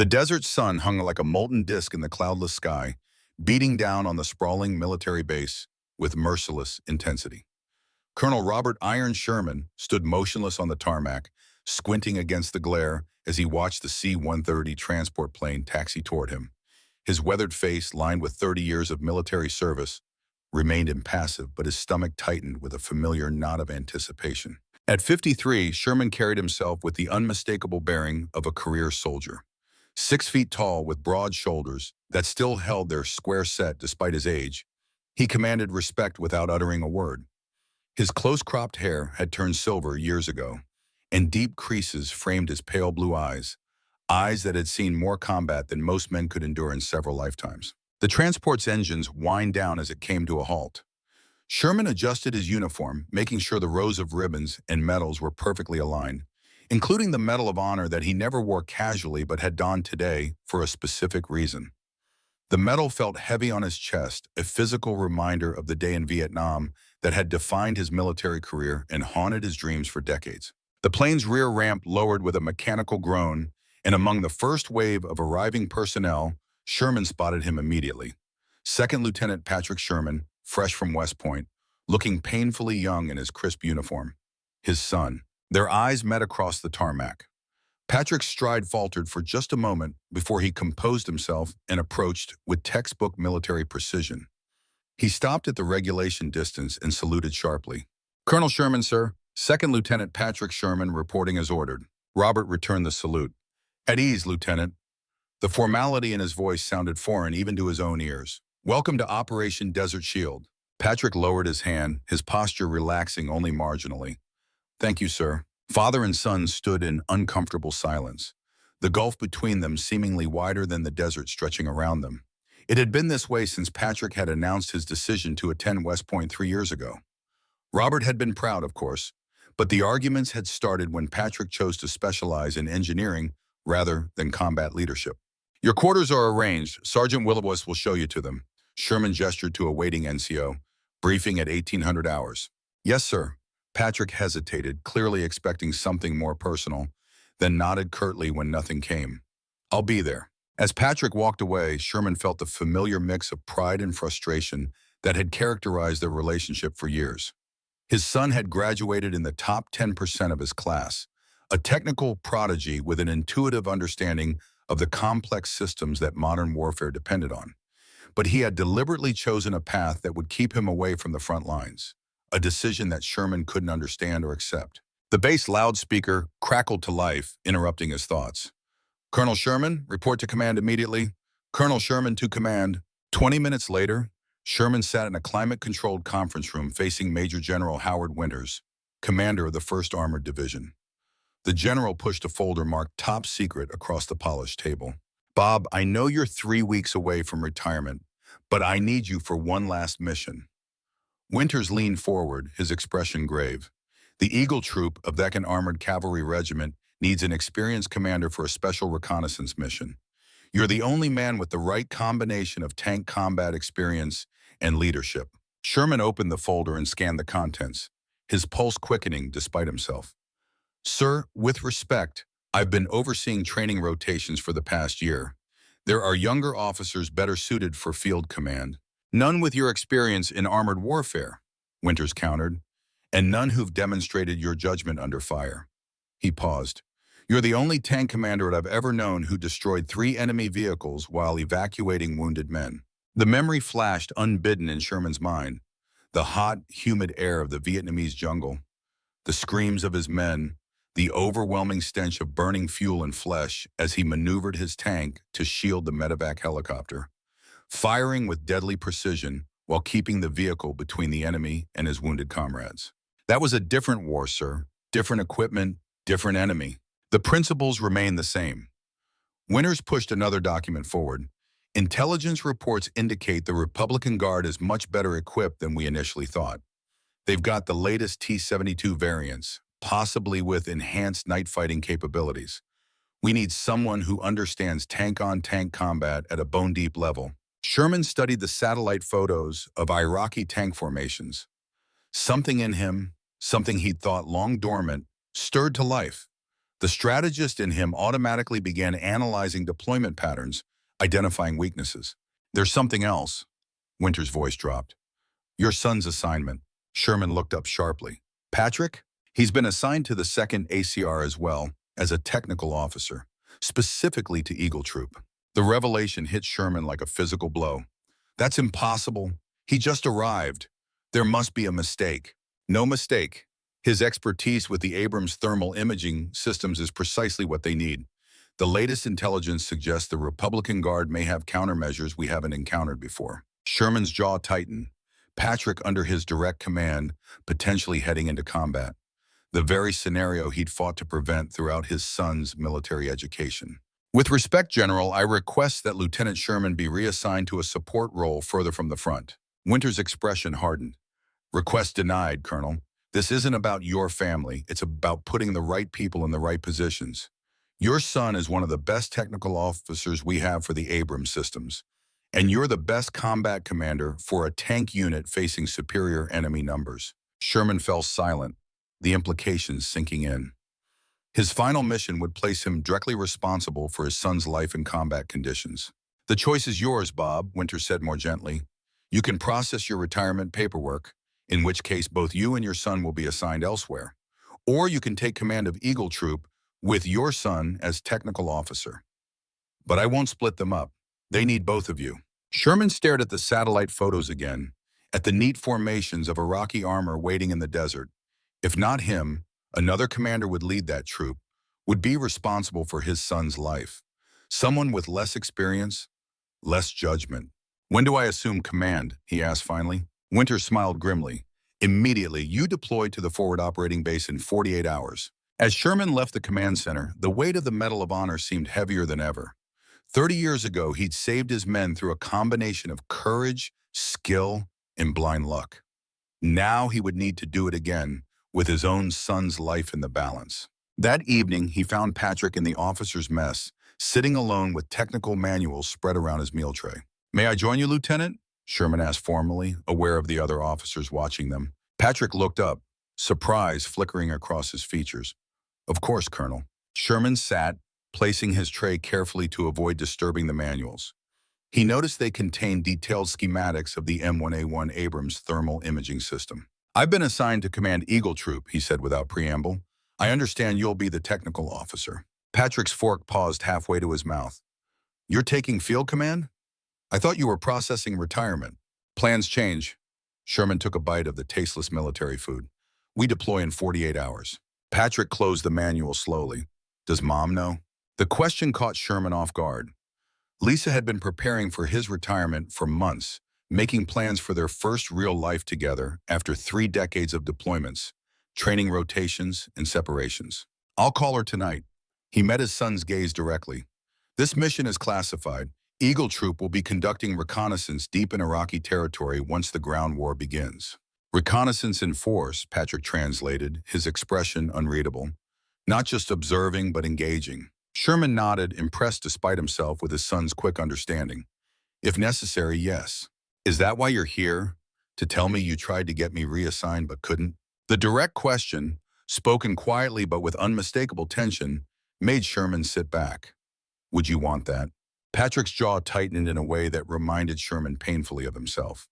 The desert sun hung like a molten disk in the cloudless sky, beating down on the sprawling military base with merciless intensity. Colonel Robert "Iron" Sherman stood motionless on the tarmac, squinting against the glare as he watched the C-130 transport plane taxi toward him. His weathered face, lined with 30 years of military service, remained impassive, but his stomach tightened with a familiar knot of anticipation. At 53, Sherman carried himself with the unmistakable bearing of a career soldier. 6 feet tall with broad shoulders that still held their square set despite his age, he commanded respect without uttering a word. His close-cropped hair had turned silver years ago, and deep creases framed his pale blue eyes, eyes that had seen more combat than most men could endure in several lifetimes. The transport's engines whined down as it came to a halt. Sherman adjusted his uniform, making sure the rows of ribbons and medals were perfectly aligned, including the Medal of Honor that he never wore casually but had donned today for a specific reason. The medal felt heavy on his chest, a physical reminder of the day in Vietnam that had defined his military career and haunted his dreams for decades. The plane's rear ramp lowered with a mechanical groan, and among the first wave of arriving personnel, Sherman spotted him immediately. Second Lieutenant Patrick Sherman, fresh from West Point, looking painfully young in his crisp uniform. His son. Their eyes met across the tarmac. Patrick's stride faltered for just a moment before he composed himself and approached with textbook military precision. He stopped at the regulation distance and saluted sharply. "Colonel Sherman, sir." Second Lieutenant Patrick Sherman reporting as ordered. Robert returned the salute. "At ease, Lieutenant." The formality in his voice sounded foreign even to his own ears. "Welcome to Operation Desert Shield." Patrick lowered his hand, his posture relaxing only marginally. "Thank you, sir." Father and son stood in uncomfortable silence, the gulf between them seemingly wider than the desert stretching around them. It had been this way since Patrick had announced his decision to attend West Point 3 years ago. Robert had been proud, of course, but the arguments had started when Patrick chose to specialize in engineering rather than combat leadership. "Your quarters are arranged. Sergeant Willis will show you to them." Sherman gestured to a waiting NCO, briefing at 1800 hours. "Yes, sir." Patrick hesitated, clearly expecting something more personal, then nodded curtly when nothing came. "I'll be there." As Patrick walked away, Sherman felt the familiar mix of pride and frustration that had characterized their relationship for years. His son had graduated in the top 10% of his class, a technical prodigy with an intuitive understanding of the complex systems that modern warfare depended on. But he had deliberately chosen a path that would keep him away from the front lines, a decision that Sherman couldn't understand or accept. The base loudspeaker crackled to life, interrupting his thoughts. "Colonel Sherman, report to command immediately." "Colonel Sherman to command." 20 minutes later, Sherman sat in a climate-controlled conference room facing Major General Howard Winters, commander of the 1st Armored Division. The general pushed a folder marked "Top Secret" across the polished table. "Bob, I know you're 3 weeks away from retirement, but I need you for one last mission." Winters leaned forward, his expression grave. "The Eagle Troop of 2nd Armored Cavalry Regiment needs an experienced commander for a special reconnaissance mission. You're the only man with the right combination of tank combat experience and leadership." Sherman opened the folder and scanned the contents, his pulse quickening despite himself. "Sir, with respect, I've been overseeing training rotations for the past year. There are younger officers better suited for field command. None with your experience in armored warfare," Winters countered, "and none who've demonstrated your judgment under fire." He paused. "You're the only tank commander I've ever known who destroyed 3 enemy vehicles while evacuating wounded men." The memory flashed unbidden in Sherman's mind. The hot, humid air of the Vietnamese jungle, the screams of his men, the overwhelming stench of burning fuel and flesh as he maneuvered his tank to shield the medevac helicopter, firing with deadly precision while keeping the vehicle between the enemy and his wounded comrades. "That was a different war, sir. Different equipment, different enemy. The principles remain the same." Winters pushed another document forward. "Intelligence reports indicate the Republican Guard is much better equipped than we initially thought. They've got the latest T-72 variants, possibly with enhanced night fighting capabilities. We need someone who understands tank-on-tank combat at a bone-deep level." Sherman studied the satellite photos of Iraqi tank formations. Something in him, something he'd thought long dormant, stirred to life. The strategist in him automatically began analyzing deployment patterns, identifying weaknesses. There's something else. Winter's voice dropped. Your son's assignment. Sherman looked up sharply. Patrick? He's been assigned to the 2nd ACR as well, as a technical officer, specifically to Eagle Troop. The revelation hit Sherman like a physical blow. That's impossible. He just arrived. There must be a mistake. No mistake. His expertise with the Abrams thermal imaging systems is precisely what they need. The latest intelligence suggests the Republican Guard may have countermeasures we haven't encountered before. Sherman's jaw tightened. Patrick under his direct command, potentially heading into combat. The very scenario he'd fought to prevent throughout his son's military education. With respect, General, I request that Lieutenant Sherman be reassigned to a support role further from the front. Winter's expression hardened. Request denied, Colonel. This isn't about your family. It's about putting the right people in the right positions. Your son is one of the best technical officers we have for the Abrams systems. And you're the best combat commander for a tank unit facing superior enemy numbers. Sherman fell silent, the implications sinking in. His final mission would place him directly responsible for his son's life in combat conditions. The choice is yours, Bob, Winter said more gently. You can process your retirement paperwork, in which case both you and your son will be assigned elsewhere. Or you can take command of Eagle Troop with your son as technical officer. But I won't split them up. They need both of you. Sherman stared at the satellite photos again, at the neat formations of Iraqi armor waiting in the desert. If not him, another commander would lead that troop, would be responsible for his son's life. Someone with less experience, less judgment. When do I assume command? He asked finally. Winter smiled grimly. Immediately, you deployed to the forward operating base in 48 hours. As Sherman left the command center, the weight of the Medal of Honor seemed heavier than ever. 30 years ago, he'd saved his men through a combination of courage, skill, and blind luck. Now he would need to do it again, with his own son's life in the balance. That evening, he found Patrick in the officer's mess, sitting alone with technical manuals spread around his meal tray. May I join you, Lieutenant? Sherman asked formally, aware of the other officers watching them. Patrick looked up, surprise flickering across his features. Of course, Colonel. Sherman sat, placing his tray carefully to avoid disturbing the manuals. He noticed they contained detailed schematics of the M1A1 Abrams thermal imaging system. I've been assigned to command Eagle Troop, he said without preamble. I understand you'll be the technical officer. Patrick's fork paused halfway to his mouth. You're taking field command? I thought you were processing retirement. Plans change. Sherman took a bite of the tasteless military food. We deploy in 48 hours. Patrick closed the manual slowly. Does Mom know? The question caught Sherman off guard. Lisa had been preparing for his retirement for months, making plans for their first real life together after 3 decades of deployments, training rotations, and separations. I'll call her tonight. He met his son's gaze directly. This mission is classified. Eagle Troop will be conducting reconnaissance deep in Iraqi territory once the ground war begins. Reconnaissance in force, Patrick translated, his expression unreadable. Not just observing, but engaging. Sherman nodded, impressed despite himself with his son's quick understanding. If necessary, yes. Is that why you're here? To tell me you tried to get me reassigned but couldn't? The direct question, spoken quietly but with unmistakable tension, made Sherman sit back. Would you want that? Patrick's jaw tightened in a way that reminded Sherman painfully of himself.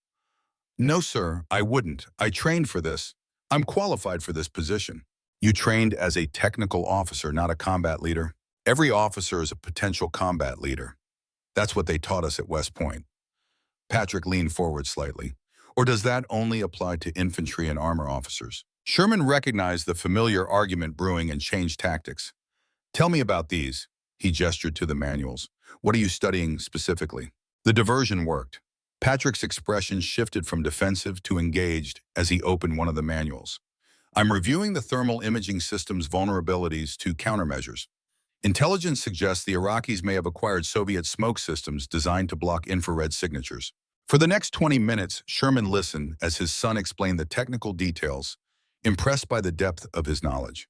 No, sir, I wouldn't. I trained for this. I'm qualified for this position. You trained as a technical officer, not a combat leader. Every officer is a potential combat leader. That's what they taught us at West Point. Patrick leaned forward slightly. Or does that only apply to infantry and armor officers? Sherman recognized the familiar argument brewing and changed tactics. Tell me about these. He gestured to the manuals. What are you studying specifically? The diversion worked. Patrick's expression shifted from defensive to engaged as he opened one of the manuals. I'm reviewing the thermal imaging system's vulnerabilities to countermeasures. Intelligence suggests the Iraqis may have acquired Soviet smoke systems designed to block infrared signatures. For the next 20 minutes, Sherman listened as his son explained the technical details, impressed by the depth of his knowledge.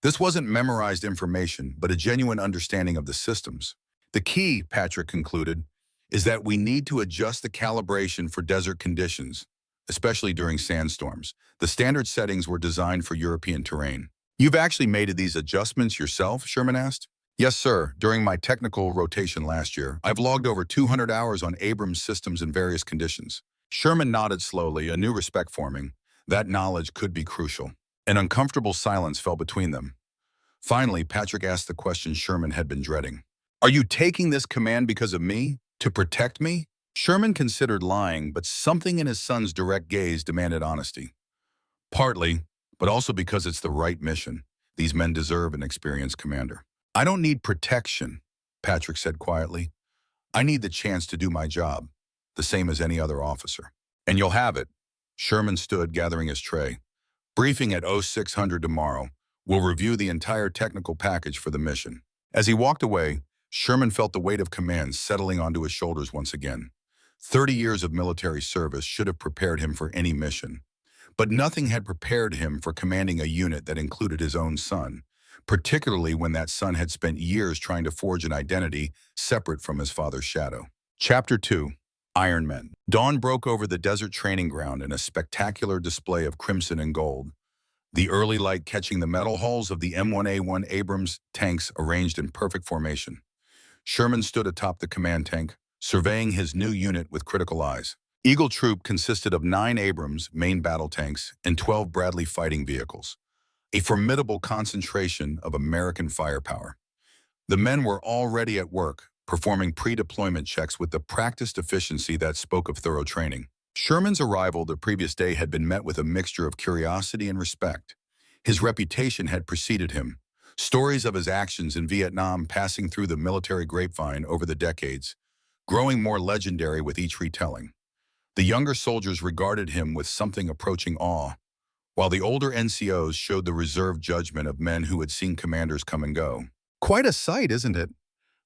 This wasn't memorized information, but a genuine understanding of the systems. The key, Patrick concluded, is that we need to adjust the calibration for desert conditions, especially during sandstorms. The standard settings were designed for European terrain. You've actually made these adjustments yourself? Sherman asked. Yes, sir. During my technical rotation last year, I've logged over 200 hours on Abrams systems in various conditions. Sherman nodded slowly, a new respect forming. That knowledge could be crucial. An uncomfortable silence fell between them. Finally, Patrick asked the question Sherman had been dreading. Are you taking this command because of me? To protect me? Sherman considered lying, but something in his son's direct gaze demanded honesty. Partly, but also because it's the right mission. These men deserve an experienced commander. I don't need protection, Patrick said quietly. I need the chance to do my job, the same as any other officer. And you'll have it. Sherman stood, gathering his tray. Briefing at 0600 tomorrow. We'll review the entire technical package for the mission. As he walked away, Sherman felt the weight of command settling onto his shoulders once again. 30 years of military service should have prepared him for any mission. But nothing had prepared him for commanding a unit that included his own son, particularly when that son had spent years trying to forge an identity separate from his father's shadow. Chapter 2. Iron Men. Dawn broke over the desert training ground in a spectacular display of crimson and gold, the early light catching the metal hulls of the M1A1 Abrams tanks arranged in perfect formation. Sherman stood atop the command tank, surveying his new unit with critical eyes. Eagle Troop consisted of 9 Abrams main battle tanks and 12 Bradley fighting vehicles, a formidable concentration of American firepower. The men were already at work, performing pre-deployment checks with the practiced efficiency that spoke of thorough training. Sherman's arrival the previous day had been met with a mixture of curiosity and respect. His reputation had preceded him, stories of his actions in Vietnam passing through the military grapevine over the decades, growing more legendary with each retelling. The younger soldiers regarded him with something approaching awe, while the older NCOs showed the reserved judgment of men who had seen commanders come and go. Quite a sight, isn't it?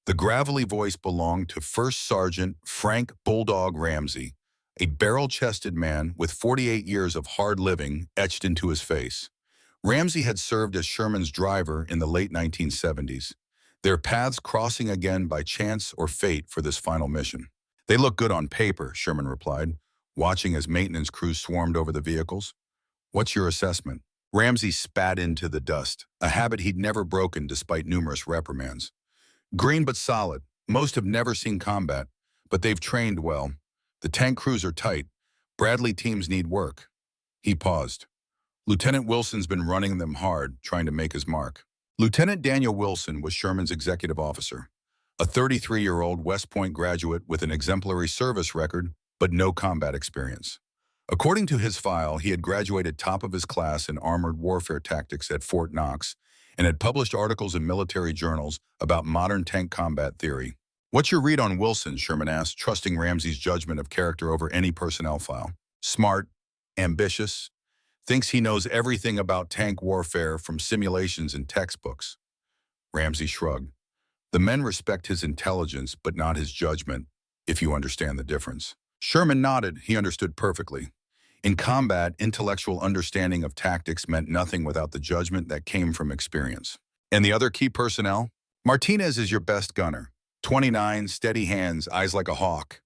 The gravelly voice belonged to First Sergeant Frank Bulldog Ramsey, a barrel-chested man with 48 years of hard living etched into his face. Ramsey had served as Sherman's driver in the late 1970s, their paths crossing again by chance or fate for this final mission. They look good on paper, Sherman replied, watching as maintenance crews swarmed over the vehicles. What's your assessment? Ramsey spat into the dust, a habit he'd never broken despite numerous reprimands. Green but solid. Most have never seen combat, but they've trained well. The tank crews are tight. Bradley teams need work. He paused. Lieutenant Wilson's been running them hard, trying to make his mark. Lieutenant Daniel Wilson was Sherman's executive officer, a 33-year-old West Point graduate with an exemplary service record, but no combat experience. According to his file, he had graduated top of his class in armored warfare tactics at Fort Knox and had published articles in military journals about modern tank combat theory. What's your read on Wilson? Sherman asked, trusting Ramsey's judgment of character over any personnel file. Smart, ambitious, thinks he knows everything about tank warfare from simulations and textbooks. Ramsey shrugged. The men respect his intelligence, but not his judgment, if you understand the difference. Sherman nodded. He understood perfectly. In combat, intellectual understanding of tactics meant nothing without the judgment that came from experience. And the other key personnel? Martinez is your best gunner. 29, steady hands, eyes like a hawk.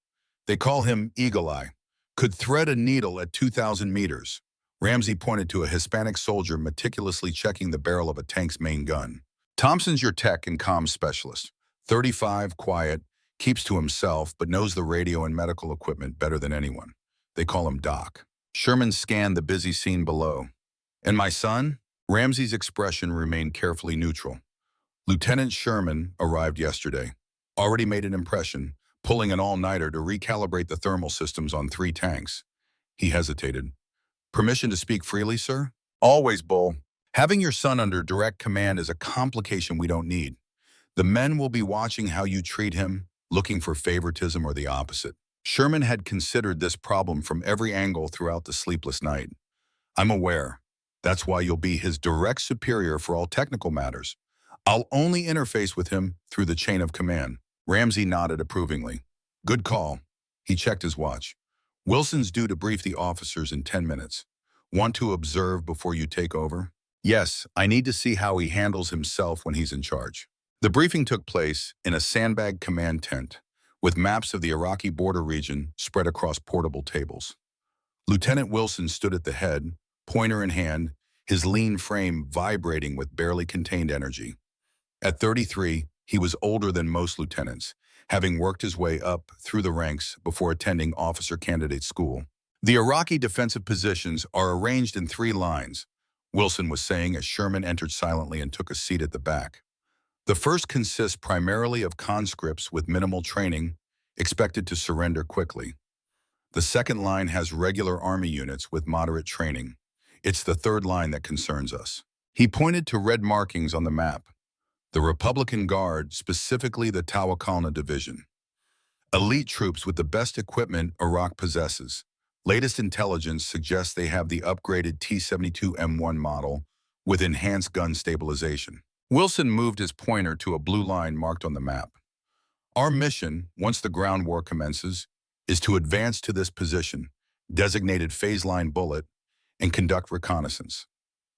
They call him Eagle Eye. Could thread a needle at 2,000 meters. Ramsey pointed to a Hispanic soldier meticulously checking the barrel of a tank's main gun. Thompson's your tech and comms specialist. 35, quiet, keeps to himself, but knows the radio and medical equipment better than anyone. They call him Doc. Sherman scanned the busy scene below. And my son? Ramsey's expression remained carefully neutral. Lieutenant Sherman arrived yesterday. Already made an impression, pulling an all-nighter to recalibrate the thermal systems on 3 tanks. He hesitated. Permission to speak freely, sir? Always, Bull. Having your son under direct command is a complication we don't need. The men will be watching how you treat him, looking for favoritism or the opposite. Sherman had considered this problem from every angle throughout the sleepless night. I'm aware. That's why you'll be his direct superior for all technical matters. I'll only interface with him through the chain of command. Ramsey nodded approvingly. Good call. He checked his watch. Wilson's due to brief the officers in 10 minutes. Want to observe before you take over? Yes, I need to see how he handles himself when he's in charge. The briefing took place in a sandbag command tent, with maps of the Iraqi border region spread across portable tables. Lieutenant Wilson stood at the head, pointer in hand, his lean frame vibrating with barely contained energy. At 33, he was older than most lieutenants, having worked his way up through the ranks before attending officer candidate school. The Iraqi defensive positions are arranged in 3 lines, Wilson was saying as Sherman entered silently and took a seat at the back. The first consists primarily of conscripts with minimal training, expected to surrender quickly. The second line has regular Army units with moderate training. It's the third line that concerns us. He pointed to red markings on the map. The Republican Guard, specifically the Tawakalna Division. Elite troops with the best equipment Iraq possesses. Latest intelligence suggests they have the upgraded T-72M1 model with enhanced gun stabilization. Wilson moved his pointer to a blue line marked on the map. Our mission, once the ground war commences, is to advance to this position, designated phase line bullet, and conduct reconnaissance.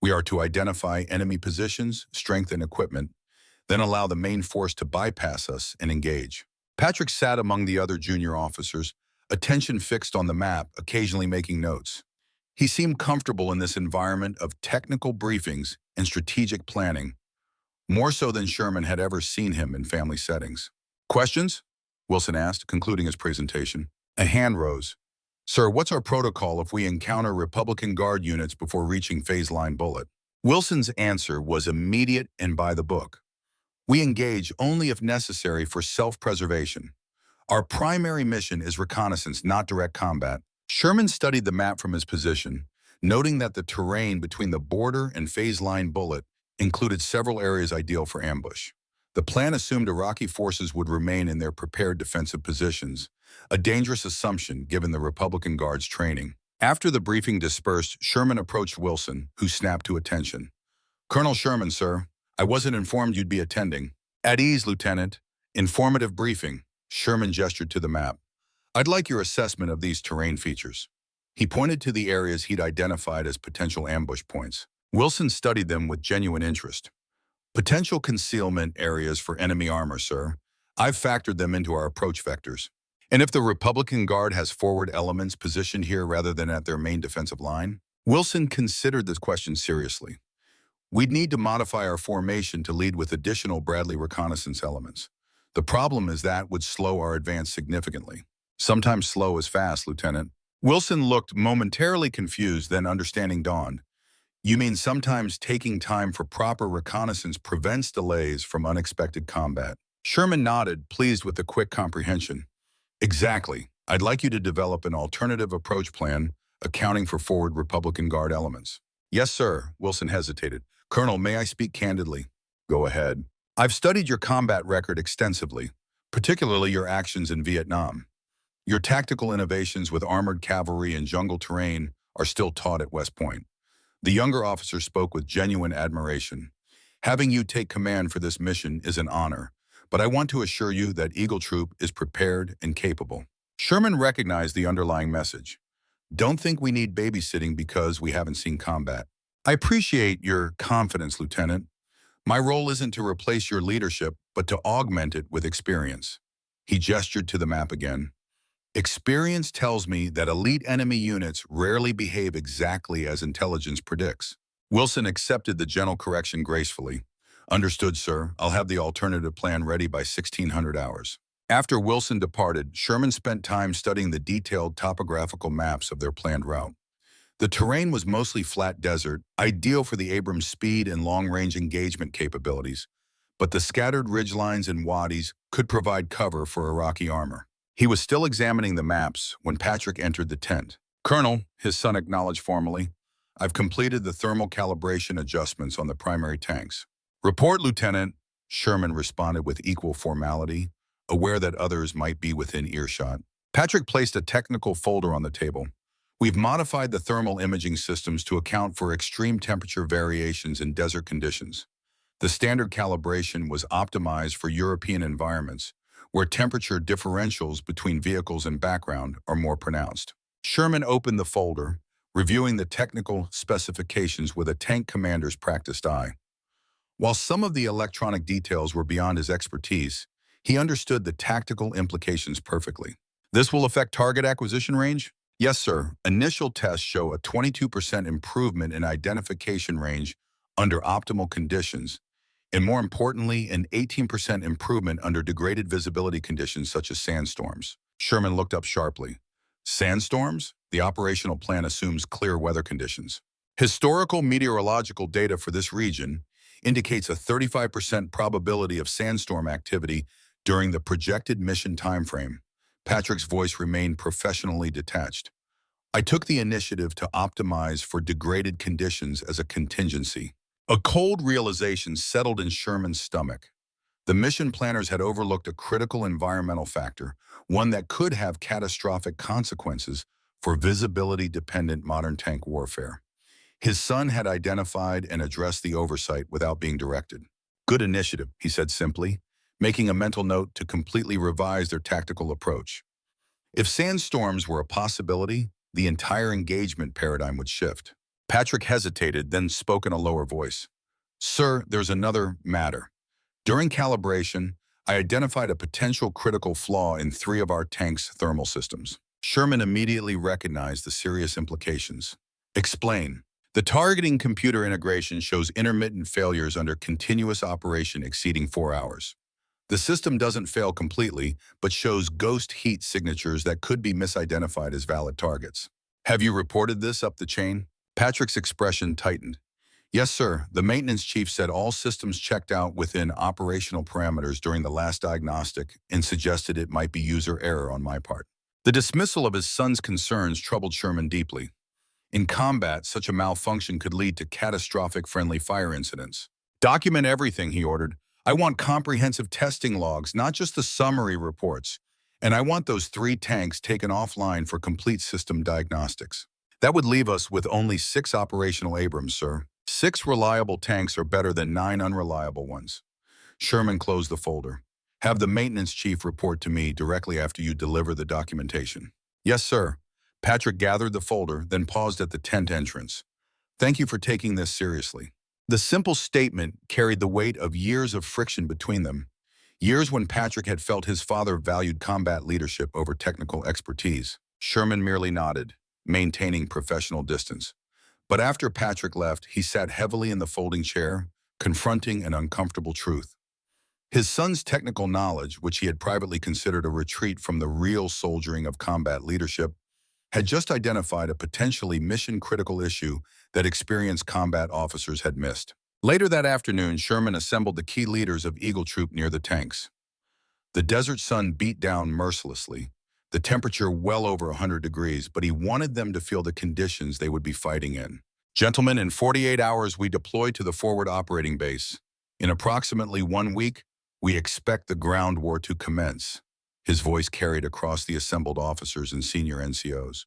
We are to identify enemy positions, strengthen equipment, then allow the main force to bypass us and engage. Patrick sat among the other junior officers, attention fixed on the map, occasionally making notes. He seemed comfortable in this environment of technical briefings and strategic planning, more so than Sherman had ever seen him in family settings. Questions? Wilson asked, concluding his presentation. A hand rose. Sir, what's our protocol if we encounter Republican Guard units before reaching phase line bullet? Wilson's answer was immediate and by the book. We engage only if necessary for self-preservation. Our primary mission is reconnaissance, not direct combat. Sherman studied the map from his position, noting that the terrain between the border and phase line bullet included several areas ideal for ambush. The plan assumed Iraqi forces would remain in their prepared defensive positions, a dangerous assumption given the Republican Guard's training. After the briefing dispersed, Sherman approached Wilson, who snapped to attention. Colonel Sherman, sir, I wasn't informed you'd be attending. At ease, Lieutenant. Informative briefing. Sherman gestured to the map. I'd like your assessment of these terrain features. He pointed to the areas he'd identified as potential ambush points. Wilson studied them with genuine interest. Potential concealment areas for enemy armor, sir. I've factored them into our approach vectors. And if the Republican Guard has forward elements positioned here rather than at their main defensive line? Wilson considered this question seriously. We'd need to modify our formation to lead with additional Bradley reconnaissance elements. The problem is that would slow our advance significantly. Sometimes slow is fast, Lieutenant. Wilson looked momentarily confused, then understanding dawned. You mean sometimes taking time for proper reconnaissance prevents delays from unexpected combat? Sherman nodded, pleased with the quick comprehension. Exactly. I'd like you to develop an alternative approach plan, accounting for forward Republican Guard elements. Yes, sir. Wilson hesitated. Colonel, may I speak candidly? Go ahead. I've studied your combat record extensively, particularly your actions in Vietnam. Your tactical innovations with armored cavalry and jungle terrain are still taught at West Point. The younger officer spoke with genuine admiration. Having you take command for this mission is an honor, but I want to assure you that Eagle Troop is prepared and capable. Sherman recognized the underlying message. Don't think we need babysitting because we haven't seen combat. I appreciate your confidence, Lieutenant. My role isn't to replace your leadership, but to augment it with experience. He gestured to the map again. Experience tells me that elite enemy units rarely behave exactly as intelligence predicts. Wilson accepted the gentle correction gracefully. Understood, sir. I'll have the alternative plan ready by 1600 hours. After Wilson departed, Sherman spent time studying the detailed topographical maps of their planned route. The terrain was mostly flat desert, ideal for the Abrams' speed and long-range engagement capabilities, but the scattered ridgelines and wadis could provide cover for Iraqi armor. He was still examining the maps when Patrick entered the tent. Colonel, his son acknowledged formally, I've completed the thermal calibration adjustments on the primary tanks. Report, Lieutenant, Sherman responded with equal formality, aware that others might be within earshot. Patrick placed a technical folder on the table. We've modified the thermal imaging systems to account for extreme temperature variations in desert conditions. The standard calibration was optimized for European environments, where temperature differentials between vehicles and background are more pronounced. Sherman opened the folder, reviewing the technical specifications with a tank commander's practiced eye. While some of the electronic details were beyond his expertise, he understood the tactical implications perfectly. This will affect target acquisition range? Yes, sir. Initial tests show a 22% improvement in identification range under optimal conditions, and more importantly, an 18% improvement under degraded visibility conditions such as sandstorms. Sherman looked up sharply. Sandstorms? The operational plan assumes clear weather conditions. Historical meteorological data for this region indicates a 35% probability of sandstorm activity during the projected mission timeframe. Patrick's voice remained professionally detached. I took the initiative to optimize for degraded conditions as a contingency. A cold realization settled in Sherman's stomach. The mission planners had overlooked a critical environmental factor, one that could have catastrophic consequences for visibility-dependent modern tank warfare. His son had identified and addressed the oversight without being directed. Good initiative, he said simply, making a mental note to completely revise their tactical approach. If sandstorms were a possibility, the entire engagement paradigm would shift. Patrick hesitated, then spoke in a lower voice. Sir, there's another matter. During calibration, I identified a potential critical flaw in 3 of our tank's thermal systems. Sherman immediately recognized the serious implications. Explain. The targeting computer integration shows intermittent failures under continuous operation exceeding 4 hours. The system doesn't fail completely, but shows ghost heat signatures that could be misidentified as valid targets. Have you reported this up the chain? Patrick's expression tightened. Yes, sir. The maintenance chief said all systems checked out within operational parameters during the last diagnostic and suggested it might be user error on my part. The dismissal of his son's concerns troubled Sherman deeply. In combat, such a malfunction could lead to catastrophic friendly fire incidents. Document everything, he ordered. I want comprehensive testing logs, not just the summary reports. And I want those 3 tanks taken offline for complete system diagnostics. That would leave us with only 6 operational Abrams, sir. 6 reliable tanks are better than 9 unreliable ones. Sherman closed the folder. Have the maintenance chief report to me directly after you deliver the documentation. Yes, sir. Patrick gathered the folder, then paused at the tent entrance. Thank you for taking this seriously. The simple statement carried the weight of years of friction between them. Years when Patrick had felt his father valued combat leadership over technical expertise. Sherman merely nodded, maintaining professional distance. But after Patrick left, he sat heavily in the folding chair, confronting an uncomfortable truth. His son's technical knowledge, which he had privately considered a retreat from the real soldiering of combat leadership, had just identified a potentially mission-critical issue that experienced combat officers had missed. Later that afternoon, Sherman assembled the key leaders of Eagle Troop near the tanks. The desert sun beat down mercilessly, the temperature well over 100 degrees, but he wanted them to feel the conditions they would be fighting in. Gentlemen, in 48 hours, we deploy to the forward operating base. In approximately 1 week, we expect the ground war to commence. His voice carried across the assembled officers and senior NCOs.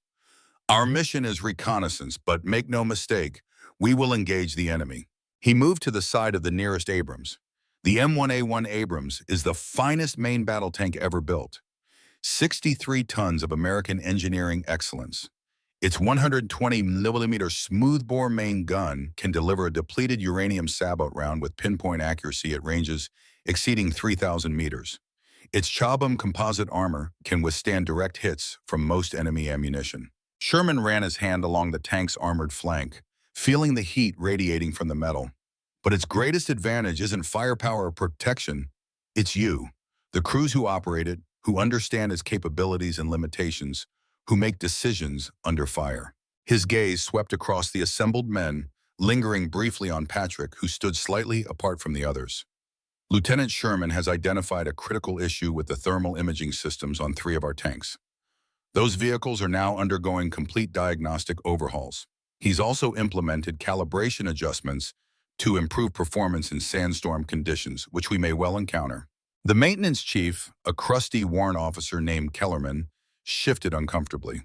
Our mission is reconnaissance, but make no mistake, we will engage the enemy. He moved to the side of the nearest Abrams. The M1A1 Abrams is the finest main battle tank ever built. 63 tons of American engineering excellence. Its 120mm smoothbore main gun can deliver a depleted uranium sabot round with pinpoint accuracy at ranges exceeding 3,000 meters. Its Chabum composite armor can withstand direct hits from most enemy ammunition. Sherman ran his hand along the tank's armored flank, feeling the heat radiating from the metal. But its greatest advantage isn't firepower or protection, it's you, the crews who operate it, who understand its capabilities and limitations, who make decisions under fire. His gaze swept across the assembled men, lingering briefly on Patrick, who stood slightly apart from the others. Lieutenant Sherman has identified a critical issue with the thermal imaging systems on 3 of our tanks. Those vehicles are now undergoing complete diagnostic overhauls. He's also implemented calibration adjustments to improve performance in sandstorm conditions, which we may well encounter. The maintenance chief, a crusty warrant officer named Kellerman, shifted uncomfortably.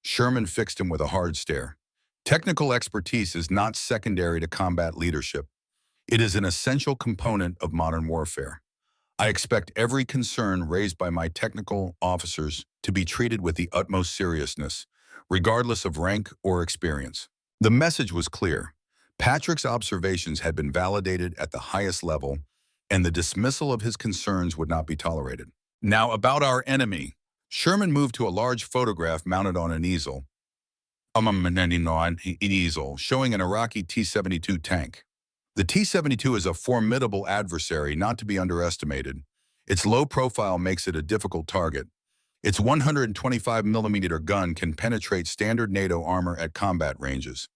Sherman fixed him with a hard stare. Technical expertise is not secondary to combat leadership. It is an essential component of modern warfare. I expect every concern raised by my technical officers to be treated with the utmost seriousness, regardless of rank or experience. The message was clear. Patrick's observations had been validated at the highest level, and the dismissal of his concerns would not be tolerated. Now about our enemy. Sherman moved to a large photograph mounted on an easel, showing an Iraqi T-72 tank. The T-72 is a formidable adversary not to be underestimated. Its low profile makes it a difficult target. Its 125mm gun can penetrate standard NATO armor at combat ranges.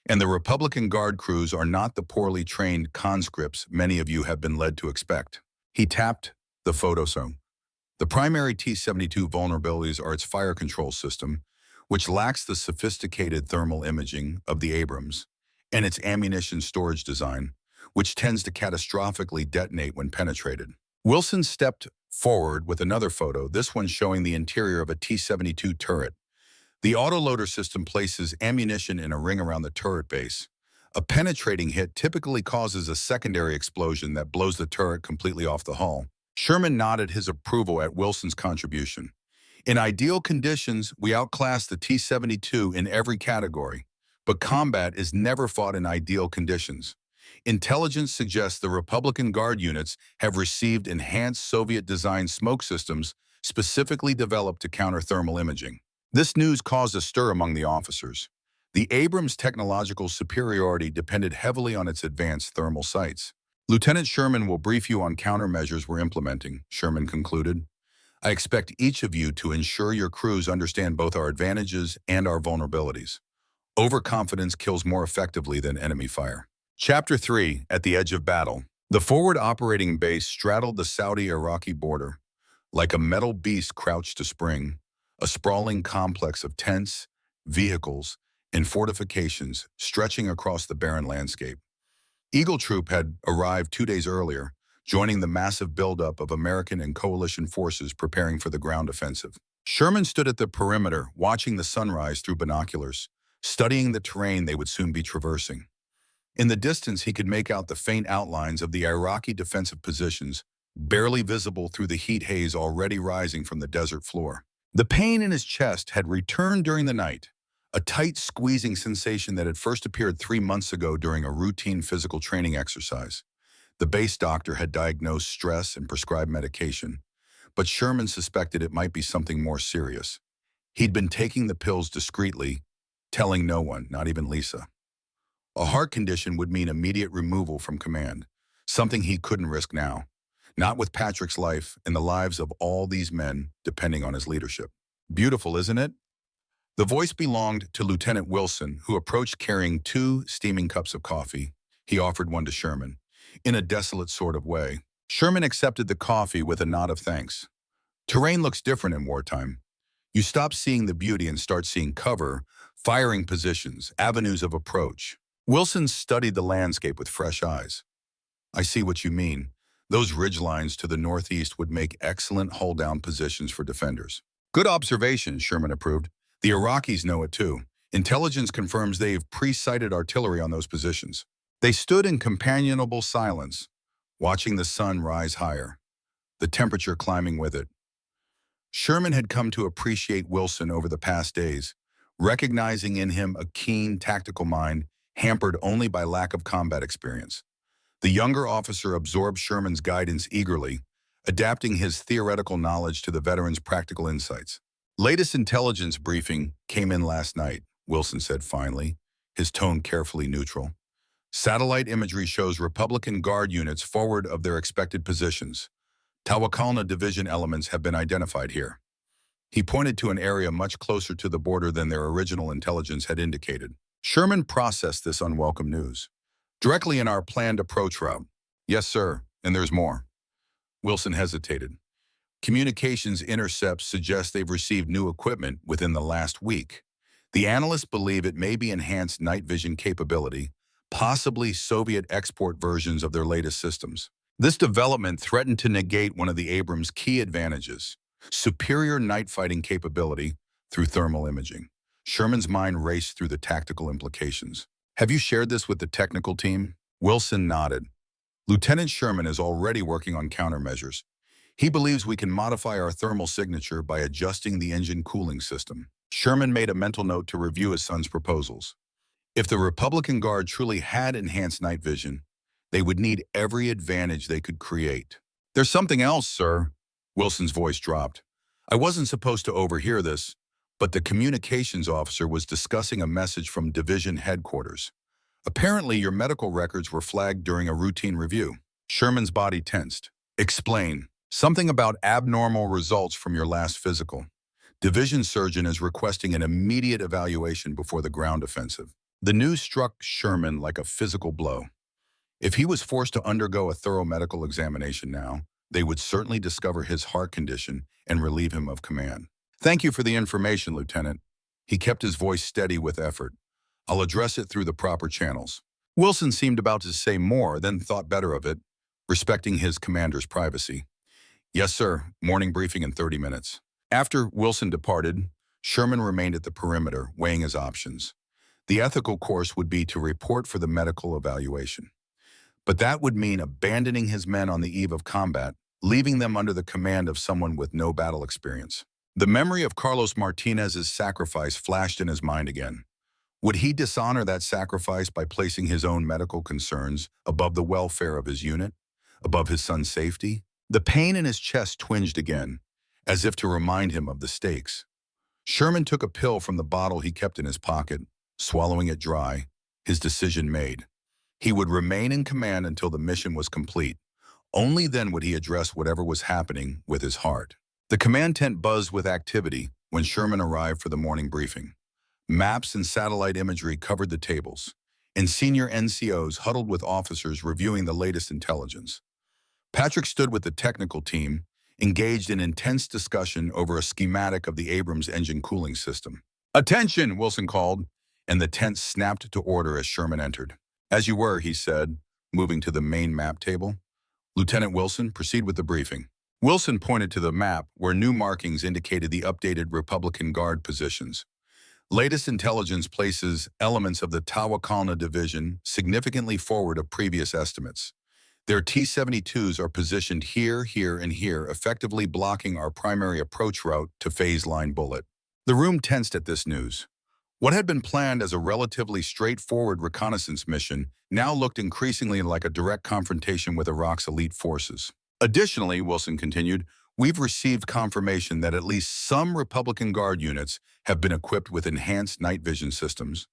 And the Republican Guard crews are not the poorly trained conscripts many of you have been led to expect. He tapped the photosome. The primary T-72 vulnerabilities are its fire control system, which lacks the sophisticated thermal imaging of the Abrams, and its ammunition storage design, which tends to catastrophically detonate when penetrated. Wilson stepped forward with another photo, this one showing the interior of a T-72 turret. The autoloader system places ammunition in a ring around the turret base. A penetrating hit typically causes a secondary explosion that blows the turret completely off the hull. Sherman nodded his approval at Wilson's contribution. In ideal conditions, we outclass the T-72 in every category, but combat is never fought in ideal conditions. Intelligence suggests the Republican Guard units have received enhanced Soviet-designed smoke systems specifically developed to counter thermal imaging. This news caused a stir among the officers. The Abrams' technological superiority depended heavily on its advanced thermal sights. Lieutenant Sherman will brief you on countermeasures we're implementing, Sherman concluded. I expect each of you to ensure your crews understand both our advantages and our vulnerabilities. Overconfidence kills more effectively than enemy fire. Chapter 3, At the Edge of Battle. The forward operating base straddled the Saudi-Iraqi border. Like a metal beast crouched to spring, a sprawling complex of tents, vehicles, and fortifications stretching across the barren landscape. Eagle Troop had arrived 2 days earlier, joining the massive buildup of American and coalition forces preparing for the ground offensive. Sherman stood at the perimeter, watching the sunrise through binoculars, studying the terrain they would soon be traversing. In the distance, he could make out the faint outlines of the Iraqi defensive positions, barely visible through the heat haze already rising from the desert floor. The pain in his chest had returned during the night, a tight squeezing sensation that had first appeared 3 months ago during a routine physical training exercise. The base doctor had diagnosed stress and prescribed medication, but Sherman suspected it might be something more serious. He'd been taking the pills discreetly, telling no one, not even Lisa. A heart condition would mean immediate removal from command, something he couldn't risk now, not with Patrick's life and the lives of all these men depending on his leadership. Beautiful, isn't it? The voice belonged to Lieutenant Wilson, who approached carrying 2 steaming cups of coffee. He offered one to Sherman, in a desolate sort of way. Sherman accepted the coffee with a nod of thanks. Terrain looks different in wartime. You stop seeing the beauty and start seeing cover, firing positions, avenues of approach. Wilson studied the landscape with fresh eyes. I see what you mean. Those ridgelines to the northeast would make excellent hull-down positions for defenders. Good observation, Sherman approved. The Iraqis know it too. Intelligence confirms they've pre-sighted artillery on those positions. They stood in companionable silence, watching the sun rise higher, the temperature climbing with it. Sherman had come to appreciate Wilson over the past days, recognizing in him a keen tactical mind hampered only by lack of combat experience. The younger officer absorbed Sherman's guidance eagerly, adapting his theoretical knowledge to the veteran's practical insights. Latest intelligence briefing came in last night, Wilson said finally, his tone carefully neutral. Satellite imagery shows Republican Guard units forward of their expected positions. Tawakalna division elements have been identified here. He pointed to an area much closer to the border than their original intelligence had indicated. Sherman processed this unwelcome news. Directly in our planned approach route. Yes, sir, and there's more. Wilson hesitated. Communications intercepts suggest they've received new equipment within the last week. The analysts believe it may be enhanced night vision capability, possibly Soviet export versions of their latest systems. This development threatened to negate one of the Abrams' key advantages, superior night fighting capability through thermal imaging. Sherman's mind raced through the tactical implications. Have you shared this with the technical team? Wilson nodded. Lieutenant Sherman is already working on countermeasures. He believes we can modify our thermal signature by adjusting the engine cooling system. Sherman made a mental note to review his son's proposals. If the Republican Guard truly had enhanced night vision, they would need every advantage they could create. There's something else, sir. Wilson's voice dropped. I wasn't supposed to overhear this, but the communications officer was discussing a message from division headquarters. Apparently, your medical records were flagged during a routine review. Sherman's body tensed. Explain. Something about abnormal results from your last physical. Division surgeon is requesting an immediate evaluation before the ground offensive. The news struck Sherman like a physical blow. If he was forced to undergo a thorough medical examination now, they would certainly discover his heart condition and relieve him of command. Thank you for the information, Lieutenant. He kept his voice steady with effort. I'll address it through the proper channels. Wilson seemed about to say more, then thought better of it, respecting his commander's privacy. Yes, sir. Morning briefing in 30 minutes. After Wilson departed, Sherman remained at the perimeter, weighing his options. The ethical course would be to report for the medical evaluation. But that would mean abandoning his men on the eve of combat, leaving them under the command of someone with no battle experience. The memory of Carlos Martinez's sacrifice flashed in his mind again. Would he dishonor that sacrifice by placing his own medical concerns above the welfare of his unit, above his son's safety? The pain in his chest twinged again, as if to remind him of the stakes. Sherman took a pill from the bottle he kept in his pocket, swallowing it dry, his decision made. He would remain in command until the mission was complete. Only then would he address whatever was happening with his heart. The command tent buzzed with activity when Sherman arrived for the morning briefing. Maps and satellite imagery covered the tables, and senior NCOs huddled with officers reviewing the latest intelligence. Patrick stood with the technical team, engaged in intense discussion over a schematic of the Abrams engine cooling system. "Attention!" Wilson called, and the tent snapped to order as Sherman entered. "As you were," he said, moving to the main map table. "Lieutenant Wilson, proceed with the briefing." Wilson pointed to the map where new markings indicated the updated Republican Guard positions. Latest intelligence places elements of the Tawakkalna Division significantly forward of previous estimates. Their T-72s are positioned here, here, and here, effectively blocking our primary approach route to Phase Line Bullet. The room tensed at this news. What had been planned as a relatively straightforward reconnaissance mission now looked increasingly like a direct confrontation with Iraq's elite forces. Additionally, Wilson continued, we've received confirmation that at least some Republican Guard units have been equipped with enhanced night vision systems,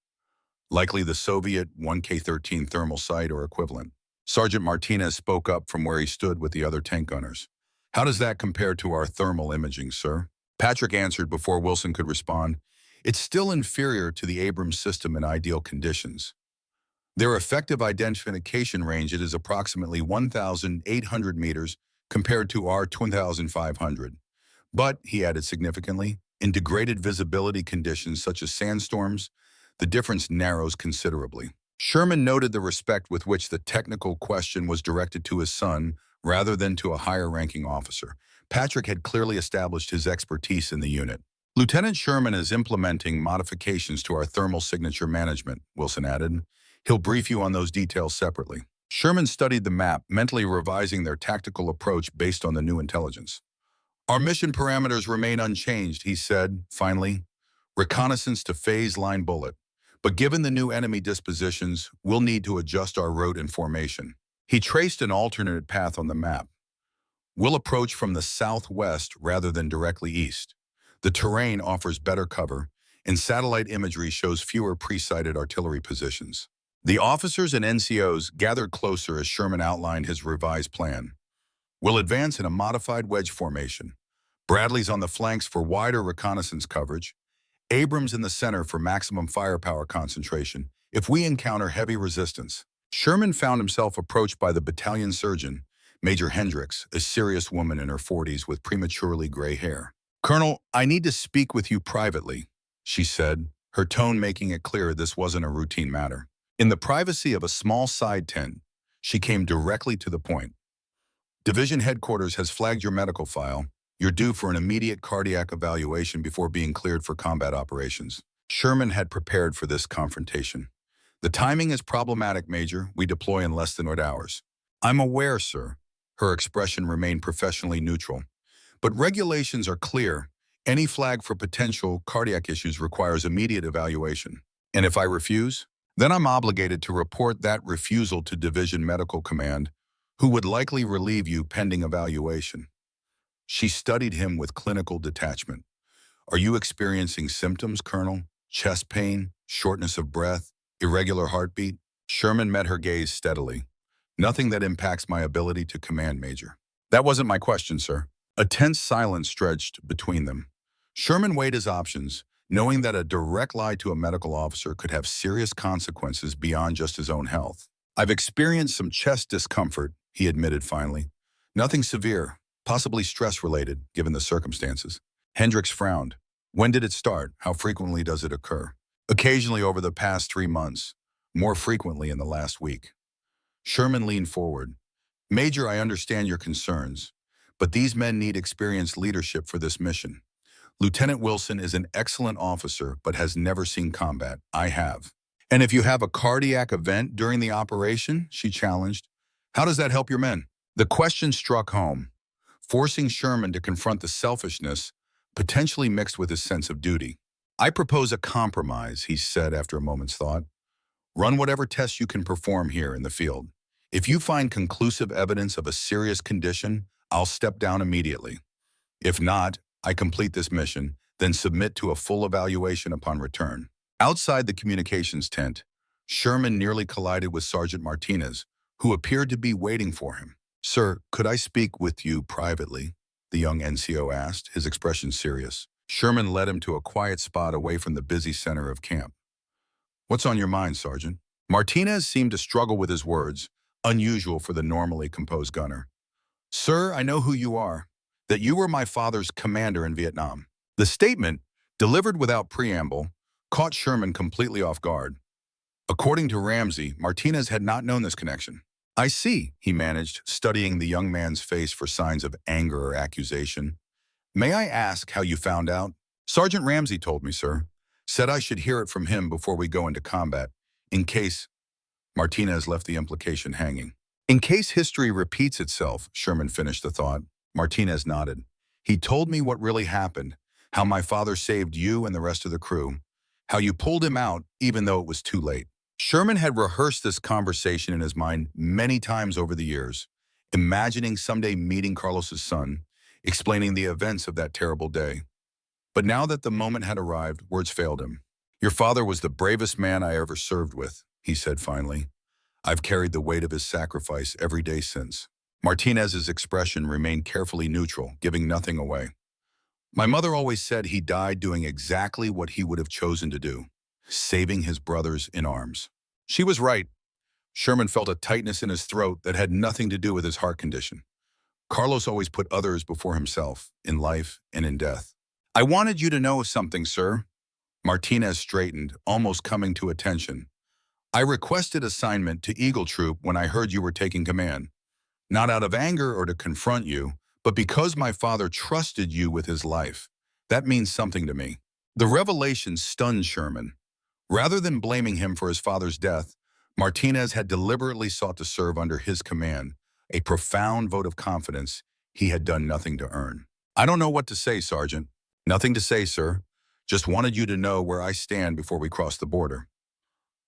likely the Soviet 1K-13 thermal sight or equivalent. Sergeant Martinez spoke up from where he stood with the other tank gunners. How does that compare to our thermal imaging, sir? Patrick answered before Wilson could respond. It's still inferior to the Abrams system in ideal conditions. Their effective identification range is approximately 1,800 meters compared to our 2,500. But, he added significantly, in degraded visibility conditions such as sandstorms, the difference narrows considerably. Sherman noted the respect with which the technical question was directed to his son rather than to a higher-ranking officer. Patrick had clearly established his expertise in the unit. Lieutenant Sherman is implementing modifications to our thermal signature management, Wilson added. He'll brief you on those details separately. Sherman studied the map, mentally revising their tactical approach based on the new intelligence. Our mission parameters remain unchanged, he said, finally. Reconnaissance to Phase Line Bullet. But given the new enemy dispositions, we'll need to adjust our route and formation. He traced an alternate path on the map. We'll approach from the southwest rather than directly east. The terrain offers better cover, and satellite imagery shows fewer pre-sighted artillery positions. The officers and NCOs gathered closer as Sherman outlined his revised plan. We'll advance in a modified wedge formation. Bradley's on the flanks for wider reconnaissance coverage, Abrams in the center for maximum firepower concentration if we encounter heavy resistance. Sherman found himself approached by the battalion surgeon, Major Hendricks, a serious woman in her 40s with prematurely gray hair. "Colonel, I need to speak with you privately," she said, her tone making it clear this wasn't a routine matter. In the privacy of a small side tent, she came directly to the point. "Division headquarters has flagged your medical file. You're due for an immediate cardiac evaluation before being cleared for combat operations." Sherman had prepared for this confrontation. "The timing is problematic, Major. We deploy in less than 8 hours." "I'm aware, sir." Her expression remained professionally neutral. "But regulations are clear. Any flag for potential cardiac issues requires immediate evaluation. And if I refuse, then I'm obligated to report that refusal to Division Medical Command, who would likely relieve you pending evaluation." She studied him with clinical detachment. Are you experiencing symptoms, Colonel? Chest pain, shortness of breath, irregular heartbeat? Sherman met her gaze steadily. Nothing that impacts my ability to command, Major. That wasn't my question, sir. A tense silence stretched between them. Sherman weighed his options, knowing that a direct lie to a medical officer could have serious consequences beyond just his own health. I've experienced some chest discomfort, he admitted finally. Nothing severe, possibly stress-related, given the circumstances. Hendricks frowned. When did it start? How frequently does it occur? Occasionally over the past 3 months, more frequently in the last week. Sherman leaned forward. Major, I understand your concerns, but these men need experienced leadership for this mission. Lieutenant Wilson is an excellent officer, but has never seen combat. I have. And if you have a cardiac event during the operation, she challenged, how does that help your men? The question struck home, forcing Sherman to confront the selfishness, potentially mixed with his sense of duty. I propose a compromise, he said after a moment's thought. Run whatever tests you can perform here in the field. If you find conclusive evidence of a serious condition, I'll step down immediately. If not, I complete this mission, then submit to a full evaluation upon return. Outside the communications tent, Sherman nearly collided with Sergeant Martinez, who appeared to be waiting for him. Sir, could I speak with you privately? The young NCO asked, his expression serious. Sherman led him to a quiet spot away from the busy center of camp. What's on your mind, Sergeant? Martinez seemed to struggle with his words, unusual for the normally composed gunner. Sir, I know who you are, that you were my father's commander in Vietnam. The statement, delivered without preamble, caught Sherman completely off guard. According to Ramsey, Martinez had not known this connection. I see, he managed, studying the young man's face for signs of anger or accusation. May I ask how you found out? Sergeant Ramsey told me, sir. Said I should hear it from him before we go into combat, in case... Martinez left the implication hanging. In case history repeats itself, Sherman finished the thought. Martinez nodded. He told me what really happened, how my father saved you and the rest of the crew, how you pulled him out even though it was too late. Sherman had rehearsed this conversation in his mind many times over the years, imagining someday meeting Carlos's son, explaining the events of that terrible day. But now that the moment had arrived, words failed him. Your father was the bravest man I ever served with, he said finally. I've carried the weight of his sacrifice every day since. Martinez's expression remained carefully neutral, giving nothing away. My mother always said he died doing exactly what he would have chosen to do, saving his brothers in arms. She was right. Sherman felt a tightness in his throat that had nothing to do with his heart condition. Carlos always put others before himself, in life and in death. I wanted you to know something, sir. Martinez straightened, almost coming to attention. I requested assignment to Eagle Troop when I heard you were taking command. Not out of anger or to confront you, but because my father trusted you with his life. That means something to me. The revelation stunned Sherman. Rather than blaming him for his father's death, Martinez had deliberately sought to serve under his command, a profound vote of confidence he had done nothing to earn. I don't know what to say, Sergeant. Nothing to say, sir. Just wanted you to know where I stand before we cross the border.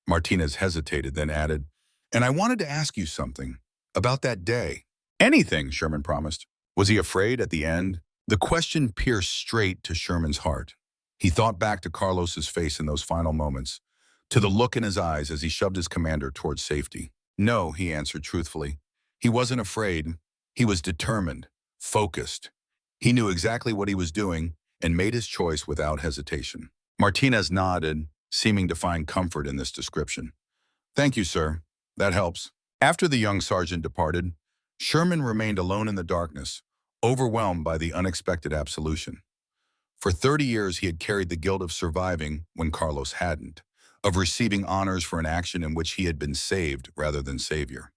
Martinez hesitated, then added, and I wanted to ask you something about that day. Anything, Sherman promised. Was he afraid at the end? The question pierced straight to Sherman's heart. He thought back to Carlos's face in those final moments, to the look in his eyes as he shoved his commander towards safety. No, he answered truthfully. He wasn't afraid. He was determined, focused. He knew exactly what he was doing and made his choice without hesitation. Martinez nodded, seeming to find comfort in this description. Thank you, sir. That helps. After the young sergeant departed, Sherman remained alone in the darkness, overwhelmed by the unexpected absolution. For 30 years, he had carried the guilt of surviving when Carlos hadn't, of receiving honors for an action in which he had been saved rather than savior.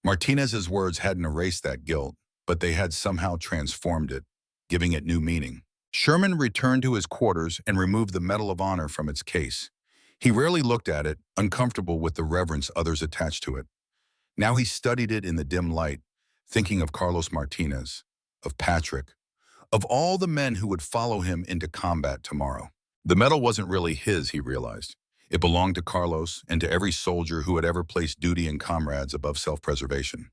Martinez's words hadn't erased that guilt, but they had somehow transformed it, giving it new meaning. Sherman returned to his quarters and removed the Medal of Honor from its case. He rarely looked at it, uncomfortable with the reverence others attached to it. Now he studied it in the dim light, thinking of Carlos Martinez, of Patrick, of all the men who would follow him into combat tomorrow. The medal wasn't really his, he realized. It belonged to Carlos and to every soldier who had ever placed duty and comrades above self-preservation.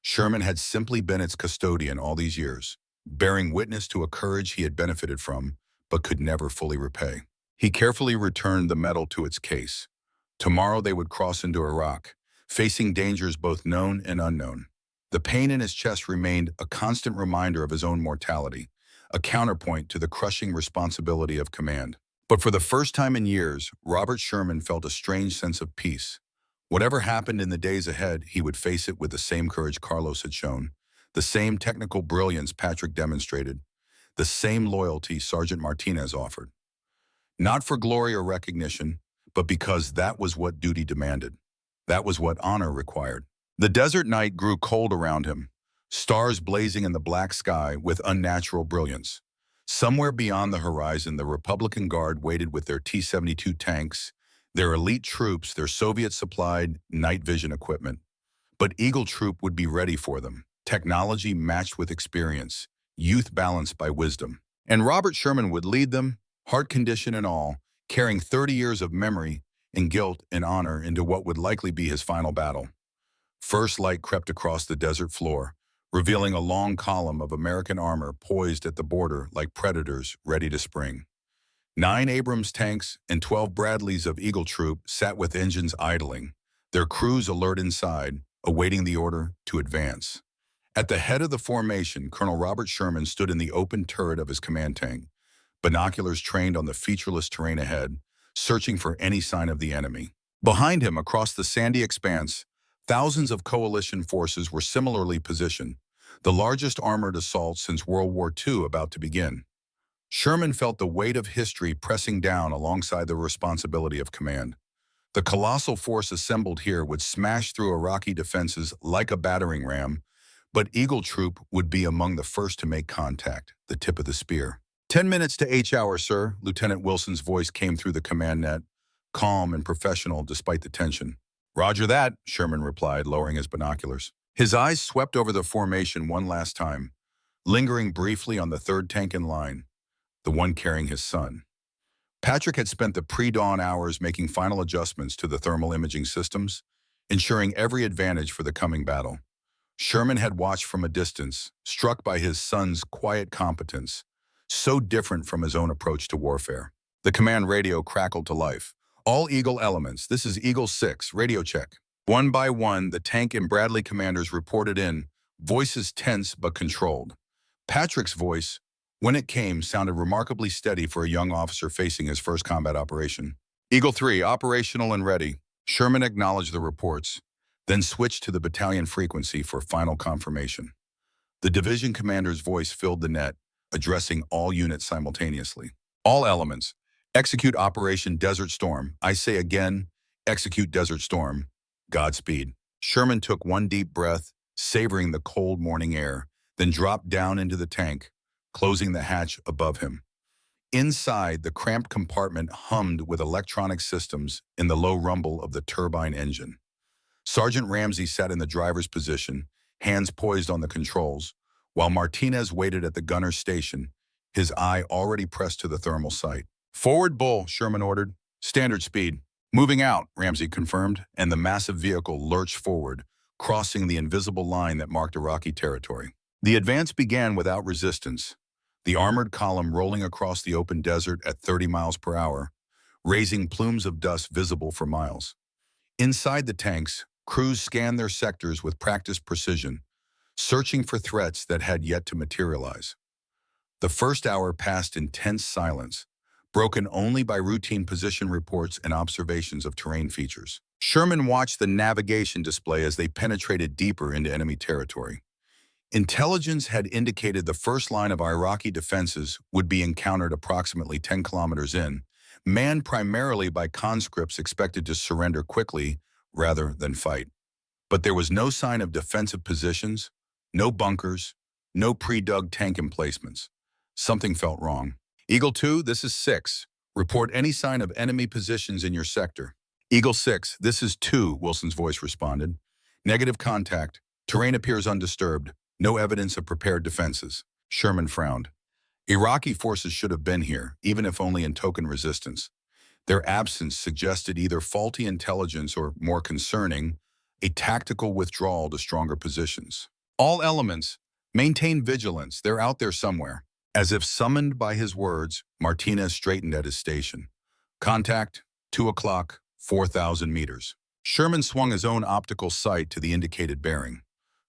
Sherman had simply been its custodian all these years, bearing witness to a courage he had benefited from, but could never fully repay. He carefully returned the medal to its case. Tomorrow they would cross into Iraq, facing dangers both known and unknown. The pain in his chest remained a constant reminder of his own mortality, a counterpoint to the crushing responsibility of command. But for the first time in years, Robert Sherman felt a strange sense of peace. Whatever happened in the days ahead, he would face it with the same courage Carlos had shown, the same technical brilliance Patrick demonstrated, the same loyalty Sergeant Martinez offered. Not for glory or recognition, but because that was what duty demanded. That was what honor required. The desert night grew cold around him, stars blazing in the black sky with unnatural brilliance. Somewhere beyond the horizon, the Republican Guard waited with their T-72 tanks, their elite troops, their Soviet-supplied night vision equipment. But Eagle Troop would be ready for them, technology matched with experience, youth balanced by wisdom. And Robert Sherman would lead them, heart condition and all, carrying 30 years of memory and guilt and honor into what would likely be his final battle. First light crept across the desert floor, revealing a long column of American armor poised at the border like predators ready to spring. 9 Abrams tanks and 12 Bradleys of Eagle Troop sat with engines idling, their crews alert inside, awaiting the order to advance. At the head of the formation, Colonel Robert Sherman stood in the open turret of his command tank, binoculars trained on the featureless terrain ahead, searching for any sign of the enemy. Behind him, across the sandy expanse, thousands of coalition forces were similarly positioned, the largest armored assault since World War II about to begin. Sherman felt the weight of history pressing down alongside the responsibility of command. The colossal force assembled here would smash through Iraqi defenses like a battering ram, but Eagle Troop would be among the first to make contact, the tip of the spear. 10 minutes to H-hour, sir, Lieutenant Wilson's voice came through the command net, calm and professional despite the tension. Roger that, Sherman replied, lowering his binoculars. His eyes swept over the formation one last time, lingering briefly on the third tank in line, the one carrying his son. Patrick had spent the pre-dawn hours making final adjustments to the thermal imaging systems, ensuring every advantage for the coming battle. Sherman had watched from a distance, struck by his son's quiet competence, so different from his own approach to warfare. The command radio crackled to life. All Eagle elements, this is Eagle 6, radio check. One by one, the tank and Bradley commanders reported in, voices tense but controlled. Patrick's voice, when it came, sounded remarkably steady for a young officer facing his first combat operation. Eagle 3, operational and ready. Sherman acknowledged the reports, then switched to the battalion frequency for final confirmation. The division commander's voice filled the net, addressing all units simultaneously. All elements, execute Operation Desert Storm. I say again, execute Desert Storm. Godspeed. Sherman took one deep breath, savoring the cold morning air, then dropped down into the tank, closing the hatch above him. Inside, the cramped compartment hummed with electronic systems in the low rumble of the turbine engine. Sergeant Ramsey sat in the driver's position, hands poised on the controls, while Martinez waited at the gunner's station, his eye already pressed to the thermal sight. Forward bull, Sherman ordered. Standard speed. Moving out, Ramsey confirmed, and the massive vehicle lurched forward, crossing the invisible line that marked Iraqi territory. The advance began without resistance, the armored column rolling across the open desert at 30 miles per hour, raising plumes of dust visible for miles. Inside the tanks, crews scanned their sectors with practiced precision, searching for threats that had yet to materialize. The first hour passed in tense silence, broken only by routine position reports and observations of terrain features. Sherman watched the navigation display as they penetrated deeper into enemy territory. Intelligence had indicated the first line of Iraqi defenses would be encountered approximately 10 kilometers in, manned primarily by conscripts expected to surrender quickly rather than fight. But there was no sign of defensive positions, no bunkers, no pre-dug tank emplacements. Something felt wrong. Eagle 2, this is 6. Report any sign of enemy positions in your sector. Eagle 6, this is 2, Wilson's voice responded. Negative contact. Terrain appears undisturbed. No evidence of prepared defenses. Sherman frowned. Iraqi forces should have been here, even if only in token resistance. Their absence suggested either faulty intelligence or, more concerning, a tactical withdrawal to stronger positions. All elements, Maintain vigilance, they're out there somewhere. As if summoned by his words, Martinez straightened at his station. Contact, 2 o'clock, 4,000 meters. Sherman swung his own optical sight to the indicated bearing.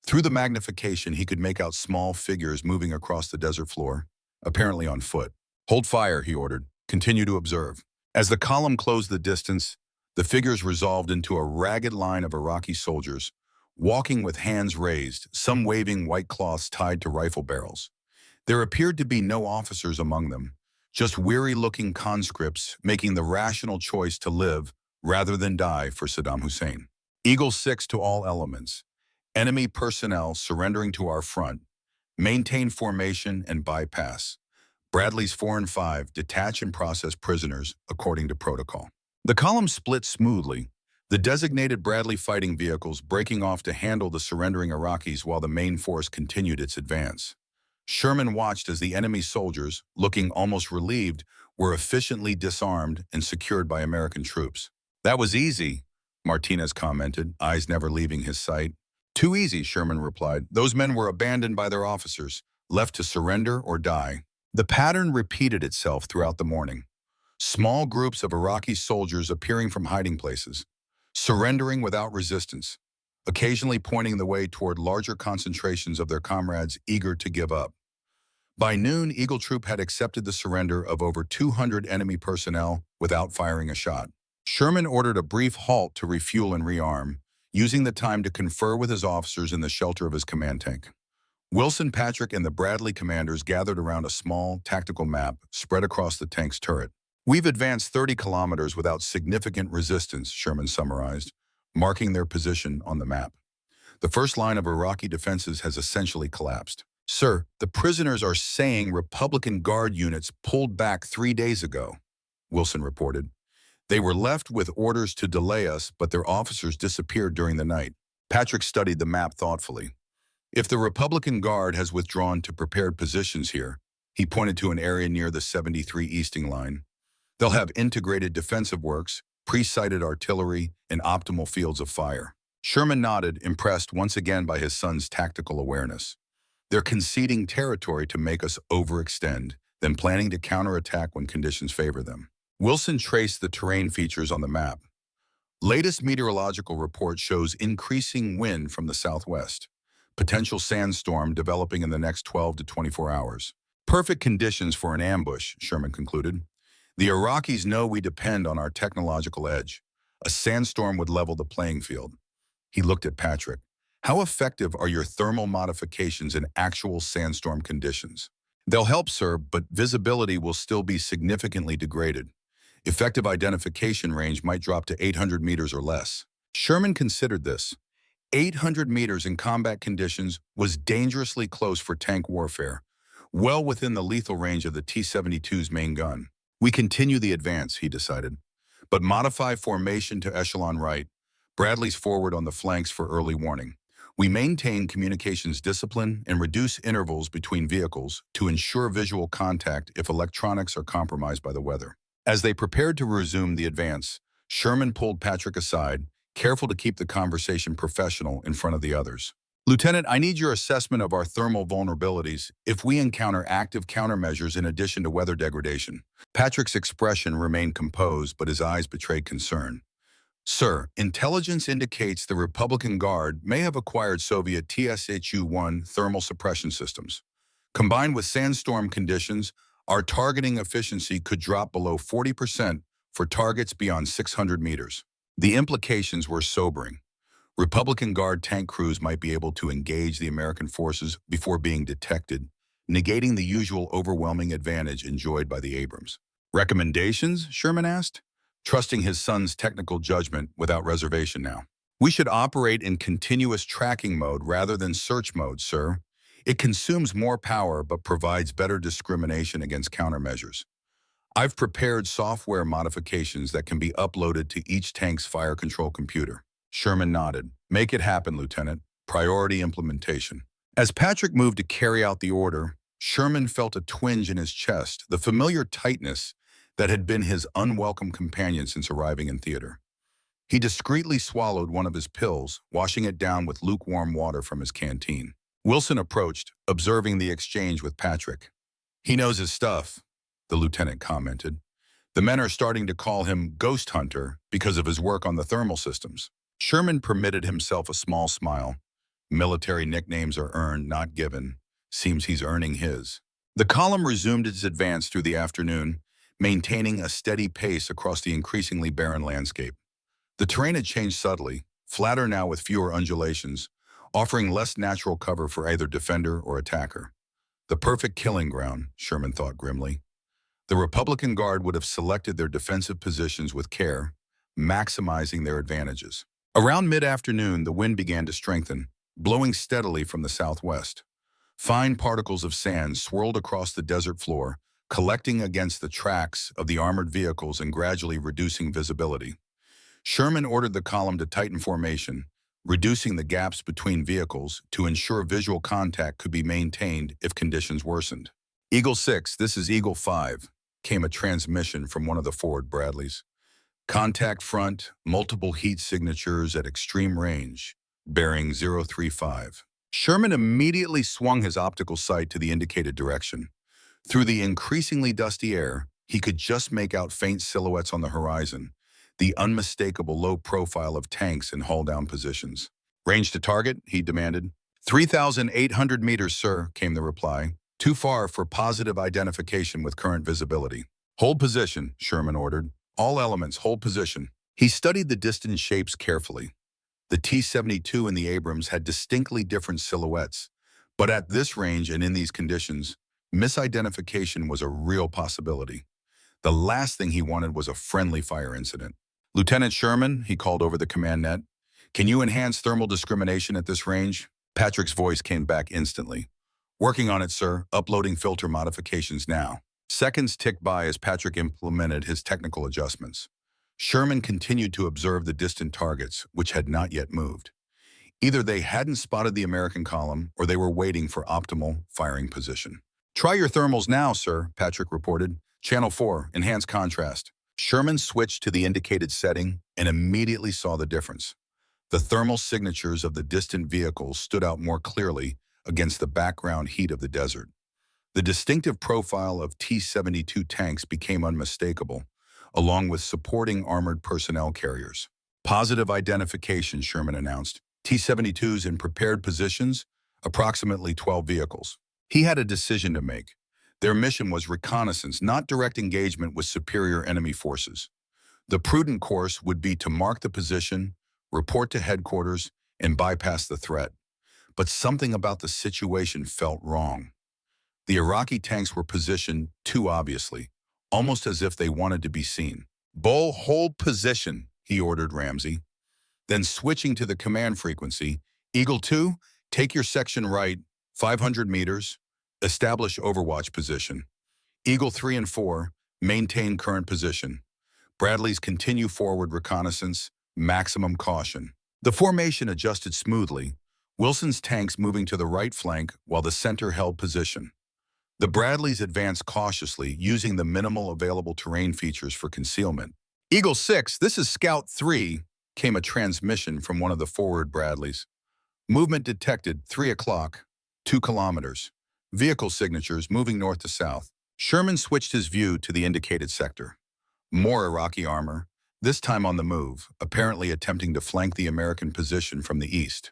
Through the magnification, he could make out small figures moving across the desert floor, apparently on foot. Hold fire, he ordered. Continue to observe. As the column closed the distance, the figures resolved into a ragged line of Iraqi soldiers, walking with hands raised, some waving white cloths tied to rifle barrels. There appeared to be no officers among them, just weary-looking conscripts making the rational choice to live rather than die for Saddam Hussein. Eagle 6 to all elements. Enemy personnel surrendering to our front. Maintain formation and bypass. Bradley's 4 and 5 detach and process prisoners according to protocol. The column split smoothly, the designated Bradley fighting vehicles breaking off to handle the surrendering Iraqis while the main force continued its advance. Sherman watched as the enemy soldiers, looking almost relieved, were efficiently disarmed and secured by American troops. That was easy, Martinez commented, eyes never leaving his sight. Too easy, Sherman replied. Those men were abandoned by their officers, left to surrender or die. The pattern repeated itself throughout the morning. Small groups of Iraqi soldiers appearing from hiding places, surrendering without resistance, occasionally pointing the way toward larger concentrations of their comrades eager to give up. By noon, Eagle Troop had accepted the surrender of over 200 enemy personnel without firing a shot. Sherman ordered a brief halt to refuel and rearm, using the time to confer with his officers in the shelter of his command tank. Wilson, Patrick, and the Bradley commanders gathered around a small, tactical map spread across the tank's turret. We've advanced 30 kilometers without significant resistance, Sherman summarized, marking their position on the map. The first line of Iraqi defenses has essentially collapsed. Sir, the prisoners are saying Republican Guard units pulled back 3 days ago, Wilson reported. They were left with orders to delay us, but their officers disappeared during the night. Patrick studied the map thoughtfully. If the Republican Guard has withdrawn to prepared positions here, he pointed to an area near the 73 Easting Line. They'll have integrated defensive works, pre-sighted artillery, and optimal fields of fire. Sherman nodded, impressed once again by his son's tactical awareness. They're conceding territory to make us overextend, then planning to counterattack when conditions favor them. Wilson traced the terrain features on the map. Latest meteorological report shows increasing wind from the southwest. Potential sandstorm developing in the next 12 to 24 hours. Perfect conditions for an ambush, Sherman concluded. The Iraqis know we depend on our technological edge. A sandstorm would level the playing field. He looked at Patrick. How effective are your thermal modifications in actual sandstorm conditions? They'll help, sir, but visibility will still be significantly degraded. Effective identification range might drop to 800 meters or less. Sherman considered this. 800 meters in combat conditions was dangerously close for tank warfare, well within the lethal range of the T-72's main gun. We continue the advance, he decided, but modify formation to echelon right, Bradley's forward on the flanks for early warning. We maintain communications discipline and reduce intervals between vehicles to ensure visual contact if electronics are compromised by the weather. As they prepared to resume the advance, Sherman pulled Patrick aside, careful to keep the conversation professional in front of the others. Lieutenant, I need your assessment of our thermal vulnerabilities if we encounter active countermeasures in addition to weather degradation. Patrick's expression remained composed, but his eyes betrayed concern. Sir, intelligence indicates the Republican Guard may have acquired Soviet TSHU-1 thermal suppression systems. Combined with sandstorm conditions, our targeting efficiency could drop below 40% for targets beyond 600 meters. The implications were sobering. Republican Guard tank crews might be able to engage the American forces before being detected, negating the usual overwhelming advantage enjoyed by the Abrams. Recommendations? Sherman asked, trusting his son's technical judgment without reservation now. We should operate in continuous tracking mode rather than search mode, sir. It consumes more power but provides better discrimination against countermeasures. I've prepared software modifications that can be uploaded to each tank's fire control computer. Sherman nodded. Make it happen, Lieutenant. Priority implementation. As Patrick moved to carry out the order, Sherman felt a twinge in his chest, the familiar tightness that had been his unwelcome companion since arriving in theater. He discreetly swallowed one of his pills, washing it down with lukewarm water from his canteen. Wilson approached, observing the exchange with Patrick. "He knows his stuff," the lieutenant commented. "The men are starting to call him Ghost Hunter because of his work on the thermal systems." Sherman permitted himself a small smile. Military nicknames are earned, not given. Seems he's earning his. The column resumed its advance through the afternoon, maintaining a steady pace across the increasingly barren landscape. The terrain had changed subtly, flatter now with fewer undulations, offering less natural cover for either defender or attacker. The perfect killing ground, Sherman thought grimly. The Republican Guard would have selected their defensive positions with care, maximizing their advantages. Around mid-afternoon, the wind began to strengthen, blowing steadily from the southwest. Fine particles of sand swirled across the desert floor, collecting against the tracks of the armored vehicles and gradually reducing visibility. Sherman ordered the column to tighten formation, reducing the gaps between vehicles to ensure visual contact could be maintained if conditions worsened. "Eagle 6, this is Eagle 5, came a transmission from one of the forward Bradleys. "Contact front, multiple heat signatures at extreme range, bearing 035. Sherman immediately swung his optical sight to the indicated direction. Through the increasingly dusty air, he could just make out faint silhouettes on the horizon, the unmistakable low profile of tanks in hull-down positions. "Range to target?" he demanded. 3,800 meters, sir," came the reply. "Too far for positive identification with current visibility." "Hold position," Sherman ordered. "All elements, hold position." He studied the distant shapes carefully. The T-72 and the Abrams had distinctly different silhouettes, but at this range and in these conditions, misidentification was a real possibility. The last thing he wanted was a friendly fire incident. "Lieutenant Sherman," he called over the command net, "can you enhance thermal discrimination at this range?" Patrick's voice came back instantly. "Working on it, sir. Uploading filter modifications now." Seconds ticked by as Patrick implemented his technical adjustments. Sherman continued to observe the distant targets, which had not yet moved. Either they hadn't spotted the American column, or they were waiting for optimal firing position. "Try your thermals now, sir," Patrick reported. "Channel 4, enhance contrast." Sherman switched to the indicated setting and immediately saw the difference. The thermal signatures of the distant vehicles stood out more clearly against the background heat of the desert. The distinctive profile of T-72 tanks became unmistakable, along with supporting armored personnel carriers. "Positive identification," Sherman announced. "T-72s in prepared positions, approximately 12 vehicles." He had a decision to make. Their mission was reconnaissance, not direct engagement with superior enemy forces. The prudent course would be to mark the position, report to headquarters, and bypass the threat. But something about the situation felt wrong. The Iraqi tanks were positioned too obviously, almost as if they wanted to be seen. "Bull, hold position," he ordered Ramsey. Then switching to the command frequency, "Eagle 2, take your section right, 500 meters, establish overwatch position. Eagle 3 and 4, maintain current position. Bradleys continue forward reconnaissance, maximum caution." The formation adjusted smoothly, Wilson's tanks moving to the right flank while the center held position. The Bradleys advanced cautiously, using the minimal available terrain features for concealment. "Eagle 6, this is Scout 3, came a transmission from one of the forward Bradleys. "Movement detected, 3 o'clock, 2 kilometers. Vehicle signatures moving north to south." Sherman switched his view to the indicated sector. More Iraqi armor, this time on the move, apparently attempting to flank the American position from the east.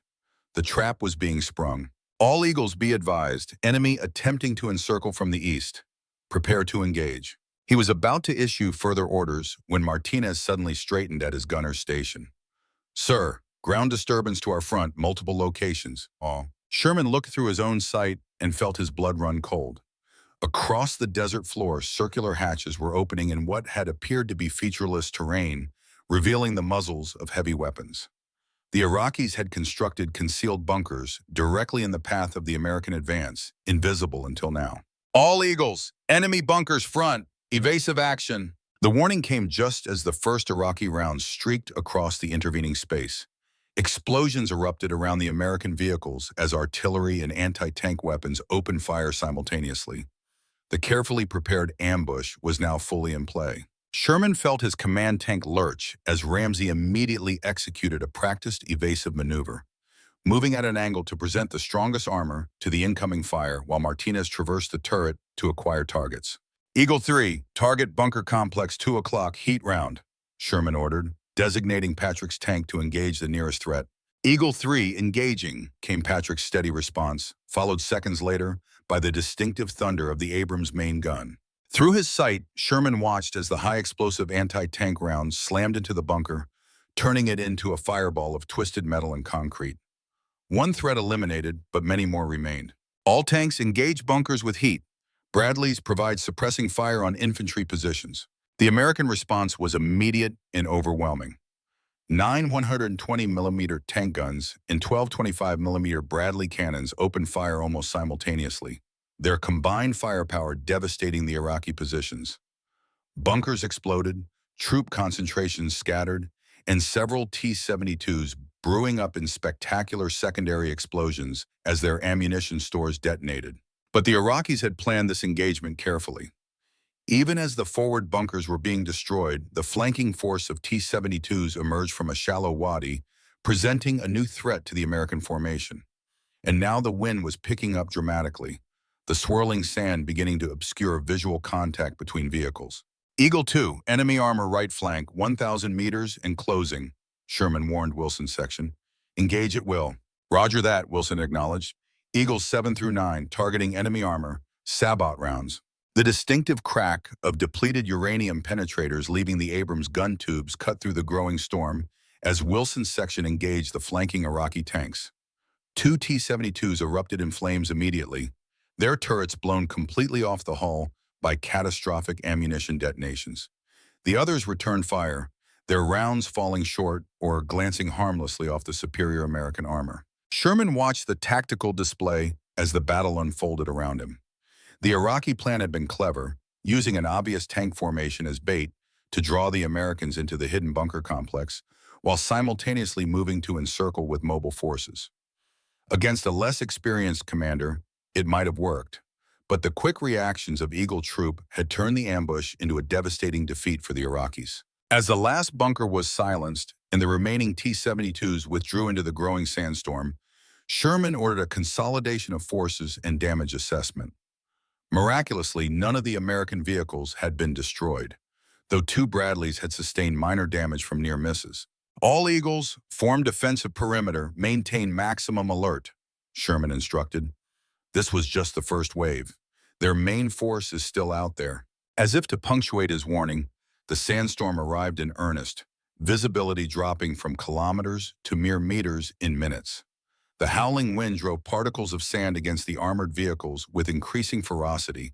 The trap was being sprung. "All Eagles be advised, enemy attempting to encircle from the east. Prepare to engage." He was about to issue further orders when Martinez suddenly straightened at his gunner's station. "Sir, ground disturbance to our front, multiple locations." Sherman looked through his own sight and felt his blood run cold. Across the desert floor, circular hatches were opening in what had appeared to be featureless terrain, revealing the muzzles of heavy weapons. The Iraqis had constructed concealed bunkers directly in the path of the American advance, invisible until now. "All Eagles, enemy bunkers front, evasive action." The warning came just as the first Iraqi rounds streaked across the intervening space. Explosions erupted around the American vehicles as artillery and anti-tank weapons opened fire simultaneously. The carefully prepared ambush was now fully in play. Sherman felt his command tank lurch as Ramsey immediately executed a practiced evasive maneuver. moving at an angle to present the strongest armor to the incoming fire while Martinez traversed the turret to acquire targets. Eagle 3, target bunker complex 2 o'clock, heat round, Sherman ordered, designating Patrick's tank to engage the nearest threat. Eagle 3, engaging, came Patrick's steady response, followed seconds later by the distinctive thunder of the Abrams main gun. Through his sight, Sherman watched as the high-explosive anti-tank rounds slammed into the bunker, turning it into a fireball of twisted metal and concrete. One threat eliminated, but many more remained. All tanks engage bunkers with heat. Bradleys provide suppressing fire on infantry positions. The American response was immediate and overwhelming. 9 120mm tank guns and 12 25mm Bradley cannons opened fire almost simultaneously, their combined firepower devastating the Iraqi positions. Bunkers exploded, troop concentrations scattered, and several T-72s brewing up in spectacular secondary explosions as their ammunition stores detonated. But the Iraqis had planned this engagement carefully. Even as the forward bunkers were being destroyed, the flanking force of T-72s emerged from a shallow wadi, presenting a new threat to the American formation. And now the wind was picking up dramatically, the swirling sand beginning to obscure visual contact between vehicles. Eagle 2, enemy armor right flank, 1,000 meters and closing, Sherman warned Wilson's section. Engage at will. Roger that, Wilson acknowledged. Eagles 7 through 9, targeting enemy armor, sabot rounds. The distinctive crack of depleted uranium penetrators leaving the Abrams gun tubes cut through the growing storm as Wilson's section engaged the flanking Iraqi tanks. 2 T-72s erupted in flames immediately, their turrets blown completely off the hull by catastrophic ammunition detonations. The others returned fire, their rounds falling short or glancing harmlessly off the superior American armor. Sherman watched the tactical display as the battle unfolded around him. The Iraqi plan had been clever, using an obvious tank formation as bait to draw the Americans into the hidden bunker complex, while simultaneously moving to encircle with mobile forces. Against a less experienced commander, it might have worked, but the quick reactions of Eagle Troop had turned the ambush into a devastating defeat for the Iraqis. As the last bunker was silenced and the remaining T-72s withdrew into the growing sandstorm, Sherman ordered a consolidation of forces and damage assessment. Miraculously, none of the American vehicles had been destroyed, though 2 Bradleys had sustained minor damage from near misses. All Eagles, form defensive perimeter, maintain maximum alert, Sherman instructed. This was just the first wave. Their main force is still out there. As if to punctuate his warning, the sandstorm arrived in earnest, visibility dropping from kilometers to mere meters in minutes. The howling wind drove particles of sand against the armored vehicles with increasing ferocity,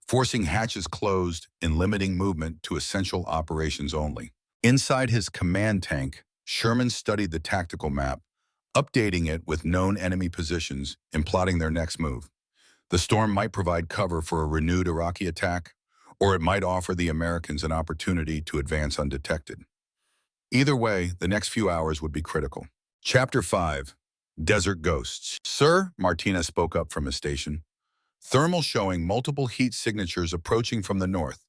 forcing hatches closed and limiting movement to essential operations only. Inside his command tank, Sherman studied the tactical map, updating it with known enemy positions and plotting their next move. The storm might provide cover for a renewed Iraqi attack, or it might offer the Americans an opportunity to advance undetected. Either way, the next few hours would be critical. Chapter 5. Desert Ghosts. Sir, Martinez spoke up from his station. Thermal showing multiple heat signatures approaching from the north.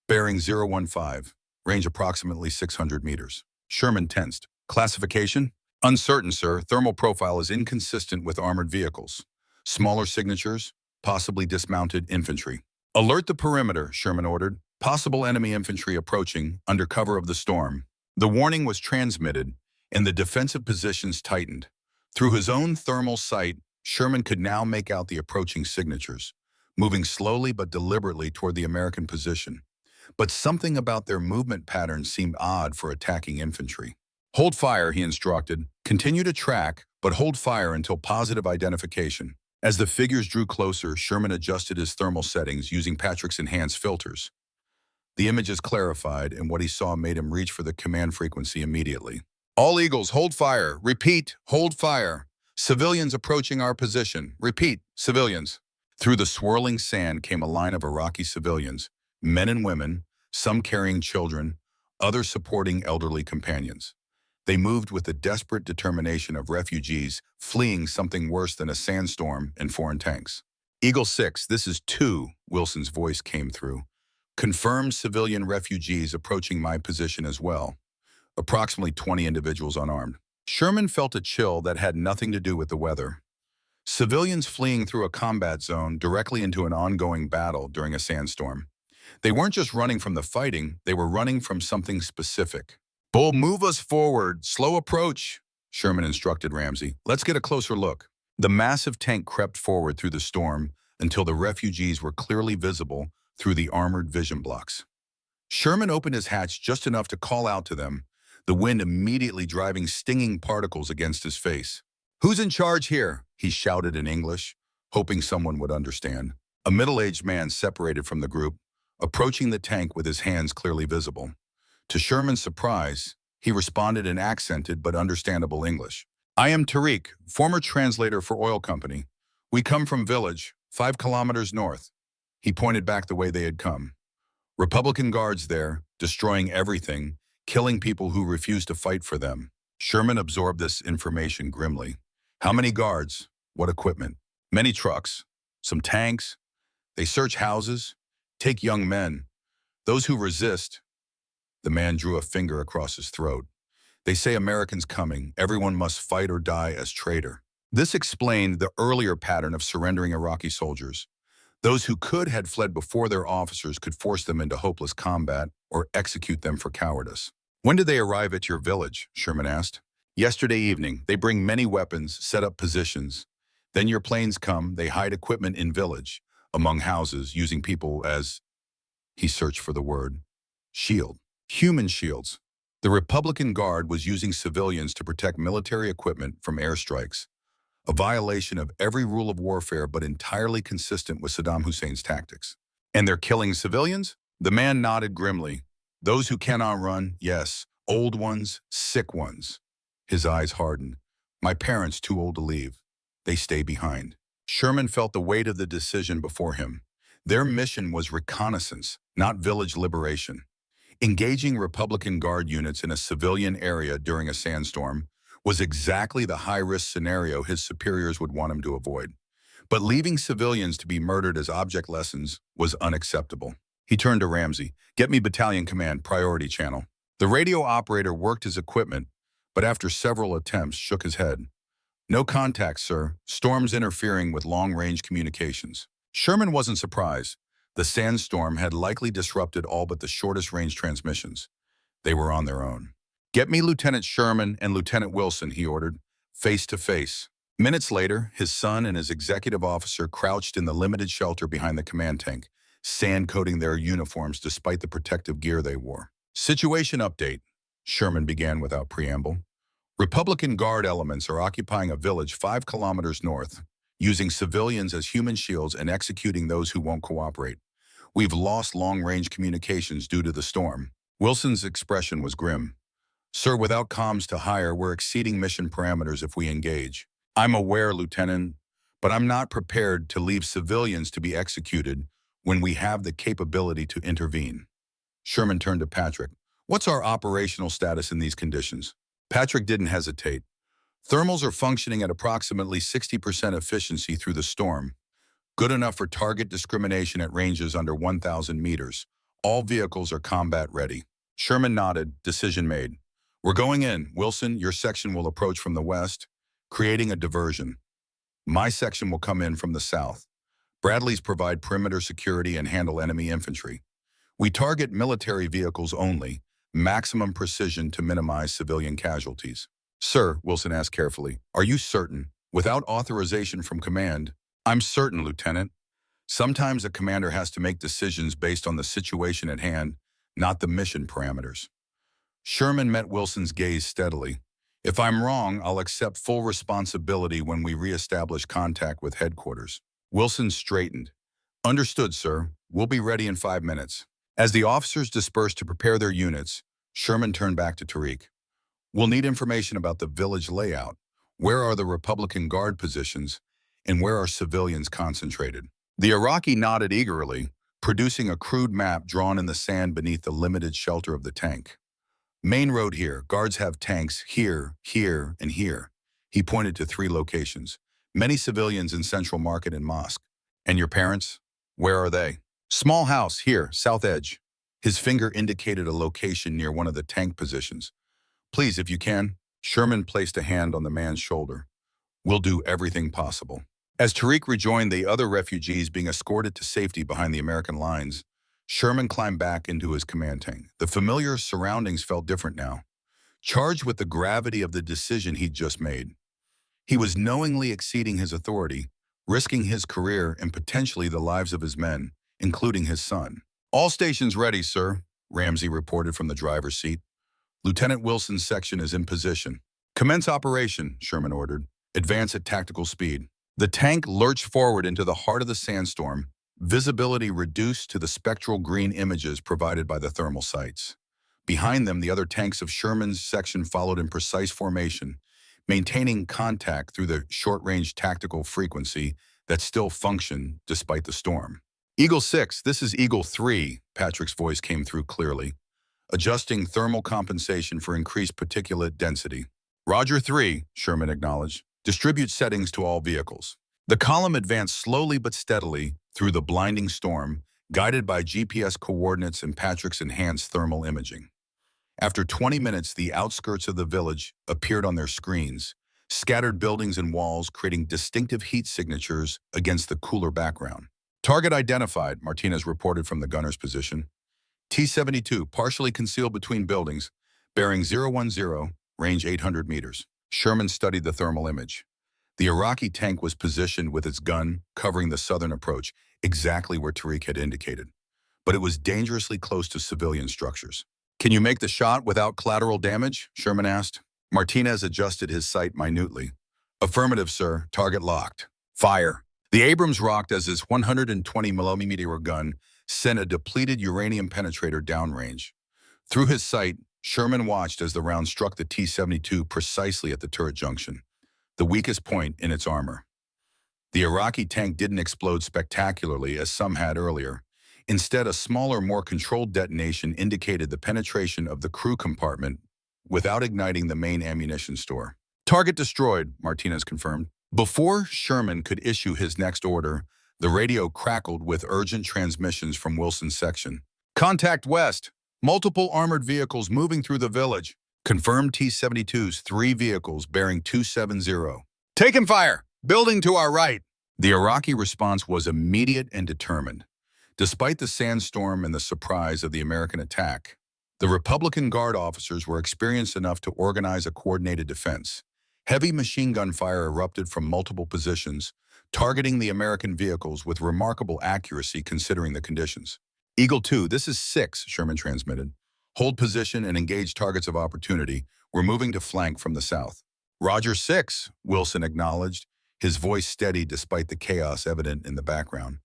Bearing 015, range approximately 600 meters. Sherman tensed. Classification? Uncertain, sir. Thermal profile is inconsistent with armored vehicles. Smaller signatures, possibly dismounted infantry. Alert the perimeter, Sherman ordered. Possible enemy infantry approaching under cover of the storm. The warning was transmitted, and the defensive positions tightened. Through his own thermal sight, Sherman could now make out the approaching signatures, moving slowly but deliberately toward the American position. But something about their movement patterns seemed odd for attacking infantry. Hold fire, he instructed. Continue to track, but hold fire until positive identification. As the figures drew closer, Sherman adjusted his thermal settings using Patrick's enhanced filters. The images clarified, and what he saw made him reach for the command frequency immediately. All Eagles, hold fire. Repeat, hold fire. Civilians approaching our position. Repeat, civilians. Through the swirling sand came a line of Iraqi civilians, men and women, some carrying children, others supporting elderly companions. They moved with the desperate determination of refugees fleeing something worse than a sandstorm and foreign tanks. Eagle 6, this is 2, Wilson's voice came through. Confirmed civilian refugees approaching my position as well. Approximately 20 individuals unarmed. Sherman felt a chill that had nothing to do with the weather. Civilians fleeing through a combat zone directly into an ongoing battle during a sandstorm. They weren't just running from the fighting, they were running from something specific. "Bull, move us forward. Slow approach," Sherman instructed Ramsey. "Let's get a closer look." The massive tank crept forward through the storm until the refugees were clearly visible through the armored vision blocks. Sherman opened his hatch just enough to call out to them, the wind immediately driving stinging particles against his face. "Who's in charge here?" he shouted in English, hoping someone would understand. A middle-aged man separated from the group, approaching the tank with his hands clearly visible. To Sherman's surprise, he responded in accented but understandable English. "I am Tariq, former translator for oil company. We come from village, 5 kilometers north." He pointed back the way they had come. Republican guards there, destroying everything, killing people who refused to fight for them. Sherman absorbed this information grimly. How many guards? What equipment? Many trucks. Some tanks. They search houses, take young men. Those who resist. The man drew a finger across his throat. They say Americans coming. Everyone must fight or die as traitor. This explained the earlier pattern of surrendering Iraqi soldiers. Those who could had fled before their officers could force them into hopeless combat or execute them for cowardice. "When did they arrive at your village?" Sherman asked. "Yesterday evening. They bring many weapons, set up positions. Then your planes come, they hide equipment in village, among houses, using people as," he searched for the word, "shield. Human shields." The Republican Guard was using civilians to protect military equipment from airstrikes, a violation of every rule of warfare but entirely consistent with Saddam Hussein's tactics. "And they're killing civilians?" The man nodded grimly. "Those who cannot run, yes. Old ones, sick ones." His eyes hardened. "My parents too old to leave. They stay behind." Sherman felt the weight of the decision before him. Their mission was reconnaissance, not village liberation. Engaging Republican Guard units in a civilian area during a sandstorm was exactly the high-risk scenario his superiors would want him to avoid. But leaving civilians to be murdered as object lessons was unacceptable. He turned to Ramsey. "Get me battalion command, priority channel." The radio operator worked his equipment, but after several attempts shook his head. "No contact, sir. Storms interfering with long-range communications." Sherman wasn't surprised. The sandstorm had likely disrupted all but the shortest-range transmissions. They were on their own. "Get me Lieutenant Sherman and Lieutenant Wilson," he ordered, face to face. Minutes later, his son and his executive officer crouched in the limited shelter behind the command tank, sand-coating their uniforms despite the protective gear they wore. "Situation update," Sherman began without preamble. "Republican Guard elements are occupying a village 5 kilometers north, using civilians as human shields and executing those who won't cooperate. We've lost long-range communications due to the storm." Wilson's expression was grim. "Sir, without comms to hire, we're exceeding mission parameters if we engage." "I'm aware, Lieutenant, but I'm not prepared to leave civilians to be executed when we have the capability to intervene." Sherman turned to Patrick. "What's our operational status in these conditions?" Patrick didn't hesitate. "Thermals are functioning at approximately 60% efficiency through the storm. Good enough for target discrimination at ranges under 1,000 meters. All vehicles are combat ready." Sherman nodded, decision made. "We're going in. Wilson, your section will approach from the west, creating a diversion. My section will come in from the south. Bradleys provide perimeter security and handle enemy infantry. We target military vehicles only, maximum precision to minimize civilian casualties." "Sir," Wilson asked carefully, "are you certain? Without authorization from command?" "I'm certain, Lieutenant. Sometimes a commander has to make decisions based on the situation at hand, not the mission parameters." Sherman met Wilson's gaze steadily. "If I'm wrong, I'll accept full responsibility when we reestablish contact with headquarters." Wilson straightened. "Understood, sir. We'll be ready in 5 minutes." As the officers dispersed to prepare their units, Sherman turned back to Tariq. "We'll need information about the village layout. Where are the Republican Guard positions, and where are civilians concentrated?" The Iraqi nodded eagerly, producing a crude map drawn in the sand beneath the limited shelter of the tank. "Main road here. Guards have tanks here, here, and here." He pointed to 3 locations. "Many civilians in Central Market and Mosque." "And your parents? Where are they?" "Small house here, south edge." His finger indicated a location near one of the tank positions. "Please, if you can." Sherman placed a hand on the man's shoulder. "We'll do everything possible." As Tariq rejoined the other refugees being escorted to safety behind the American lines, Sherman climbed back into his command tank. The familiar surroundings felt different now, charged with the gravity of the decision he'd just made. He was knowingly exceeding his authority, risking his career and potentially the lives of his men, including his son. "All stations ready, sir," Ramsey reported from the driver's seat. "Lieutenant Wilson's section is in position." "Commence operation," Sherman ordered. "Advance at tactical speed." The tank lurched forward into the heart of the sandstorm, visibility reduced to the spectral green images provided by the thermal sights. Behind them, the other tanks of Sherman's section followed in precise formation, maintaining contact through the short-range tactical frequency that still functioned despite the storm. "Eagle 6, this is Eagle 3, Patrick's voice came through clearly, adjusting thermal compensation for increased particulate density. "Roger 3, Sherman acknowledged. "Distribute settings to all vehicles." The column advanced slowly but steadily through the blinding storm, guided by GPS coordinates and Patrick's enhanced thermal imaging. After 20 minutes, the outskirts of the village appeared on their screens, scattered buildings and walls creating distinctive heat signatures against the cooler background. "Target identified," Martinez reported from the gunner's position. "T-72, partially concealed between buildings, bearing 010, range 800 meters. Sherman studied the thermal image. The Iraqi tank was positioned with its gun covering the southern approach, exactly where Tariq had indicated. But it was dangerously close to civilian structures. "Can you make the shot without collateral damage?" Sherman asked. Martinez adjusted his sight minutely. "Affirmative, sir. Target locked." "Fire." The Abrams rocked as his 120mm gun sent a depleted uranium penetrator downrange. Through his sight, Sherman watched as the round struck the T-72 precisely at the turret junction, the weakest point in its armor. The Iraqi tank didn't explode spectacularly as some had earlier. Instead, a smaller, more controlled detonation indicated the penetration of the crew compartment without igniting the main ammunition store. "Target destroyed," Martinez confirmed. Before Sherman could issue his next order, the radio crackled with urgent transmissions from Wilson's section. "Contact west. Multiple armored vehicles moving through the village. Confirmed T-72's 3 vehicles bearing 270. Taking fire! Building to our right." The Iraqi response was immediate and determined. Despite the sandstorm and the surprise of the American attack, the Republican Guard officers were experienced enough to organize a coordinated defense. Heavy machine gun fire erupted from multiple positions, targeting the American vehicles with remarkable accuracy considering the conditions. "Eagle 2, this is 6, Sherman transmitted. "Hold position and engage targets of opportunity. We're moving to flank from the south." "Roger 6, Wilson acknowledged, his voice steady despite the chaos evident in the background.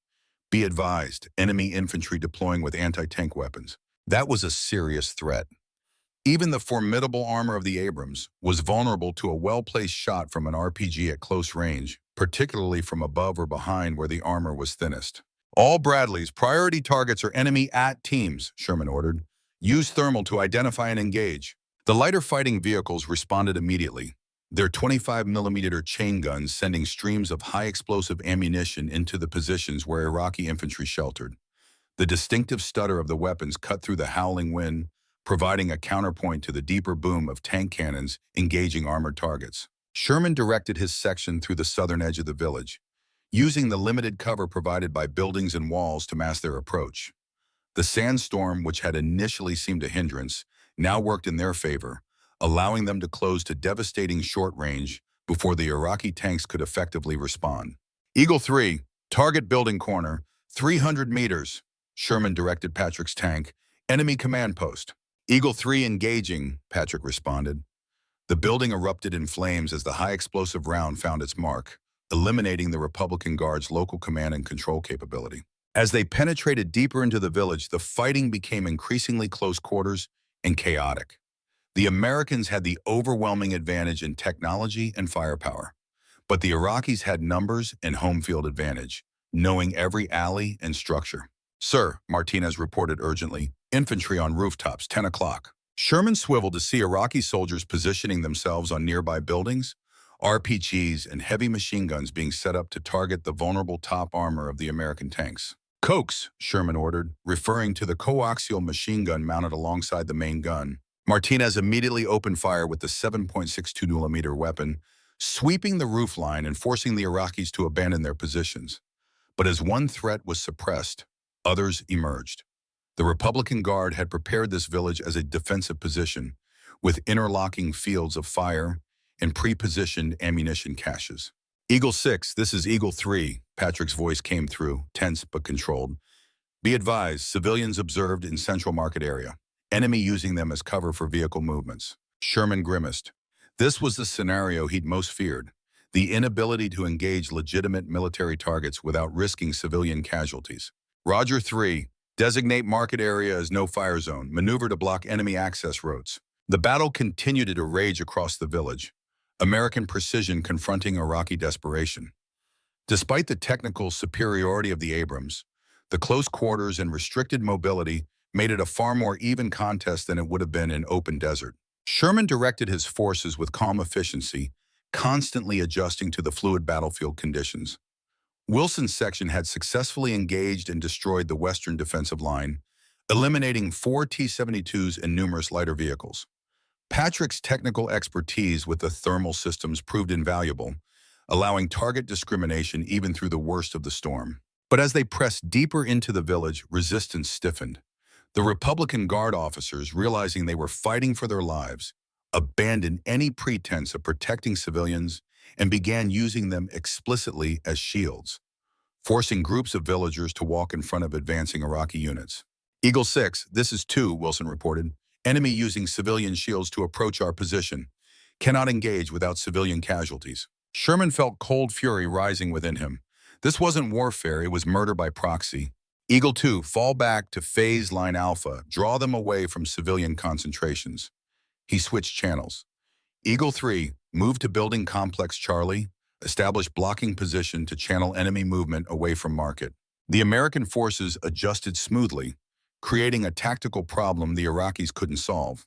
"Be advised, enemy infantry deploying with anti-tank weapons." That was a serious threat. Even the formidable armor of the Abrams was vulnerable to a well-placed shot from an RPG at close range, particularly from above or behind where the armor was thinnest. "All Bradleys, priority targets are enemy at teams," Sherman ordered. "Use thermal to identify and engage." The lighter fighting vehicles responded immediately, their 25mm chain guns sending streams of high-explosive ammunition into the positions where Iraqi infantry sheltered. The distinctive stutter of the weapons cut through the howling wind, providing a counterpoint to the deeper boom of tank cannons engaging armored targets. Sherman directed his section through the southern edge of the village, using the limited cover provided by buildings and walls to mask their approach. The sandstorm, which had initially seemed a hindrance, now worked in their favor, allowing them to close to devastating short range before the Iraqi tanks could effectively respond. "Eagle 3, target building corner, 300 meters, Sherman directed Patrick's tank. "Enemy command post." "Eagle 3 engaging," Patrick responded. The building erupted in flames as the high-explosive round found its mark, eliminating the Republican Guard's local command and control capability. As they penetrated deeper into the village, the fighting became increasingly close quarters and chaotic. The Americans had the overwhelming advantage in technology and firepower, but the Iraqis had numbers and home field advantage, knowing every alley and structure. "Sir," Martinez reported urgently, "infantry on rooftops, 10 o'clock. Sherman swiveled to see Iraqi soldiers positioning themselves on nearby buildings, RPGs and heavy machine guns being set up to target the vulnerable top armor of the American tanks. "Coax," Sherman ordered, referring to the coaxial machine gun mounted alongside the main gun. Martinez immediately opened fire with the 7.62 millimeter weapon, sweeping the roofline and forcing the Iraqis to abandon their positions. But as one threat was suppressed, others emerged. The Republican Guard had prepared this village as a defensive position, with interlocking fields of fire and pre-positioned ammunition caches. Eagle 6, this is Eagle 3, Patrick's voice came through, tense but controlled. Be advised, civilians observed in Central Market area. Enemy using them as cover for vehicle movements. Sherman grimaced. This was the scenario he'd most feared. The inability to engage legitimate military targets without risking civilian casualties. Roger 3. Designate market area as no fire zone. Maneuver to block enemy access roads. The battle continued to rage across the village. American precision confronting Iraqi desperation. Despite the technical superiority of the Abrams, the close quarters and restricted mobility made it a far more even contest than it would have been in open desert. Sherman directed his forces with calm efficiency, constantly adjusting to the fluid battlefield conditions. Wilson's section had successfully engaged and destroyed the western defensive line, eliminating 4 T-72s and numerous lighter vehicles. Patrick's technical expertise with the thermal systems proved invaluable, allowing target discrimination even through the worst of the storm. But as they pressed deeper into the village, resistance stiffened. The Republican Guard officers, realizing they were fighting for their lives, abandoned any pretense of protecting civilians and began using them explicitly as shields, forcing groups of villagers to walk in front of advancing Iraqi units. Eagle 6, this is 2, Wilson reported. Enemy using civilian shields to approach our position. Cannot engage without civilian casualties. Sherman felt cold fury rising within him. This wasn't warfare, it was murder by proxy. Eagle 2, fall back to phase line alpha, draw them away from civilian concentrations. He switched channels. Eagle 3, move to building complex Charlie, establish blocking position to channel enemy movement away from market. The American forces adjusted smoothly, creating a tactical problem the Iraqis couldn't solve.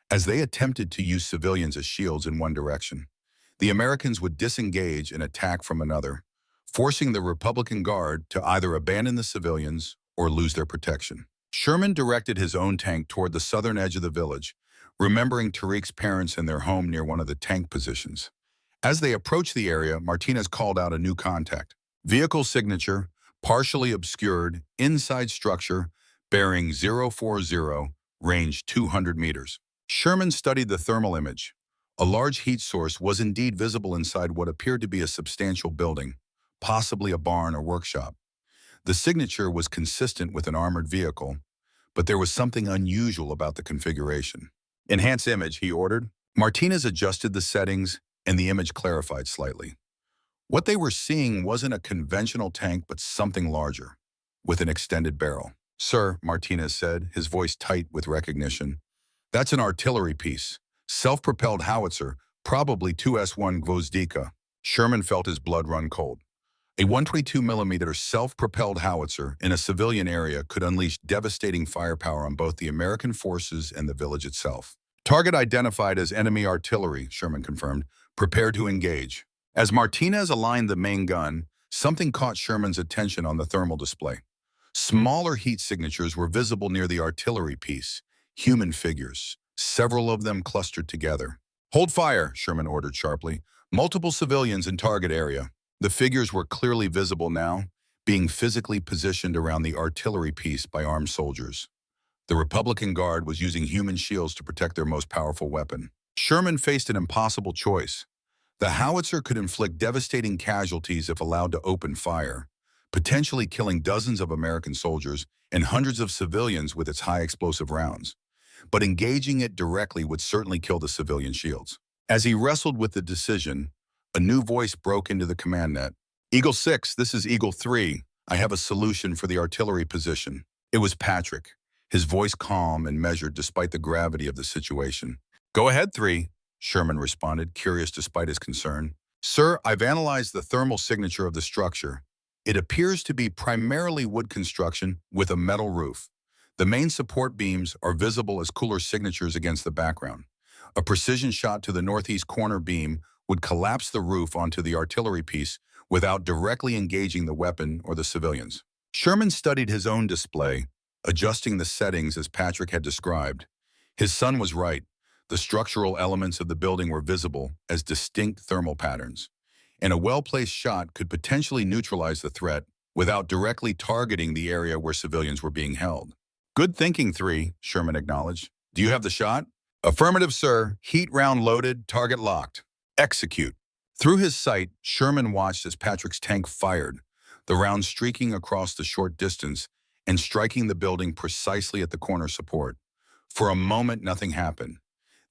As they attempted to use civilians as shields in one direction, the Americans would disengage and attack from another, forcing the Republican Guard to either abandon the civilians or lose their protection. Sherman directed his own tank toward the southern edge of the village, remembering Tariq's parents and their home near one of the tank positions. As they approached the area, Martinez called out a new contact. Vehicle signature, partially obscured, inside structure, bearing 040, range 200 meters. Sherman studied the thermal image. A large heat source was indeed visible inside what appeared to be a substantial building, possibly a barn or workshop. The signature was consistent with an armored vehicle, but there was something unusual about the configuration. Enhance image, he ordered. Martinez adjusted the settings, and the image clarified slightly. What they were seeing wasn't a conventional tank, but something larger, with an extended barrel. Sir, Martinez said, his voice tight with recognition. That's an artillery piece. Self-propelled howitzer, probably 2S1 Gvozdika. Sherman felt his blood run cold. A 122mm self-propelled howitzer in a civilian area could unleash devastating firepower on both the American forces and the village itself. Target identified as enemy artillery, Sherman confirmed. Prepare to engage. As Martinez aligned the main gun, something caught Sherman's attention on the thermal display. Smaller heat signatures were visible near the artillery piece, human figures, several of them clustered together. Hold fire, Sherman ordered sharply. Multiple civilians in target area. The figures were clearly visible now, being physically positioned around the artillery piece by armed soldiers. The Republican Guard was using human shields to protect their most powerful weapon. Sherman faced an impossible choice. The howitzer could inflict devastating casualties if allowed to open fire, potentially killing dozens of American soldiers and hundreds of civilians with its high explosive rounds. But engaging it directly would certainly kill the civilian shields. As he wrestled with the decision, a new voice broke into the command net. Eagle 6, this is Eagle 3. I have a solution for the artillery position. It was Patrick, his voice calm and measured despite the gravity of the situation. Go ahead, 3, Sherman responded, curious despite his concern. Sir, I've analyzed the thermal signature of the structure. It appears to be primarily wood construction with a metal roof. The main support beams are visible as cooler signatures against the background. A precision shot to the northeast corner beam would collapse the roof onto the artillery piece without directly engaging the weapon or the civilians. Sherman studied his own display, adjusting the settings as Patrick had described. His son was right. The structural elements of the building were visible as distinct thermal patterns, and a well-placed shot could potentially neutralize the threat without directly targeting the area where civilians were being held. Good thinking, 3, Sherman acknowledged. Do you have the shot? Affirmative, sir. Heat round loaded, target locked. Execute. Through his sight, Sherman watched as Patrick's tank fired, the round streaking across the short distance and striking the building precisely at the corner support. For a moment, nothing happened.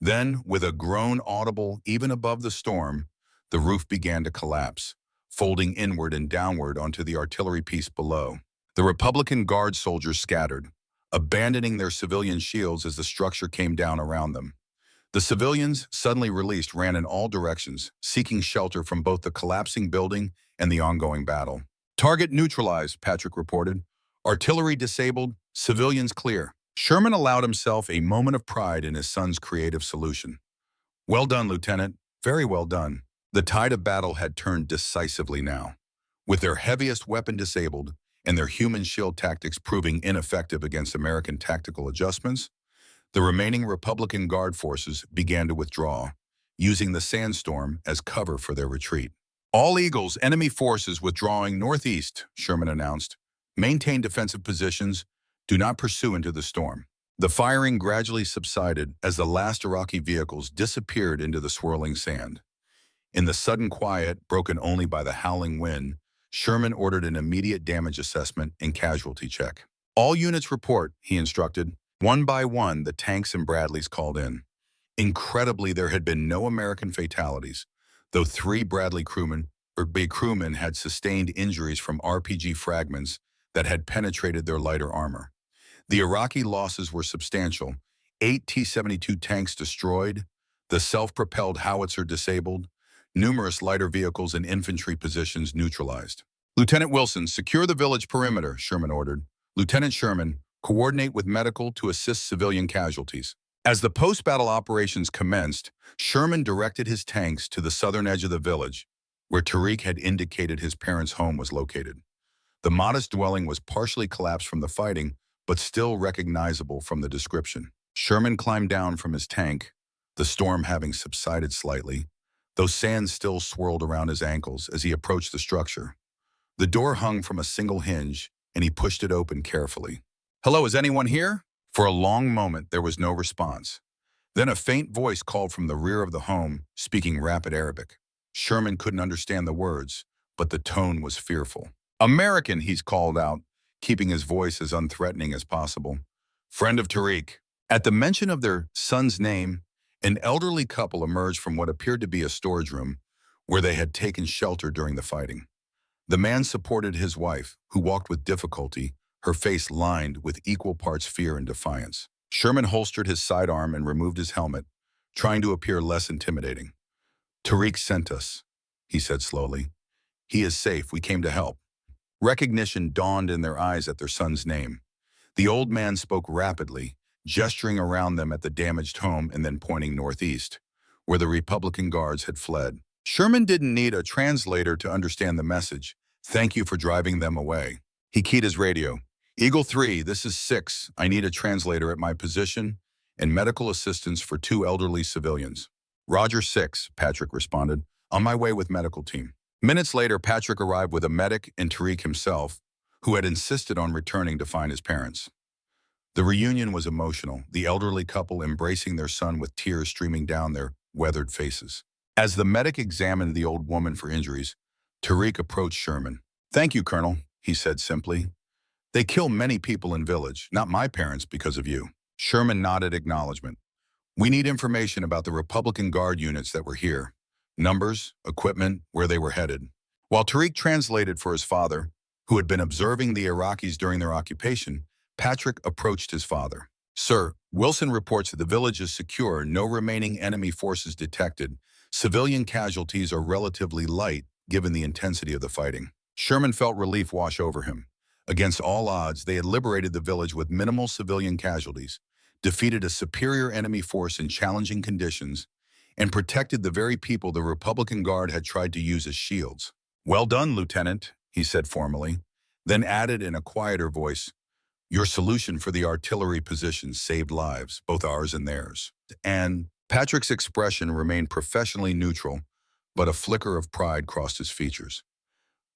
Then, with a groan audible even above the storm, the roof began to collapse, folding inward and downward onto the artillery piece below. The Republican Guard soldiers scattered, abandoning their civilian shields as the structure came down around them. The civilians, suddenly released, ran in all directions, seeking shelter from both the collapsing building and the ongoing battle. Target neutralized, Patrick reported. Artillery disabled, civilians clear. Sherman allowed himself a moment of pride in his son's creative solution. Well done, Lieutenant. Very well done. The tide of battle had turned decisively now. With their heaviest weapon disabled and their human shield tactics proving ineffective against American tactical adjustments, the remaining Republican Guard forces began to withdraw, using the sandstorm as cover for their retreat. All Eagles, enemy forces withdrawing northeast, Sherman announced. Maintain defensive positions. Do not pursue into the storm. The firing gradually subsided as the last Iraqi vehicles disappeared into the swirling sand. In the sudden quiet, broken only by the howling wind, Sherman ordered an immediate damage assessment and casualty check. All units report, he instructed. One by one, the tanks and Bradleys called in. Incredibly, there had been no American fatalities, though 3 Bradley crewmen had sustained injuries from RPG fragments that had penetrated their lighter armor. The Iraqi losses were substantial. 8 T-72 tanks destroyed, the self-propelled howitzer disabled, numerous lighter vehicles and infantry positions neutralized. Lieutenant Wilson, secure the village perimeter, Sherman ordered. Lieutenant Sherman, coordinate with medical to assist civilian casualties. As the post-battle operations commenced, Sherman directed his tanks to the southern edge of the village, where Tariq had indicated his parents' home was located. The modest dwelling was partially collapsed from the fighting, but still recognizable from the description. Sherman climbed down from his tank, the storm having subsided slightly, though sand still swirled around his ankles as he approached the structure. The door hung from a single hinge, and he pushed it open carefully. Hello, is anyone here? For a long moment, there was no response. Then a faint voice called from the rear of the home, speaking rapid Arabic. Sherman couldn't understand the words, but the tone was fearful. American, he's called out, keeping his voice as unthreatening as possible. Friend of Tariq. At the mention of their son's name, an elderly couple emerged from what appeared to be a storage room, where they had taken shelter during the fighting. The man supported his wife, who walked with difficulty, her face lined with equal parts fear and defiance. Sherman holstered his sidearm and removed his helmet, trying to appear less intimidating. Tariq sent us, he said slowly. He is safe. We came to help. Recognition dawned in their eyes at their son's name. The old man spoke rapidly, gesturing around them at the damaged home and then pointing northeast, where the Republican Guards had fled. Sherman didn't need a translator to understand the message. Thank you for driving them away. He keyed his radio. Eagle 3, this is 6. I need a translator at my position and medical assistance for 2 elderly civilians. Roger 6, Patrick responded. On my way with medical team. Minutes later, Patrick arrived with a medic and Tariq himself, who had insisted on returning to find his parents. The reunion was emotional, the elderly couple embracing their son with tears streaming down their weathered faces. As the medic examined the old woman for injuries, Tariq approached Sherman. Thank you, Colonel, he said simply. They kill many people in village, not my parents because of you. Sherman nodded acknowledgement. We need information about the Republican Guard units that were here. Numbers, equipment, where they were headed. While Tariq translated for his father, who had been observing the Iraqis during their occupation, Patrick approached his father. Sir, Wilson reports that the village is secure, no remaining enemy forces detected. Civilian casualties are relatively light given the intensity of the fighting. Sherman felt relief wash over him. Against all odds, they had liberated the village with minimal civilian casualties, defeated a superior enemy force in challenging conditions, and protected the very people the Republican Guard had tried to use as shields. Well done, Lieutenant, he said formally, then added in a quieter voice, Your solution for the artillery position saved lives, both ours and theirs. And Patrick's expression remained professionally neutral, but a flicker of pride crossed his features.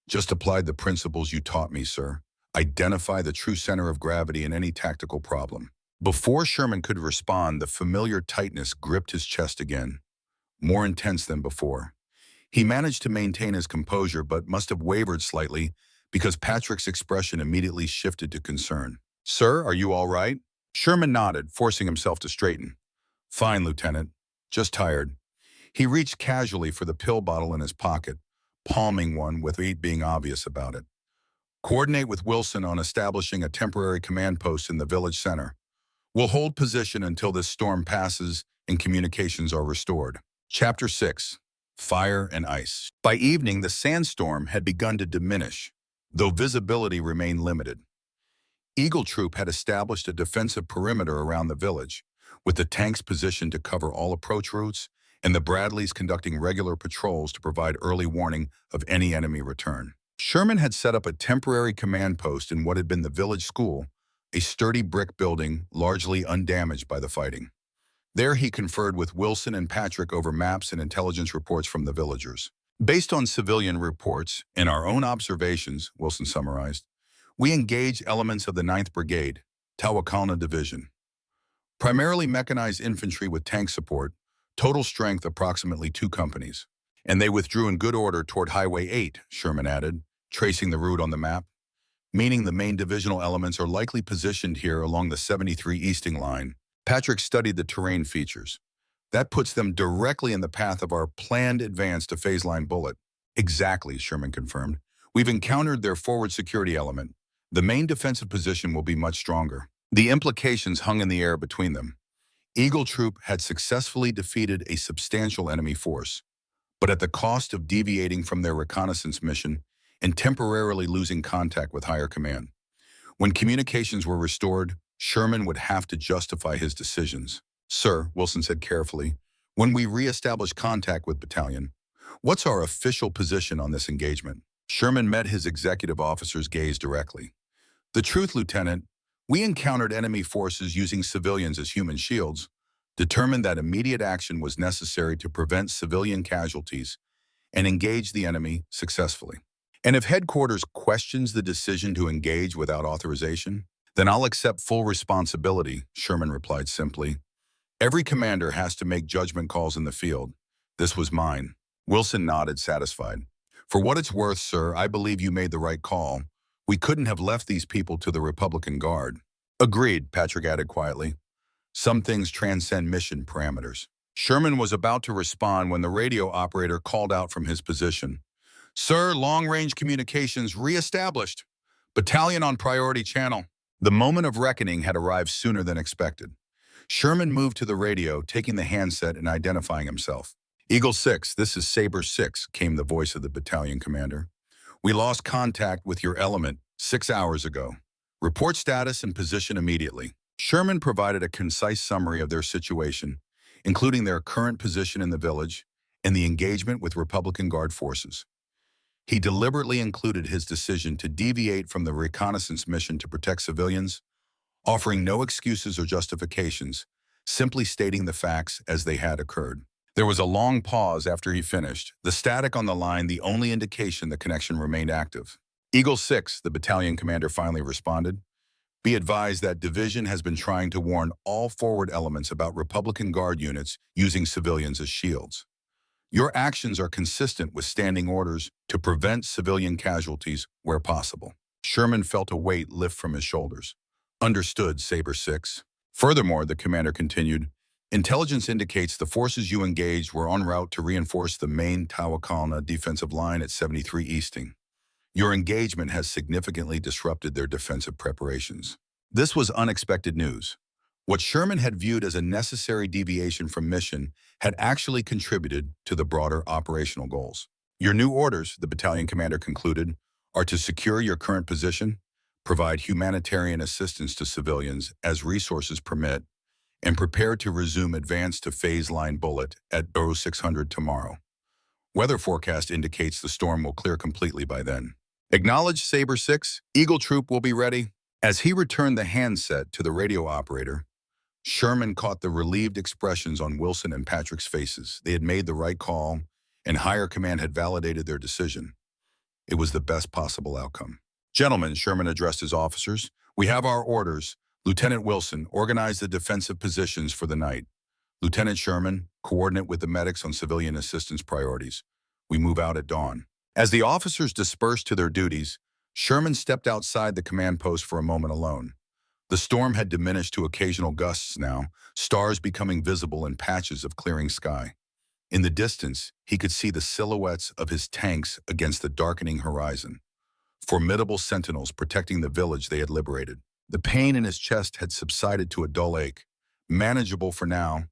Just applied the principles you taught me, sir. Identify the true center of gravity in any tactical problem. Before Sherman could respond, the familiar tightness gripped his chest again, more intense than before. He managed to maintain his composure, but must have wavered slightly because Patrick's expression immediately shifted to concern. Sir, are you all right? Sherman nodded, forcing himself to straighten. Fine, Lieutenant. Just tired. He reached casually for the pill bottle in his pocket, palming one with being obvious about it. Coordinate with Wilson on establishing a temporary command post in the village center. We'll hold position until this storm passes and communications are restored. Chapter 6. Fire and Ice. By evening, the sandstorm had begun to diminish, though visibility remained limited. Eagle Troop had established a defensive perimeter around the village, with the tanks positioned to cover all approach routes and the Bradleys conducting regular patrols to provide early warning of any enemy return. Sherman had set up a temporary command post in what had been the village school, a sturdy brick building largely undamaged by the fighting. There he conferred with Wilson and Patrick over maps and intelligence reports from the villagers. Based on civilian reports and our own observations, Wilson summarized, we engaged elements of the 9th Brigade, Tawakalna Division. Primarily mechanized infantry with tank support, total strength approximately 2 companies. And they withdrew in good order toward Highway 8, Sherman added, tracing the route on the map, meaning the main divisional elements are likely positioned here along the 73 Easting Line. Patrick studied the terrain features. That puts them directly in the path of our planned advance to phase line bullet. Exactly, Sherman confirmed. We've encountered their forward security element. The main defensive position will be much stronger. The implications hung in the air between them. Eagle Troop had successfully defeated a substantial enemy force, but at the cost of deviating from their reconnaissance mission and temporarily losing contact with higher command. When communications were restored, Sherman would have to justify his decisions. Sir, Wilson said carefully, when we reestablish contact with battalion, what's our official position on this engagement? Sherman met his executive officer's gaze directly. The truth, Lieutenant, we encountered enemy forces using civilians as human shields, determined that immediate action was necessary to prevent civilian casualties, and engaged the enemy successfully. And if headquarters questions the decision to engage without authorization, then I'll accept full responsibility, Sherman replied simply. Every commander has to make judgment calls in the field. This was mine. Wilson nodded, satisfied. For what it's worth, sir, I believe you made the right call. We couldn't have left these people to the Republican Guard. Agreed, Patrick added quietly. Some things transcend mission parameters. Sherman was about to respond when the radio operator called out from his position. Sir, long-range communications re-established. Battalion on priority channel. The moment of reckoning had arrived sooner than expected. Sherman moved to the radio, taking the handset and identifying himself. Eagle 6, this is Sabre 6, came the voice of the battalion commander. We lost contact with your element 6 hours ago. Report status and position immediately. Sherman provided a concise summary of their situation, including their current position in the village and the engagement with Republican Guard forces. He deliberately included his decision to deviate from the reconnaissance mission to protect civilians, offering no excuses or justifications, simply stating the facts as they had occurred. There was a long pause after he finished, the static on the line the only indication the connection remained active. Eagle 6, the battalion commander finally responded. Be advised that division has been trying to warn all forward elements about Republican Guard units using civilians as shields. Your actions are consistent with standing orders to prevent civilian casualties where possible. Sherman felt a weight lift from his shoulders. Understood, Sabre 6. Furthermore, the commander continued, intelligence indicates the forces you engaged were en route to reinforce the main Tawakalna defensive line at 73 Easting. Your engagement has significantly disrupted their defensive preparations. This was unexpected news. What Sherman had viewed as a necessary deviation from mission had actually contributed to the broader operational goals. Your new orders, the battalion commander concluded, are to secure your current position, provide humanitarian assistance to civilians as resources permit, and prepare to resume advance to phase line bullet at 0600 tomorrow. Weather forecast indicates the storm will clear completely by then. Acknowledged, Sabre 6. Eagle Troop will be ready. As he returned the handset to the radio operator, Sherman caught the relieved expressions on Wilson and Patrick's faces. They had made the right call, and higher command had validated their decision. It was the best possible outcome. "Gentlemen," Sherman addressed his officers, "we have our orders. Lieutenant Wilson, organize the defensive positions for the night. Lieutenant Sherman, coordinate with the medics on civilian assistance priorities. We move out at dawn." As the officers dispersed to their duties, Sherman stepped outside the command post for a moment alone. The storm had diminished to occasional gusts now, stars becoming visible in patches of clearing sky. In the distance, he could see the silhouettes of his tanks against the darkening horizon, formidable sentinels protecting the village they had liberated. The pain in his chest had subsided to a dull ache, manageable for now,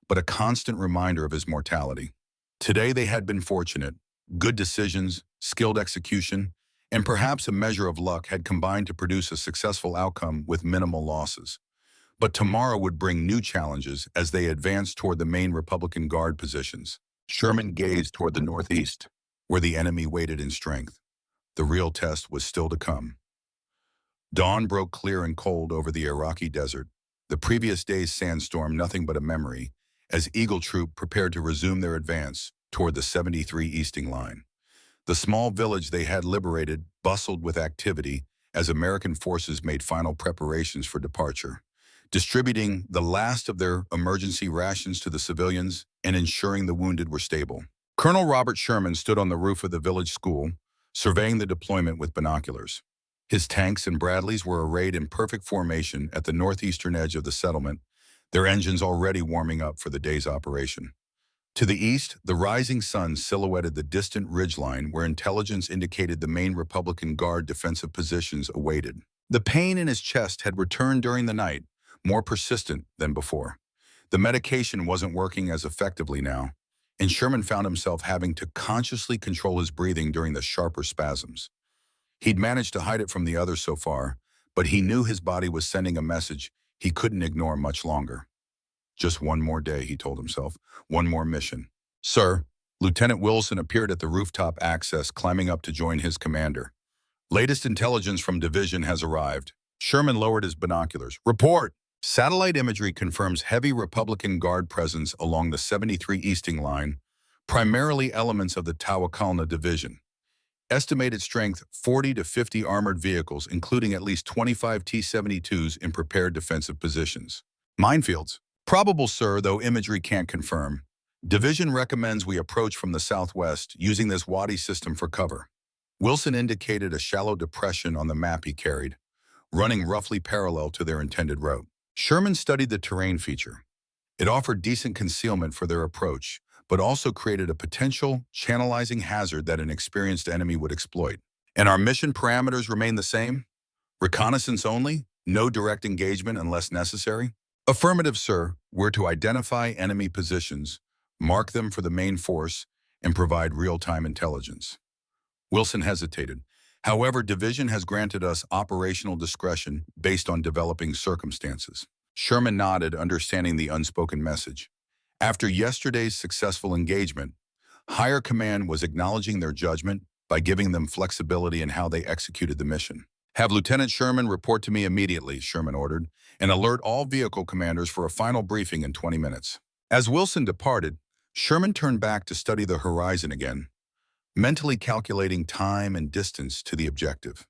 but a constant reminder of his mortality. Today they had been fortunate. Good decisions, skilled execution, and perhaps a measure of luck had combined to produce a successful outcome with minimal losses. But tomorrow would bring new challenges as they advanced toward the main Republican Guard positions. Sherman gazed toward the northeast, where the enemy waited in strength. The real test was still to come. Dawn broke clear and cold over the Iraqi desert, the previous day's sandstorm nothing but a memory, as Eagle Troop prepared to resume their advance toward the 73 Easting Line. The small village they had liberated bustled with activity as American forces made final preparations for departure, distributing the last of their emergency rations to the civilians and ensuring the wounded were stable. Colonel Robert Sherman stood on the roof of the village school, surveying the deployment with binoculars. His tanks and Bradleys were arrayed in perfect formation at the northeastern edge of the settlement, their engines already warming up for the day's operation. To the east, the rising sun silhouetted the distant ridgeline where intelligence indicated the main Republican Guard defensive positions awaited. The pain in his chest had returned during the night, more persistent than before. The medication wasn't working as effectively now, and Sherman found himself having to consciously control his breathing during the sharper spasms. He'd managed to hide it from the others so far, but he knew his body was sending a message he couldn't ignore much longer. Just one more day, he told himself, one more mission. "Sir," Lieutenant Wilson appeared at the rooftop access, climbing up to join his commander. "Latest intelligence from Division has arrived." Sherman lowered his binoculars. "Report!" Satellite imagery confirms heavy Republican Guard presence along the 73 Easting Line, primarily elements of the Tawakalna Division. Estimated strength 40 to 50 armored vehicles, including at least 25 T-72s in prepared defensive positions. "Minefields." "Probable, sir, though imagery can't confirm. Division recommends we approach from the southwest, using this Wadi system for cover." Wilson indicated a shallow depression on the map he carried, running roughly parallel to their intended route. Sherman studied the terrain feature. It offered decent concealment for their approach, but also created a potential channelizing hazard that an experienced enemy would exploit. "And our mission parameters remain the same? Reconnaissance only? No direct engagement unless necessary?" "Affirmative, sir. We're to identify enemy positions, mark them for the main force, and provide real-time intelligence." Wilson hesitated. "However, Division has granted us operational discretion based on developing circumstances." Sherman nodded, understanding the unspoken message. After yesterday's successful engagement, higher command was acknowledging their judgment by giving them flexibility in how they executed the mission. "Have Lieutenant Sherman report to me immediately," Sherman ordered, "and alert all vehicle commanders for a final briefing in 20 minutes. As Wilson departed, Sherman turned back to study the horizon again, mentally calculating time and distance to the objective.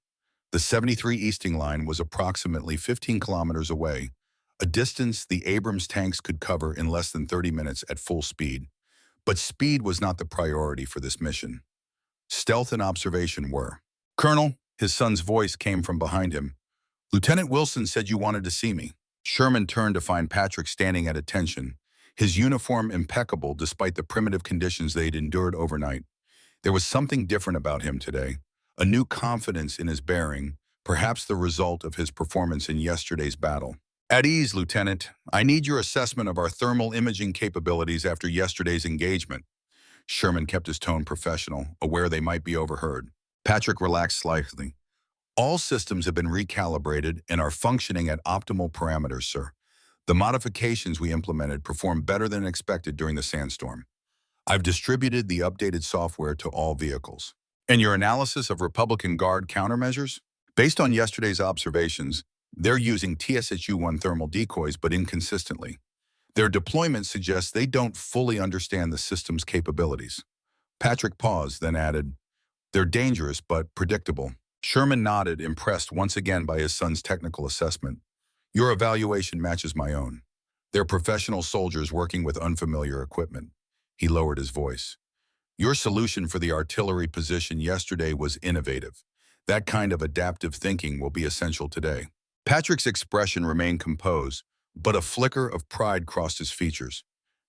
The 73 Easting Line was approximately 15 kilometers away, a distance the Abrams tanks could cover in less than 30 minutes at full speed. But speed was not the priority for this mission. Stealth and observation were. "Colonel," his son's voice came from behind him. "Lieutenant Wilson said you wanted to see me." Sherman turned to find Patrick standing at attention, his uniform impeccable despite the primitive conditions they'd endured overnight. There was something different about him today, a new confidence in his bearing, perhaps the result of his performance in yesterday's battle. "At ease, Lieutenant. I need your assessment of our thermal imaging capabilities after yesterday's engagement." Sherman kept his tone professional, aware they might be overheard. Patrick relaxed slightly. "All systems have been recalibrated and are functioning at optimal parameters, sir. The modifications we implemented performed better than expected during the sandstorm. I've distributed the updated software to all vehicles." "And your analysis of Republican Guard countermeasures?" "Based on yesterday's observations, They're using TSHU-1 thermal decoys, but inconsistently. Their deployment suggests they don't fully understand the system's capabilities. Patrick paused, then added, "They're dangerous, but predictable." Sherman nodded, impressed once again by his son's technical assessment. "Your evaluation matches my own. They're professional soldiers working with unfamiliar equipment." He lowered his voice. "Your solution for the artillery position yesterday was innovative. That kind of adaptive thinking will be essential today." Patrick's expression remained composed, but a flicker of pride crossed his features.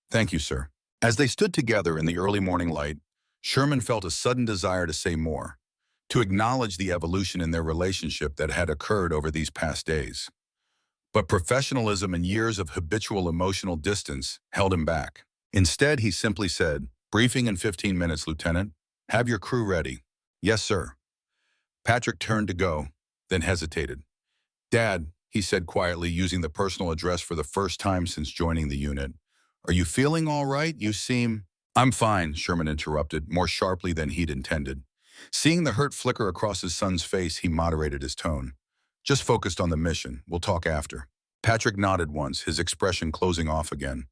"Thank you, sir." As they stood together in the early morning light, Sherman felt a sudden desire to say more, to acknowledge the evolution in their relationship that had occurred over these past days. But professionalism and years of habitual emotional distance held him back. Instead, he simply said, "Briefing in 15 minutes, Lieutenant. Have your crew ready." "Yes, sir." Patrick turned to go, then hesitated. "Dad," he said quietly, using the personal address for the first time since joining the unit, "are you feeling all right? You seem—" "I'm fine," Sherman interrupted, more sharply than he'd intended. Seeing the hurt flicker across his son's face, he moderated his tone. "Just focused on the mission. We'll talk after." Patrick nodded once, his expression closing off again.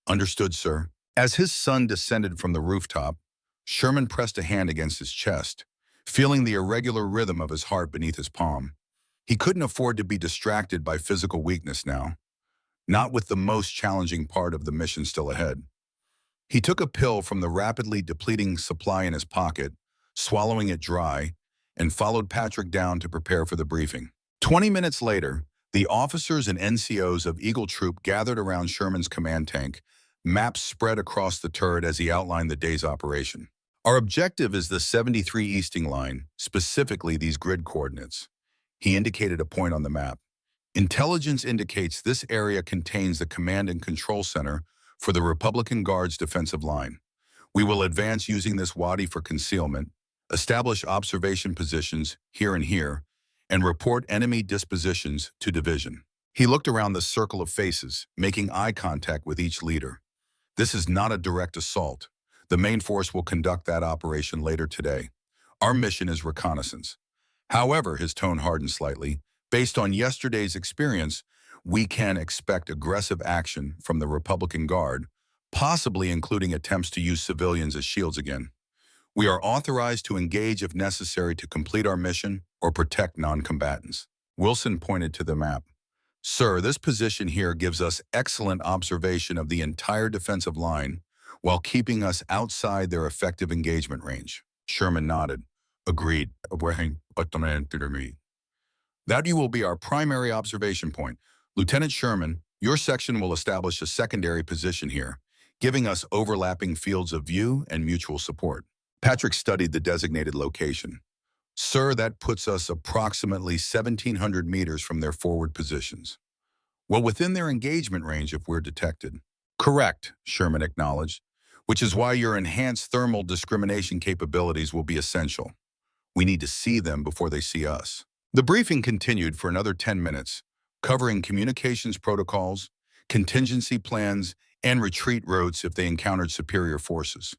"Understood, sir." As his son descended from the rooftop, Sherman pressed a hand against his chest, feeling the irregular rhythm of his heart beneath his palm. He couldn't afford to be distracted by physical weakness now, not with the most challenging part of the mission still ahead. He took a pill from the rapidly depleting supply in his pocket, swallowing it dry, and followed Patrick down to prepare for the briefing. 20 minutes later, the officers and NCOs of Eagle Troop gathered around Sherman's command tank, maps spread across the turret as he outlined the day's operation. "Our objective is the 73 Easting Line, specifically these grid coordinates." He indicated a point on the map. "Intelligence indicates this area contains the command and control center for the Republican Guard's defensive line. We will advance using this wadi for concealment, establish observation positions here and here, and report enemy dispositions to division." He looked around the circle of faces, making eye contact with each leader. "This is not a direct assault. The main force will conduct that operation later today. Our mission is reconnaissance." However, his tone hardened slightly. "Based on yesterday's experience, we can expect aggressive action from the Republican Guard, possibly including attempts to use civilians as shields again. We are authorized to engage if necessary to complete our mission or protect non-combatants." Wilson pointed to the map. "Sir, this position here gives us excellent observation of the entire defensive line while keeping us outside their effective engagement range." Sherman nodded. "Agreed. That you will be our primary observation point. Lieutenant Sherman, your section will establish a secondary position here, giving us overlapping fields of view and mutual support." Patrick studied the designated location. "Sir, that puts us approximately 1,700 meters from their forward positions. Well, within their engagement range if we're detected." "Correct," Sherman acknowledged, "which is why your enhanced thermal discrimination capabilities will be essential. We need to see them before they see us." The briefing continued for another 10 minutes, covering communications protocols, contingency plans, and retreat routes if they encountered superior forces.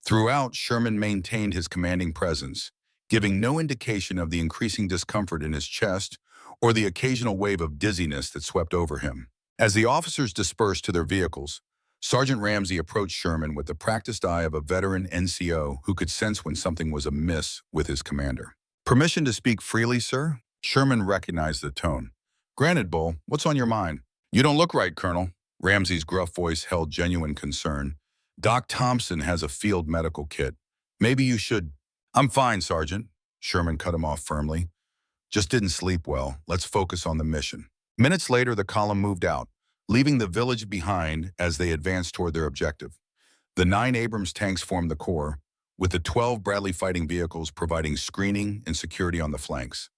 Throughout, Sherman maintained his commanding presence, giving no indication of the increasing discomfort in his chest or the occasional wave of dizziness that swept over him. As the officers dispersed to their vehicles, Sergeant Ramsey approached Sherman with the practiced eye of a veteran NCO who could sense when something was amiss with his commander. "Permission to speak freely, sir?" Sherman recognized the tone. "Granted, Bull. What's on your mind?" "You don't look right, Colonel." Ramsey's gruff voice held genuine concern. "Doc Thompson has a field medical kit. Maybe you should—" "I'm fine, Sergeant." Sherman cut him off firmly. "Just didn't sleep well. Let's focus on the mission." Minutes later, the column moved out, leaving the village behind as they advanced toward their objective. The 9 Abrams tanks formed the core, with the 12 Bradley fighting vehicles providing screening and security on the flanks.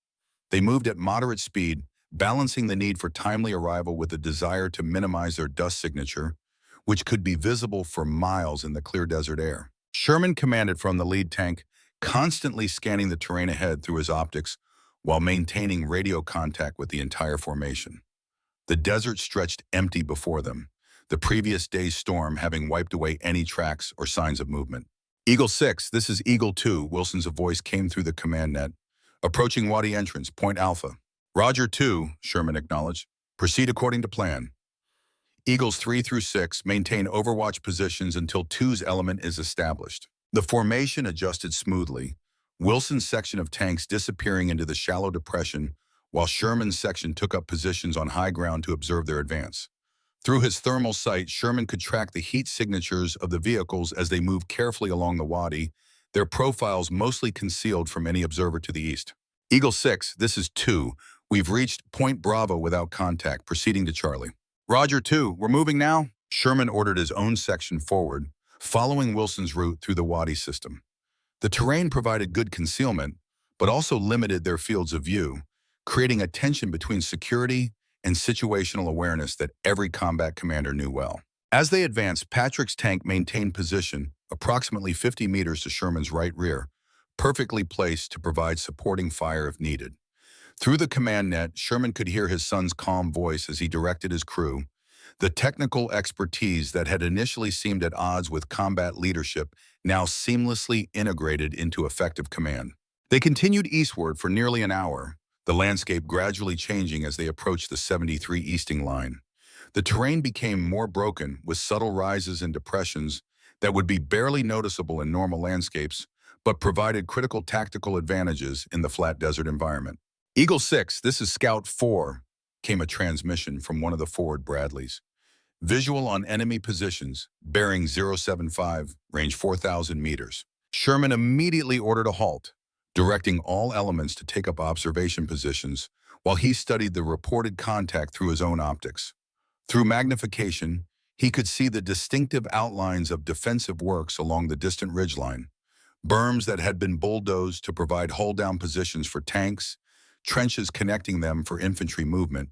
They moved at moderate speed, balancing the need for timely arrival with the desire to minimize their dust signature, which could be visible for miles in the clear desert air. Sherman commanded from the lead tank, constantly scanning the terrain ahead through his optics while maintaining radio contact with the entire formation. The desert stretched empty before them, the previous day's storm having wiped away any tracks or signs of movement. "Eagle 6, this is Eagle 2, Wilson's voice came through the command net. "Approaching Wadi entrance, point Alpha." Roger 2, Sherman acknowledged. Proceed according to plan. Eagles 3 through 6 maintain overwatch positions until two's element is established. The formation adjusted smoothly, Wilson's section of tanks disappearing into the shallow depression, while Sherman's section took up positions on high ground to observe their advance. Through his thermal sight, Sherman could track the heat signatures of the vehicles as they moved carefully along the wadi, their profiles mostly concealed from any observer to the east. Eagle 6, this is 2. We've reached Point Bravo without contact, proceeding to Charlie. Roger 2, we're moving now? Sherman ordered his own section forward, following Wilson's route through the wadi system. The terrain provided good concealment, but also limited their fields of view, creating a tension between security and situational awareness that every combat commander knew well. As they advanced, Patrick's tank maintained position approximately 50 meters to Sherman's right rear, perfectly placed to provide supporting fire if needed. Through the command net, Sherman could hear his son's calm voice as he directed his crew. The technical expertise that had initially seemed at odds with combat leadership now seamlessly integrated into effective command. They continued eastward for nearly an hour, the landscape gradually changing as they approached the 73 easting line. The terrain became more broken, with subtle rises and depressions that would be barely noticeable in normal landscapes, but provided critical tactical advantages in the flat desert environment. Eagle 6, this is Scout 4, came a transmission from one of the forward Bradleys. Visual on enemy positions, bearing 075, range 4,000 meters. Sherman immediately ordered a halt, directing all elements to take up observation positions while he studied the reported contact through his own optics. Through magnification, he could see the distinctive outlines of defensive works along the distant ridgeline, berms that had been bulldozed to provide hold-down positions for tanks, trenches connecting them for infantry movement,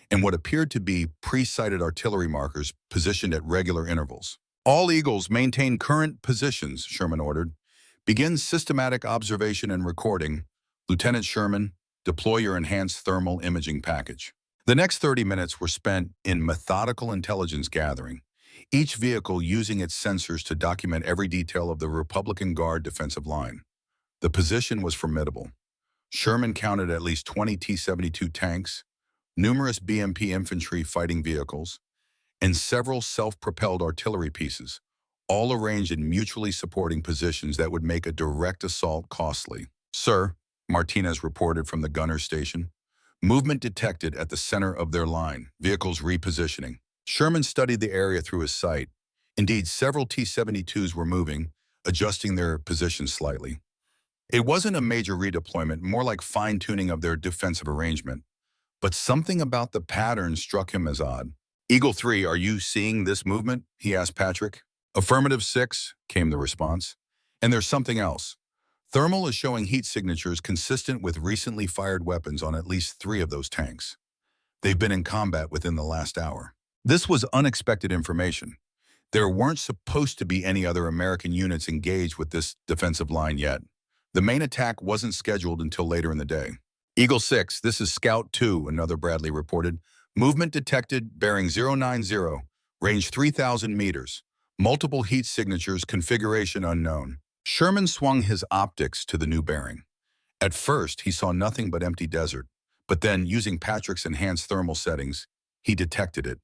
and what appeared to be pre-sighted artillery markers positioned at regular intervals. All Eagles maintain current positions, Sherman ordered. Begin systematic observation and recording. Lieutenant Sherman, deploy your enhanced thermal imaging package. The next 30 minutes were spent in methodical intelligence gathering, each vehicle using its sensors to document every detail of the Republican Guard defensive line. The position was formidable. Sherman counted at least 20 T-72 tanks, numerous BMP infantry fighting vehicles, and several self-propelled artillery pieces, all arranged in mutually supporting positions that would make a direct assault costly. Sir, Martinez reported from the gunner's station, movement detected at the center of their line, vehicles repositioning. Sherman studied the area through his sight. Indeed, several T-72s were moving, adjusting their positions slightly. It wasn't a major redeployment, more like fine-tuning of their defensive arrangement. But something about the pattern struck him as odd. Eagle 3, are you seeing this movement? He asked Patrick. Affirmative 6, came the response. And there's something else. Thermal is showing heat signatures consistent with recently fired weapons on at least 3 of those tanks. They've been in combat within the last hour. This was unexpected information. There weren't supposed to be any other American units engaged with this defensive line yet. The main attack wasn't scheduled until later in the day. Eagle 6, this is Scout 2, another Bradley reported. Movement detected, bearing 090, range 3,000 meters. Multiple heat signatures, configuration unknown. Sherman swung his optics to the new bearing. At first, he saw nothing but empty desert, but then, using Patrick's enhanced thermal settings, he detected it.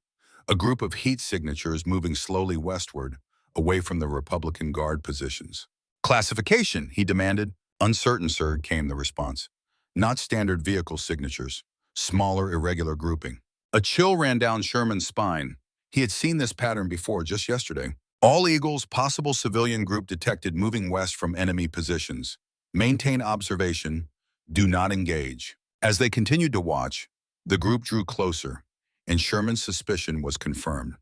A group of heat signatures moving slowly westward, away from the Republican Guard positions. Classification, he demanded. Uncertain, sir, came the response. Not standard vehicle signatures, smaller, irregular grouping. A chill ran down Sherman's spine. He had seen this pattern before just yesterday. All Eagles, possible civilian group detected moving west from enemy positions. Maintain observation. Do not engage. As they continued to watch, the group drew closer, and Sherman's suspicion was confirmed.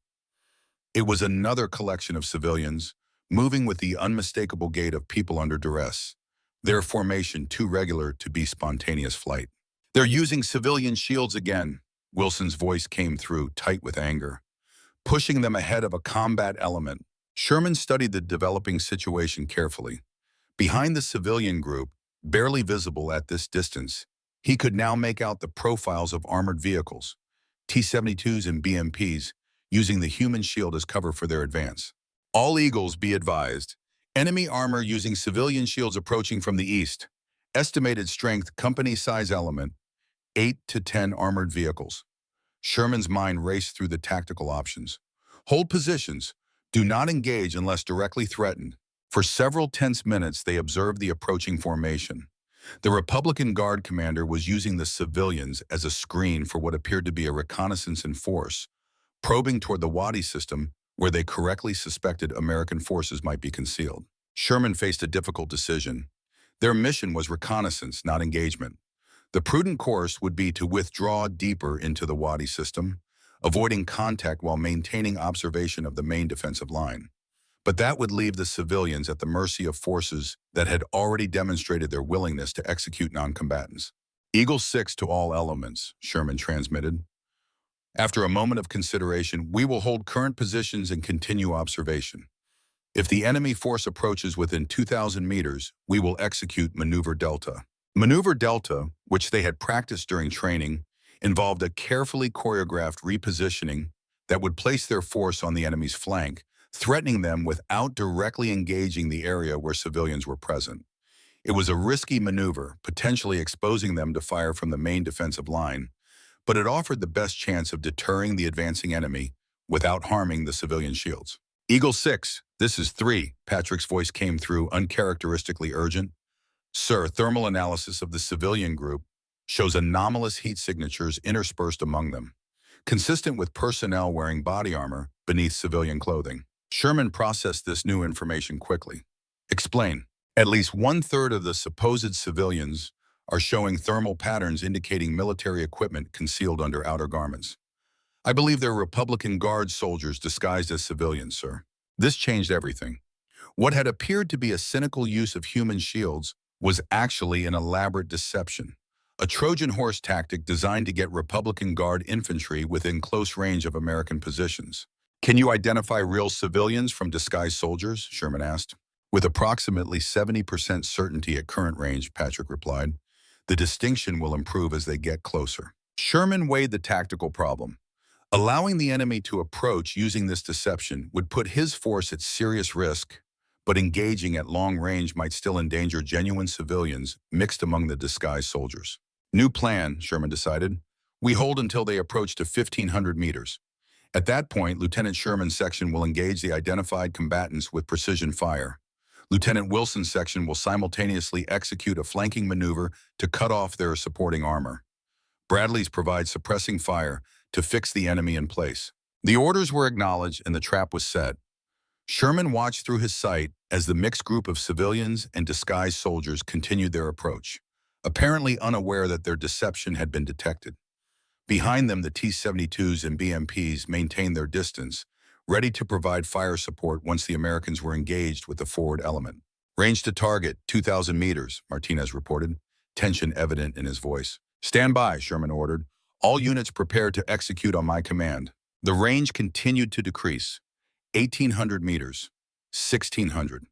It was another collection of civilians, moving with the unmistakable gait of people under duress, their formation too regular to be spontaneous flight. They're using civilian shields again, Wilson's voice came through, tight with anger, pushing them ahead of a combat element. Sherman studied the developing situation carefully. Behind the civilian group, barely visible at this distance, he could now make out the profiles of armored vehicles, T-72s and BMPs, using the human shield as cover for their advance. All Eagles, be advised. Enemy armor using civilian shields approaching from the east. Estimated strength, company size element. 8 to 10 armored vehicles. Sherman's mind raced through the tactical options. Hold positions. Do not engage unless directly threatened. For several tense minutes, they observed the approaching formation. The Republican Guard commander was using the civilians as a screen for what appeared to be a reconnaissance in force, probing toward the Wadi system where they correctly suspected American forces might be concealed. Sherman faced a difficult decision. Their mission was reconnaissance, not engagement. The prudent course would be to withdraw deeper into the Wadi system, avoiding contact while maintaining observation of the main defensive line. But that would leave the civilians at the mercy of forces that had already demonstrated their willingness to execute non-combatants. Eagle 6 to all elements, Sherman transmitted. After a moment of consideration, we will hold current positions and continue observation. If the enemy force approaches within 2,000 meters, we will execute Maneuver Delta. Maneuver Delta, which they had practiced during training, involved a carefully choreographed repositioning that would place their force on the enemy's flank, threatening them without directly engaging the area where civilians were present. It was a risky maneuver, potentially exposing them to fire from the main defensive line, but it offered the best chance of deterring the advancing enemy without harming the civilian shields. Eagle 6, this is 3, Patrick's voice came through, uncharacteristically urgent. Sir, thermal analysis of the civilian group shows anomalous heat signatures interspersed among them, consistent with personnel wearing body armor beneath civilian clothing. Sherman processed this new information quickly. Explain. At least 1/3 of the supposed civilians are showing thermal patterns indicating military equipment concealed under outer garments. I believe they're Republican Guard soldiers disguised as civilians, sir. This changed everything. What had appeared to be a cynical use of human shields was actually an elaborate deception, a Trojan horse tactic designed to get Republican Guard infantry within close range of American positions. Can you identify real civilians from disguised soldiers? Sherman asked. With approximately 70% certainty at current range, Patrick replied. The distinction will improve as they get closer. Sherman weighed the tactical problem. Allowing the enemy to approach using this deception would put his force at serious risk, but engaging at long range might still endanger genuine civilians mixed among the disguised soldiers. New plan, Sherman decided. We hold until they approach to 1,500 meters. At that point, Lieutenant Sherman's section will engage the identified combatants with precision fire. Lieutenant Wilson's section will simultaneously execute a flanking maneuver to cut off their supporting armor. Bradley's provide suppressing fire to fix the enemy in place. The orders were acknowledged and the trap was set. Sherman watched through his sight as the mixed group of civilians and disguised soldiers continued their approach, apparently unaware that their deception had been detected. Behind them, the T-72s and BMPs maintained their distance, ready to provide fire support once the Americans were engaged with the forward element. Range to target, 2,000 meters, Martinez reported, tension evident in his voice. Stand by, Sherman ordered. All units prepare to execute on my command. The range continued to decrease. 1,800 meters, 1,600.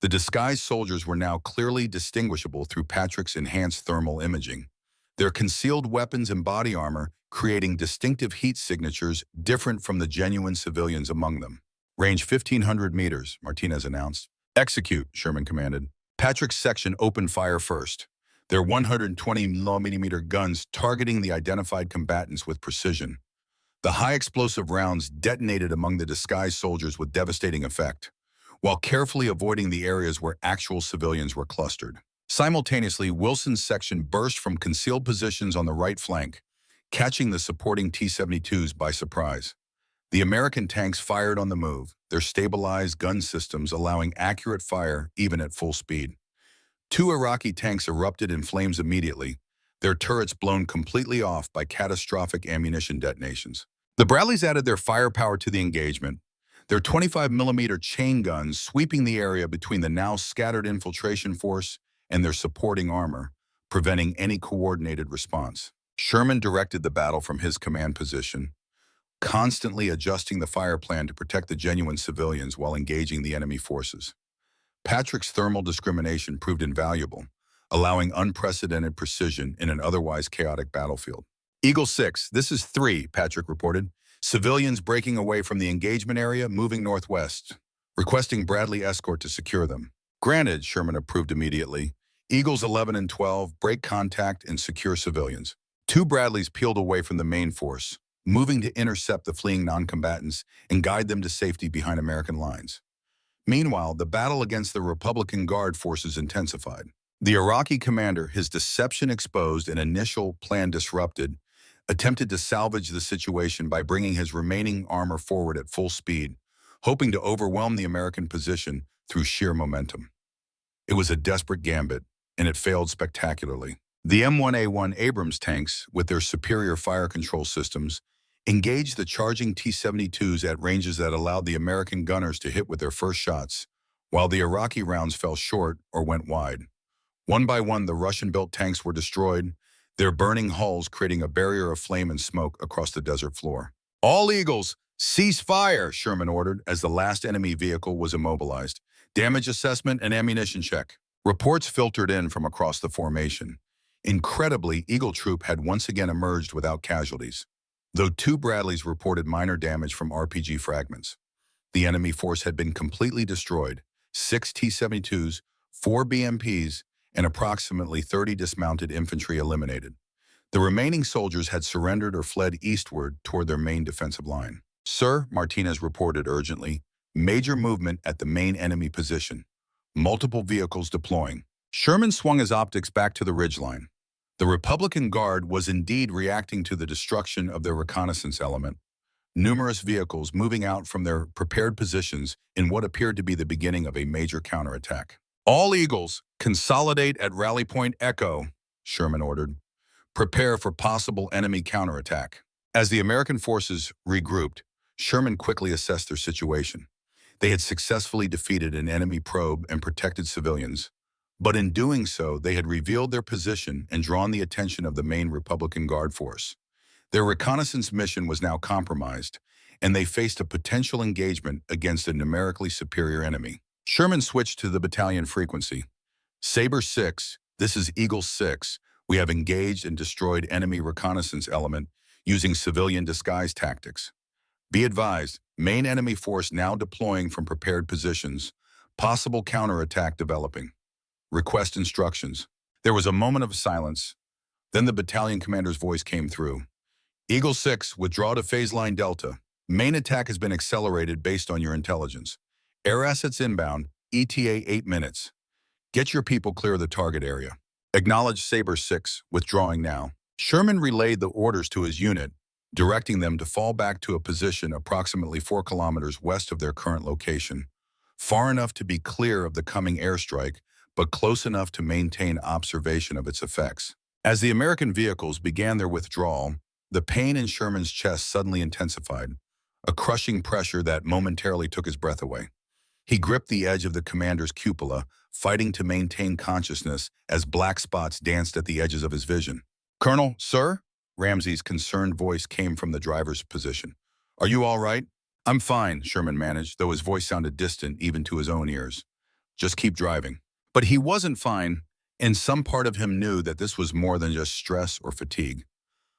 The disguised soldiers were now clearly distinguishable through Patrick's enhanced thermal imaging, their concealed weapons and body armor creating distinctive heat signatures different from the genuine civilians among them. Range 1,500 meters, Martinez announced. Execute, Sherman commanded. Patrick's section opened fire first, their 120mm guns targeting the identified combatants with precision. The high-explosive rounds detonated among the disguised soldiers with devastating effect, while carefully avoiding the areas where actual civilians were clustered. Simultaneously, Wilson's section burst from concealed positions on the right flank, catching the supporting T-72s by surprise. The American tanks fired on the move, their stabilized gun systems allowing accurate fire even at full speed. 2 Iraqi tanks erupted in flames immediately, their turrets blown completely off by catastrophic ammunition detonations. The Bradleys added their firepower to the engagement, their 25mm chain guns sweeping the area between the now scattered infiltration force and their supporting armor, preventing any coordinated response. Sherman directed the battle from his command position, constantly adjusting the fire plan to protect the genuine civilians while engaging the enemy forces. Patrick's thermal discrimination proved invaluable, allowing unprecedented precision in an otherwise chaotic battlefield. Eagle 6, this is 3, Patrick reported. Civilians breaking away from the engagement area, moving northwest, requesting Bradley escort to secure them. Granted, Sherman approved immediately. Eagles 11 and 12, break contact and secure civilians. Two Bradleys peeled away from the main force, moving to intercept the fleeing non-combatants and guide them to safety behind American lines. Meanwhile, the battle against the Republican Guard forces intensified. The Iraqi commander, his deception exposed and initial plan disrupted, attempted to salvage the situation by bringing his remaining armor forward at full speed, hoping to overwhelm the American position through sheer momentum. It was a desperate gambit, and it failed spectacularly. The M1A1 Abrams tanks, with their superior fire control systems, engaged the charging T-72s at ranges that allowed the American gunners to hit with their first shots, while the Iraqi rounds fell short or went wide. One by one, the Russian-built tanks were destroyed, their burning hulls creating a barrier of flame and smoke across the desert floor. "All Eagles, cease fire," Sherman ordered as the last enemy vehicle was immobilized. "Damage assessment and ammunition check." Reports filtered in from across the formation. Incredibly, Eagle Troop had once again emerged without casualties, though two Bradleys reported minor damage from RPG fragments. The enemy force had been completely destroyed: 6 T-72s, 4 BMPs, and approximately 30 dismounted infantry eliminated. The remaining soldiers had surrendered or fled eastward toward their main defensive line. "Sir," Martinez reported urgently, "major movement at the main enemy position. Multiple vehicles deploying." Sherman swung his optics back to the ridgeline. The Republican Guard was indeed reacting to the destruction of their reconnaissance element, numerous vehicles moving out from their prepared positions in what appeared to be the beginning of a major counterattack. "All Eagles, consolidate at Rally Point Echo," Sherman ordered. "Prepare for possible enemy counterattack." As the American forces regrouped, Sherman quickly assessed their situation. They had successfully defeated an enemy probe and protected civilians, but in doing so, they had revealed their position and drawn the attention of the main Republican Guard force. Their reconnaissance mission was now compromised, and they faced a potential engagement against a numerically superior enemy. Sherman switched to the battalion frequency. "Sabre 6, this is Eagle 6. We have engaged and destroyed enemy reconnaissance element using civilian disguise tactics. Be advised, main enemy force now deploying from prepared positions. Possible counterattack developing. Request instructions." There was a moment of silence. Then the battalion commander's voice came through. "Eagle 6, withdraw to phase line Delta. Main attack has been accelerated based on your intelligence. Air assets inbound, ETA 8 minutes. Get your people clear of the target area." "Acknowledge Sabre 6, withdrawing now." Sherman relayed the orders to his unit, directing them to fall back to a position approximately 4 kilometers west of their current location, far enough to be clear of the coming airstrike, but close enough to maintain observation of its effects. As the American vehicles began their withdrawal, the pain in Sherman's chest suddenly intensified, a crushing pressure that momentarily took his breath away. He gripped the edge of the commander's cupola, fighting to maintain consciousness as black spots danced at the edges of his vision. "Colonel, sir?" Ramsey's concerned voice came from the driver's position. "Are you all right?" "I'm fine," Sherman managed, though his voice sounded distant even to his own ears. "Just keep driving." But he wasn't fine, and some part of him knew that this was more than just stress or fatigue.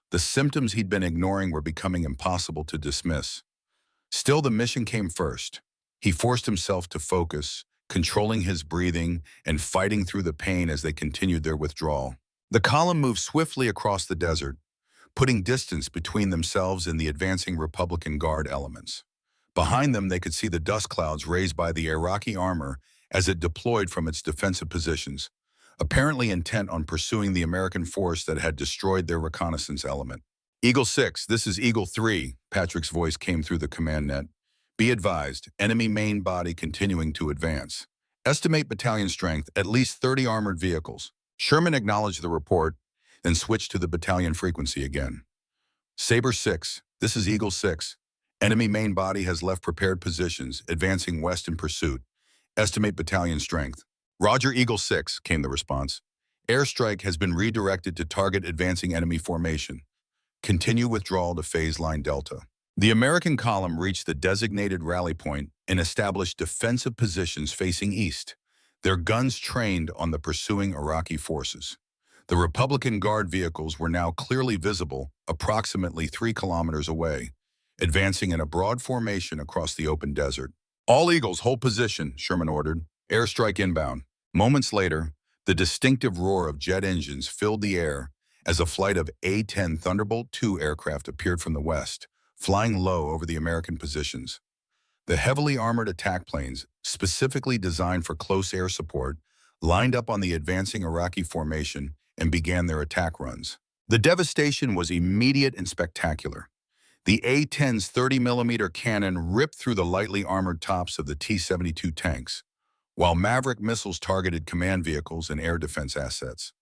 The symptoms he'd been ignoring were becoming impossible to dismiss. Still, the mission came first. He forced himself to focus, controlling his breathing and fighting through the pain as they continued their withdrawal. The column moved swiftly across the desert, putting distance between themselves and the advancing Republican Guard elements. Behind them, they could see the dust clouds raised by the Iraqi armor as it deployed from its defensive positions, apparently intent on pursuing the American force that had destroyed their reconnaissance element. "Eagle 6, this is Eagle 3, Patrick's voice came through the command net. "Be advised, enemy main body continuing to advance. Estimate battalion strength, at least 30 armored vehicles." Sherman acknowledged the report, then switched to the battalion frequency again. "Sabre 6, this is Eagle 6. Enemy main body has left prepared positions, advancing west in pursuit. Estimate battalion strength." "Roger, Eagle 6, came the response. "Airstrike has been redirected to target advancing enemy formation. Continue withdrawal to phase line Delta." The American column reached the designated rally point and established defensive positions facing east, their guns trained on the pursuing Iraqi forces. The Republican Guard vehicles were now clearly visible, approximately 3 kilometers away, advancing in a broad formation across the open desert. "All Eagles, hold position," Sherman ordered. "Airstrike inbound." Moments later, the distinctive roar of jet engines filled the air as a flight of A-10 Thunderbolt II aircraft appeared from the west, flying low over the American positions. The heavily armored attack planes, specifically designed for close air support, lined up on the advancing Iraqi formation and began their attack runs. The devastation was immediate and spectacular. The A-10's 30mm cannon ripped through the lightly armored tops of the T-72 tanks, while Maverick missiles targeted command vehicles and air defense assets.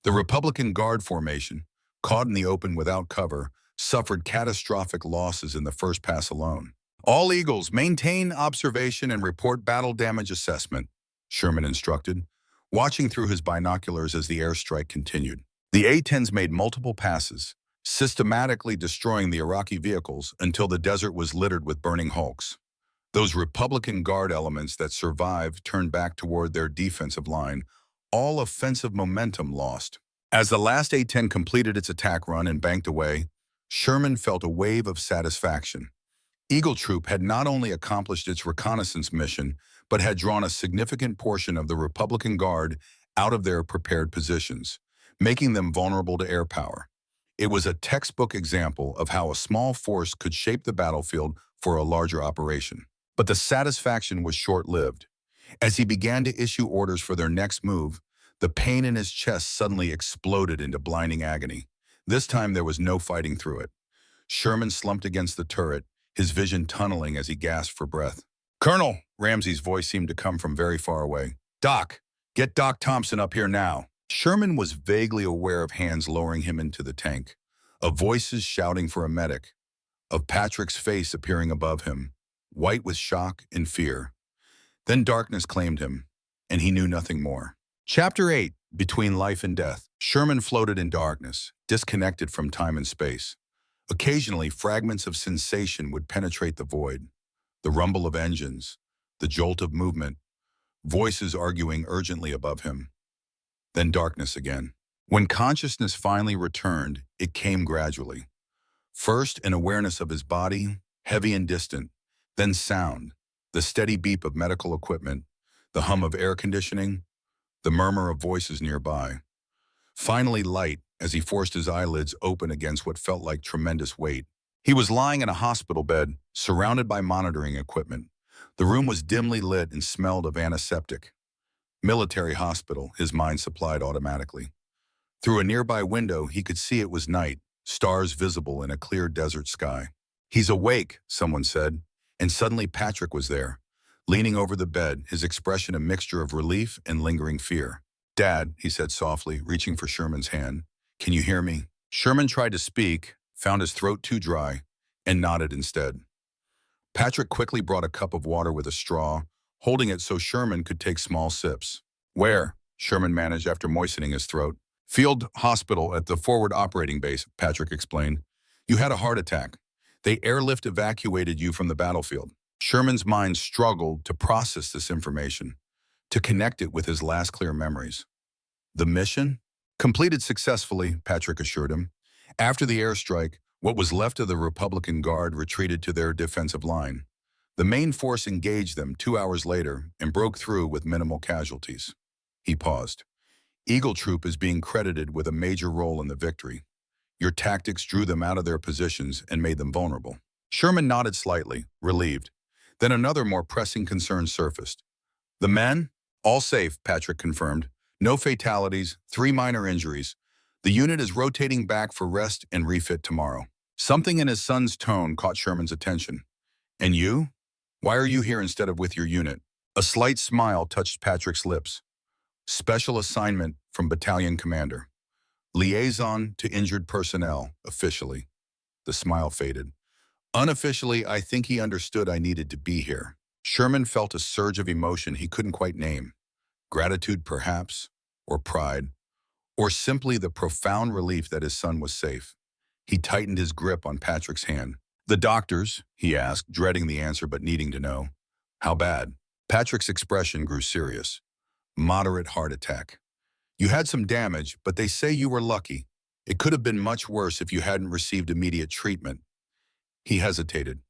The Republican Guard formation, caught in the open without cover, suffered catastrophic losses in the first pass alone. "All Eagles, maintain observation and report battle damage assessment," Sherman instructed, watching through his binoculars as the airstrike continued. The A-10s made multiple passes, systematically destroying the Iraqi vehicles until the desert was littered with burning hulks. Those Republican Guard elements that survived turned back toward their defensive line, all offensive momentum lost. As the last A-10 completed its attack run and banked away, Sherman felt a wave of satisfaction. Eagle Troop had not only accomplished its reconnaissance mission, but had drawn a significant portion of the Republican Guard out of their prepared positions, making them vulnerable to air power. It was a textbook example of how a small force could shape the battlefield for a larger operation. But the satisfaction was short-lived. As he began to issue orders for their next move, the pain in his chest suddenly exploded into blinding agony. This time there was no fighting through it. Sherman slumped against the turret, his vision tunneling as he gasped for breath. "Colonel!" Ramsey's voice seemed to come from very far away. "Doc! Get Doc Thompson up here now!" Sherman was vaguely aware of hands lowering him into the tank, of voices shouting for a medic, of Patrick's face appearing above him, white with shock and fear. Then darkness claimed him, and he knew nothing more. Chapter 8, Between Life and Death. Sherman floated in darkness, disconnected from time and space. Occasionally, fragments of sensation would penetrate the void. The rumble of engines, the jolt of movement, voices arguing urgently above him. Then darkness again. When consciousness finally returned, it came gradually. First, an awareness of his body, heavy and distant, then sound, the steady beep of medical equipment, the hum of air conditioning, the murmur of voices nearby. Finally light as he forced his eyelids open against what felt like tremendous weight. He was lying in a hospital bed, surrounded by monitoring equipment. The room was dimly lit and smelled of antiseptic. Military hospital, his mind supplied automatically. Through a nearby window, he could see it was night, stars visible in a clear desert sky. "He's awake," someone said, and suddenly Patrick was there, leaning over the bed, his expression a mixture of relief and lingering fear. "Dad," he said softly, reaching for Sherman's hand. "Can you hear me?" Sherman tried to speak, found his throat too dry, and nodded instead. Patrick quickly brought a cup of water with a straw, holding it so Sherman could take small sips. "Where?" Sherman managed after moistening his throat. "Field hospital at the forward operating base," Patrick explained. "You had a heart attack. They airlift evacuated you from the battlefield." Sherman's mind struggled to process this information, to connect it with his last clear memories. "The mission?" "Completed successfully," Patrick assured him. After the airstrike, what was left of the Republican Guard retreated to their defensive line. The main force engaged them 2 hours later and broke through with minimal casualties. He paused. "Eagle Troop is being credited with a major role in the victory. Your tactics drew them out of their positions and made them vulnerable." Sherman nodded slightly, relieved. Then another more pressing concern surfaced. "The men?" "All safe," Patrick confirmed. "No fatalities, 3 minor injuries. The unit is rotating back for rest and refit tomorrow." Something in his son's tone caught Sherman's attention. "And you? Why are you here instead of with your unit?" A slight smile touched Patrick's lips. "Special assignment from battalion commander. Liaison to injured personnel, officially." The smile faded. "Unofficially, I think he understood I needed to be here." Sherman felt a surge of emotion he couldn't quite name. Gratitude, perhaps, or pride, or simply the profound relief that his son was safe. He tightened his grip on Patrick's hand. "The doctors?" he asked, dreading the answer but needing to know. "How bad?" Patrick's expression grew serious. "Moderate heart attack. You had some damage, but they say you were lucky. It could have been much worse if you hadn't received immediate treatment." He hesitated.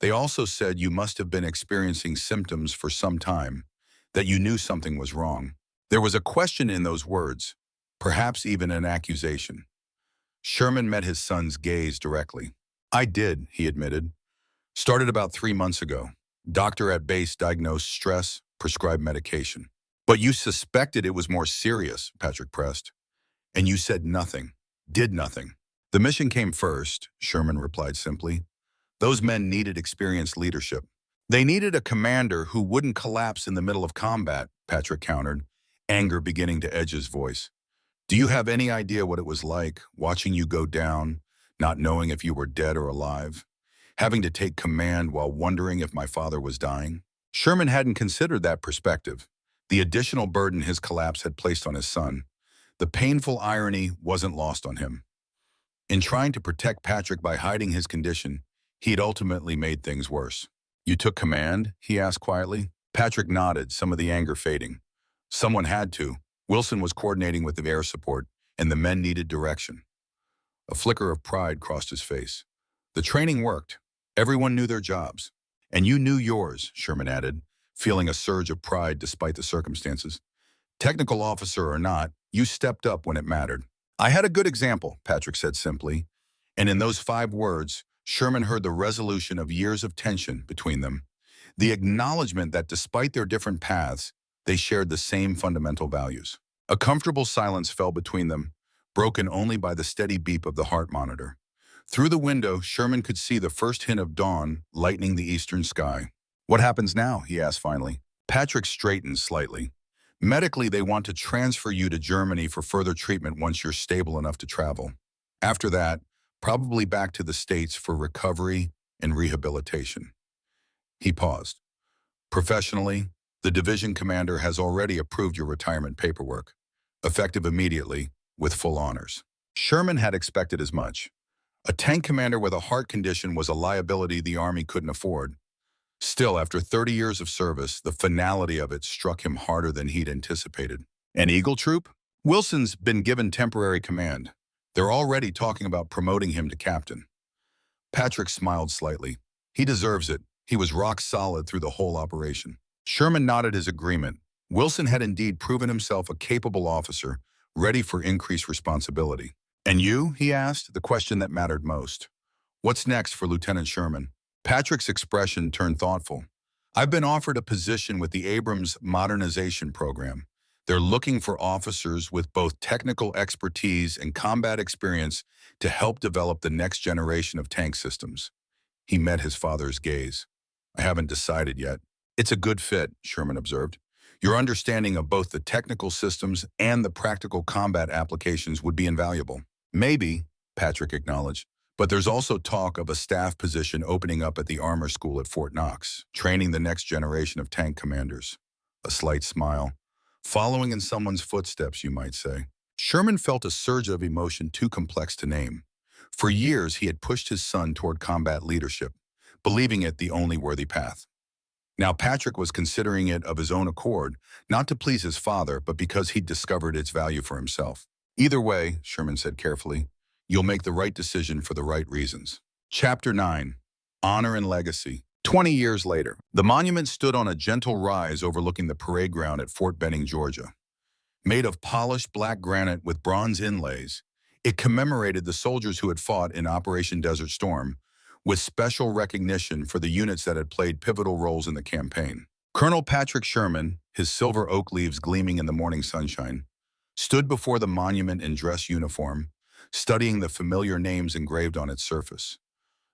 "They also said you must have been experiencing symptoms for some time, that you knew something was wrong." There was a question in those words, perhaps even an accusation. Sherman met his son's gaze directly. I did, he admitted. Started about 3 months ago. Doctor at base diagnosed stress, prescribed medication. But you suspected it was more serious, Patrick pressed. And you said nothing, did nothing. The mission came first, Sherman replied simply. Those men needed experienced leadership. They needed a commander who wouldn't collapse in the middle of combat, Patrick countered, anger beginning to edge his voice. Do you have any idea what it was like, watching you go down, not knowing if you were dead or alive? Having to take command while wondering if my father was dying? Sherman hadn't considered that perspective, the additional burden his collapse had placed on his son. The painful irony wasn't lost on him. In trying to protect Patrick by hiding his condition, he'd ultimately made things worse. You took command? He asked quietly. Patrick nodded, some of the anger fading. Someone had to. Wilson was coordinating with the air support, and the men needed direction. A flicker of pride crossed his face. The training worked. Everyone knew their jobs. And you knew yours, Sherman added, feeling a surge of pride despite the circumstances. Technical officer or not, you stepped up when it mattered. I had a good example, Patrick said simply. And in those 5 words, Sherman heard the resolution of years of tension between them. The acknowledgement that despite their different paths, they shared the same fundamental values. A comfortable silence fell between them, broken only by the steady beep of the heart monitor. Through the window, Sherman could see the first hint of dawn lightening the eastern sky. What happens now? He asked finally. Patrick straightened slightly. Medically, they want to transfer you to Germany for further treatment once you're stable enough to travel. After that, probably back to the States for recovery and rehabilitation. He paused. Professionally, the division commander has already approved your retirement paperwork, effective immediately, with full honors. Sherman had expected as much. A tank commander with a heart condition was a liability the Army couldn't afford. Still, after 30 years of service, the finality of it struck him harder than he'd anticipated. An Eagle Troop? Wilson's been given temporary command. They're already talking about promoting him to captain. Patrick smiled slightly. He deserves it. He was rock solid through the whole operation. Sherman nodded his agreement. Wilson had indeed proven himself a capable officer, ready for increased responsibility. And you, he asked, the question that mattered most. What's next for Lieutenant Sherman? Patrick's expression turned thoughtful. I've been offered a position with the Abrams Modernization Program. They're looking for officers with both technical expertise and combat experience to help develop the next generation of tank systems. He met his father's gaze. I haven't decided yet. It's a good fit, Sherman observed. Your understanding of both the technical systems and the practical combat applications would be invaluable. Maybe, Patrick acknowledged, but there's also talk of a staff position opening up at the Armor School at Fort Knox, training the next generation of tank commanders. A slight smile. Following in someone's footsteps, you might say. Sherman felt a surge of emotion too complex to name. For years, he had pushed his son toward combat leadership, believing it the only worthy path. Now Patrick was considering it of his own accord, not to please his father, but because he'd discovered its value for himself. Either way, Sherman said carefully, you'll make the right decision for the right reasons. Chapter 9. Honor and Legacy. 20 years later, the monument stood on a gentle rise overlooking the parade ground at Fort Benning, Georgia. Made of polished black granite with bronze inlays, it commemorated the soldiers who had fought in Operation Desert Storm, with special recognition for the units that had played pivotal roles in the campaign. Colonel Patrick Sherman, his silver oak leaves gleaming in the morning sunshine, stood before the monument in dress uniform, studying the familiar names engraved on its surface.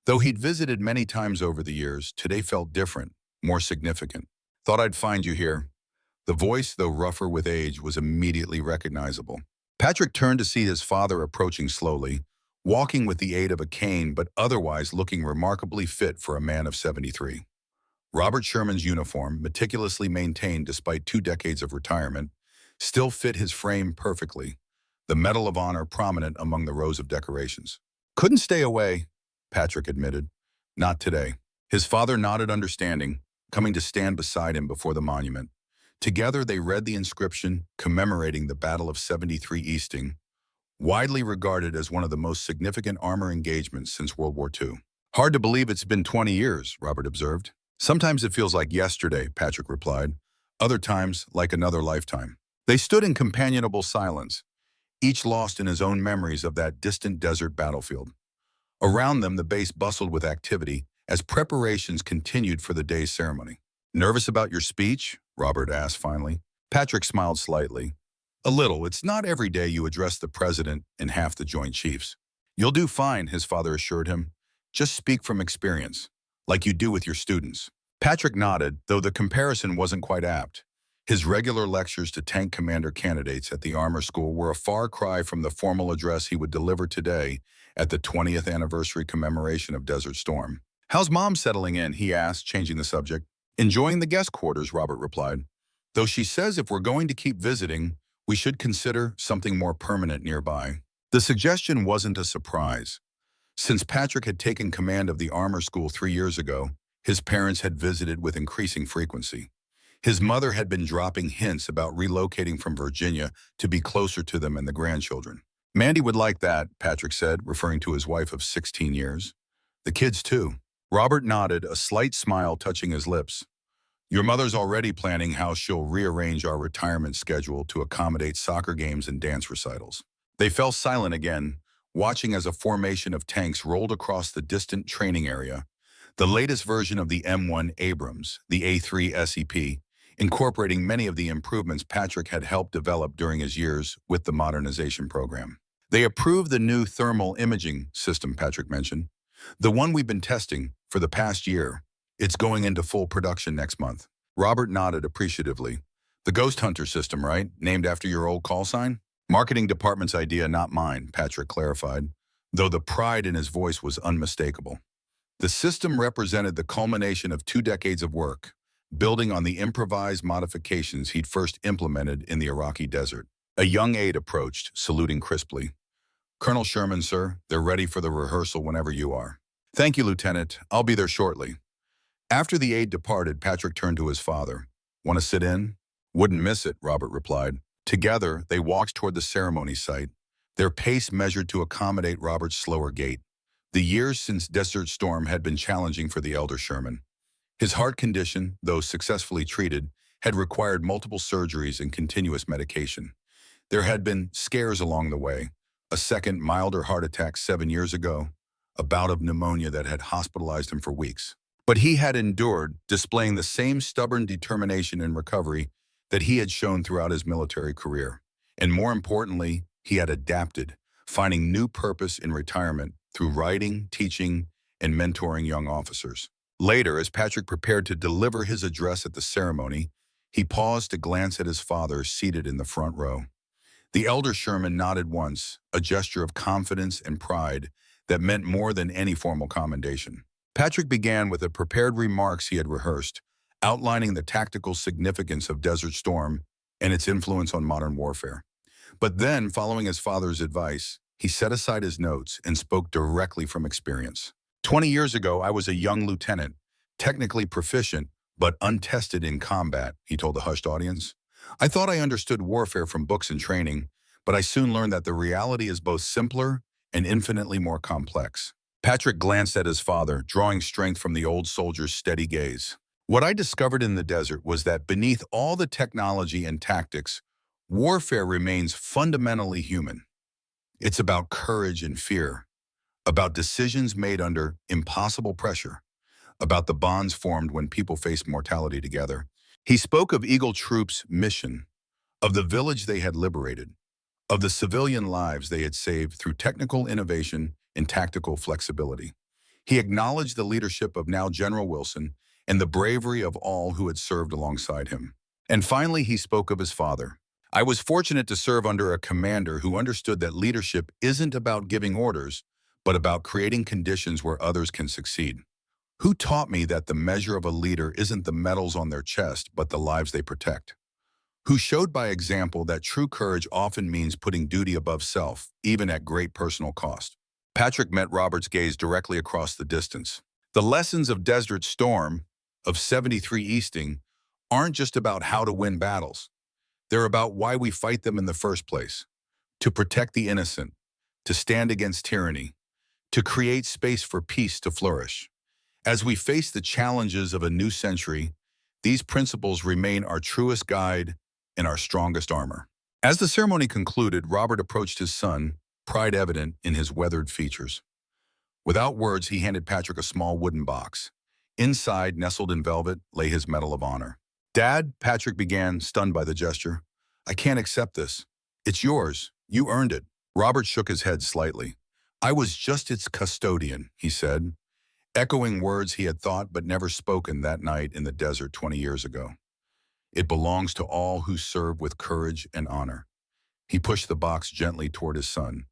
Though he'd visited many times over the years, today felt different, more significant. Thought I'd find you here. The voice, though rougher with age, was immediately recognizable. Patrick turned to see his father approaching slowly, walking with the aid of a cane but otherwise looking remarkably fit for a man of 73. Robert Sherman's uniform, meticulously maintained despite 2 decades of retirement, still fit his frame perfectly, the Medal of Honor prominent among the rows of decorations. Couldn't stay away, Patrick admitted. Not today. His father nodded understanding, coming to stand beside him before the monument. Together they read the inscription commemorating the Battle of 73 Easting, widely regarded as one of the most significant armor engagements since World War II. Hard to believe it's been 20 years, Robert observed. Sometimes it feels like yesterday, Patrick replied. Other times, like another lifetime. They stood in companionable silence, each lost in his own memories of that distant desert battlefield. Around them, the base bustled with activity as preparations continued for the day's ceremony. "Nervous about your speech?" Robert asked finally. Patrick smiled slightly. "A little. It's not every day you address the president and half the Joint Chiefs." "You'll do fine," his father assured him. "Just speak from experience, like you do with your students." Patrick nodded, though the comparison wasn't quite apt. His regular lectures to tank commander candidates at the armor school were a far cry from the formal address he would deliver today at the 20th anniversary commemoration of Desert Storm. "How's Mom settling in?" he asked, changing the subject. "Enjoying the guest quarters," Robert replied. "Though she says if we're going to keep visiting, we should consider something more permanent nearby." The suggestion wasn't a surprise. Since Patrick had taken command of the armor school 3 years ago, his parents had visited with increasing frequency. His mother had been dropping hints about relocating from Virginia to be closer to them and the grandchildren. "Mandy would like that," Patrick said, referring to his wife of 16 years. "The kids, too." Robert nodded, a slight smile touching his lips. "Your mother's already planning how she'll rearrange our retirement schedule to accommodate soccer games and dance recitals." They fell silent again, watching as a formation of tanks rolled across the distant training area. The latest version of the M1 Abrams, the A3 SEP, incorporating many of the improvements Patrick had helped develop during his years with the modernization program. "They approved the new thermal imaging system," Patrick mentioned. "The one we've been testing for the past year. It's going into full production next month." Robert nodded appreciatively. "The Ghost Hunter system, right? Named after your old call sign?" "Marketing department's idea, not mine," Patrick clarified, though the pride in his voice was unmistakable. The system represented the culmination of 2 decades of work, building on the improvised modifications he'd first implemented in the Iraqi desert. A young aide approached, saluting crisply. "Colonel Sherman, sir, they're ready for the rehearsal whenever you are." "Thank you, Lieutenant. I'll be there shortly." After the aide departed, Patrick turned to his father. "Want to sit in?" "Wouldn't miss it," Robert replied. Together, they walked toward the ceremony site, their pace measured to accommodate Robert's slower gait. The years since Desert Storm had been challenging for the elder Sherman. His heart condition, though successfully treated, had required multiple surgeries and continuous medication. There had been scares along the way, a second milder heart attack 7 years ago, a bout of pneumonia that had hospitalized him for weeks. But he had endured, displaying the same stubborn determination in recovery that he had shown throughout his military career. And more importantly, he had adapted, finding new purpose in retirement through writing, teaching, and mentoring young officers. Later, as Patrick prepared to deliver his address at the ceremony, he paused to glance at his father seated in the front row. The elder Sherman nodded once, a gesture of confidence and pride that meant more than any formal commendation. Patrick began with the prepared remarks he had rehearsed, outlining the tactical significance of Desert Storm and its influence on modern warfare. But then, following his father's advice, he set aside his notes and spoke directly from experience. 20 years ago, I was a young lieutenant, technically proficient, but untested in combat," he told the hushed audience. "I thought I understood warfare from books and training, but I soon learned that the reality is both simpler and infinitely more complex." Patrick glanced at his father, drawing strength from the old soldier's steady gaze. "What I discovered in the desert was that beneath all the technology and tactics, warfare remains fundamentally human. It's about courage and fear, about decisions made under impossible pressure, about the bonds formed when people face mortality together." He spoke of Eagle Troop's mission, of the village they had liberated, of the civilian lives they had saved through technical innovation and tactical flexibility. He acknowledged the leadership of now General Wilson and the bravery of all who had served alongside him. And finally, he spoke of his father. "I was fortunate to serve under a commander who understood that leadership isn't about giving orders, but about creating conditions where others can succeed. Who taught me that the measure of a leader isn't the medals on their chest, but the lives they protect. Who showed by example that true courage often means putting duty above self, even at great personal cost." Patrick met Robert's gaze directly across the distance. "The lessons of Desert Storm, of 73 Easting, aren't just about how to win battles. They're about why we fight them in the first place. To protect the innocent, to stand against tyranny, to create space for peace to flourish. As we face the challenges of a new century, these principles remain our truest guide and our strongest armor." As the ceremony concluded, Robert approached his son, pride evident in his weathered features. Without words, he handed Patrick a small wooden box. Inside, nestled in velvet, lay his Medal of Honor. "Dad," Patrick began, stunned by the gesture, "I can't accept this. It's yours. You earned it." Robert shook his head slightly. "I was just its custodian," he said, echoing words he had thought but never spoken that night in the desert 20 years ago. "It belongs to all who serve with courage and honor." He pushed the box gently toward his son.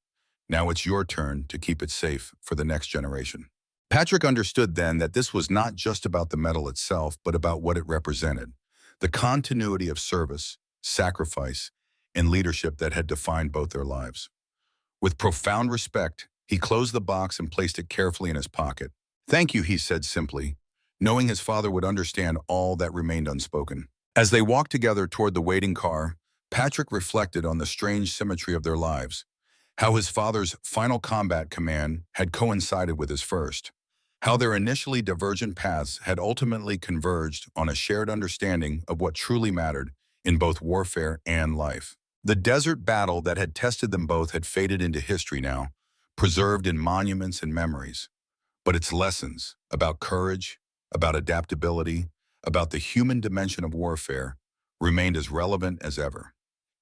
"Now it's your turn to keep it safe for the next generation." Patrick understood then that this was not just about the medal itself, but about what it represented. The continuity of service, sacrifice, and leadership that had defined both their lives. With profound respect, he closed the box and placed it carefully in his pocket. "Thank you," he said simply, knowing his father would understand all that remained unspoken. As they walked together toward the waiting car, Patrick reflected on the strange symmetry of their lives, how his father's final combat command had coincided with his first, how their initially divergent paths had ultimately converged on a shared understanding of what truly mattered in both warfare and life. The desert battle that had tested them both had faded into history now, preserved in monuments and memories. But its lessons about courage, about adaptability, about the human dimension of warfare remained as relevant as ever.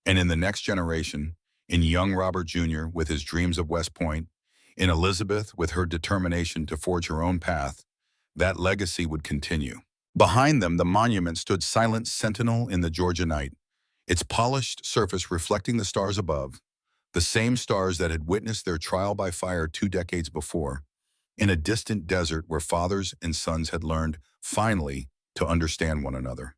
And in the next generation, in young Robert Jr. with his dreams of West Point, in Elizabeth with her determination to forge her own path, that legacy would continue. Behind them, the monument stood silent sentinel in the Georgia night, its polished surface reflecting the stars above, the same stars that had witnessed their trial by fire 2 decades before, in a distant desert where fathers and sons had learned, finally, to understand one another.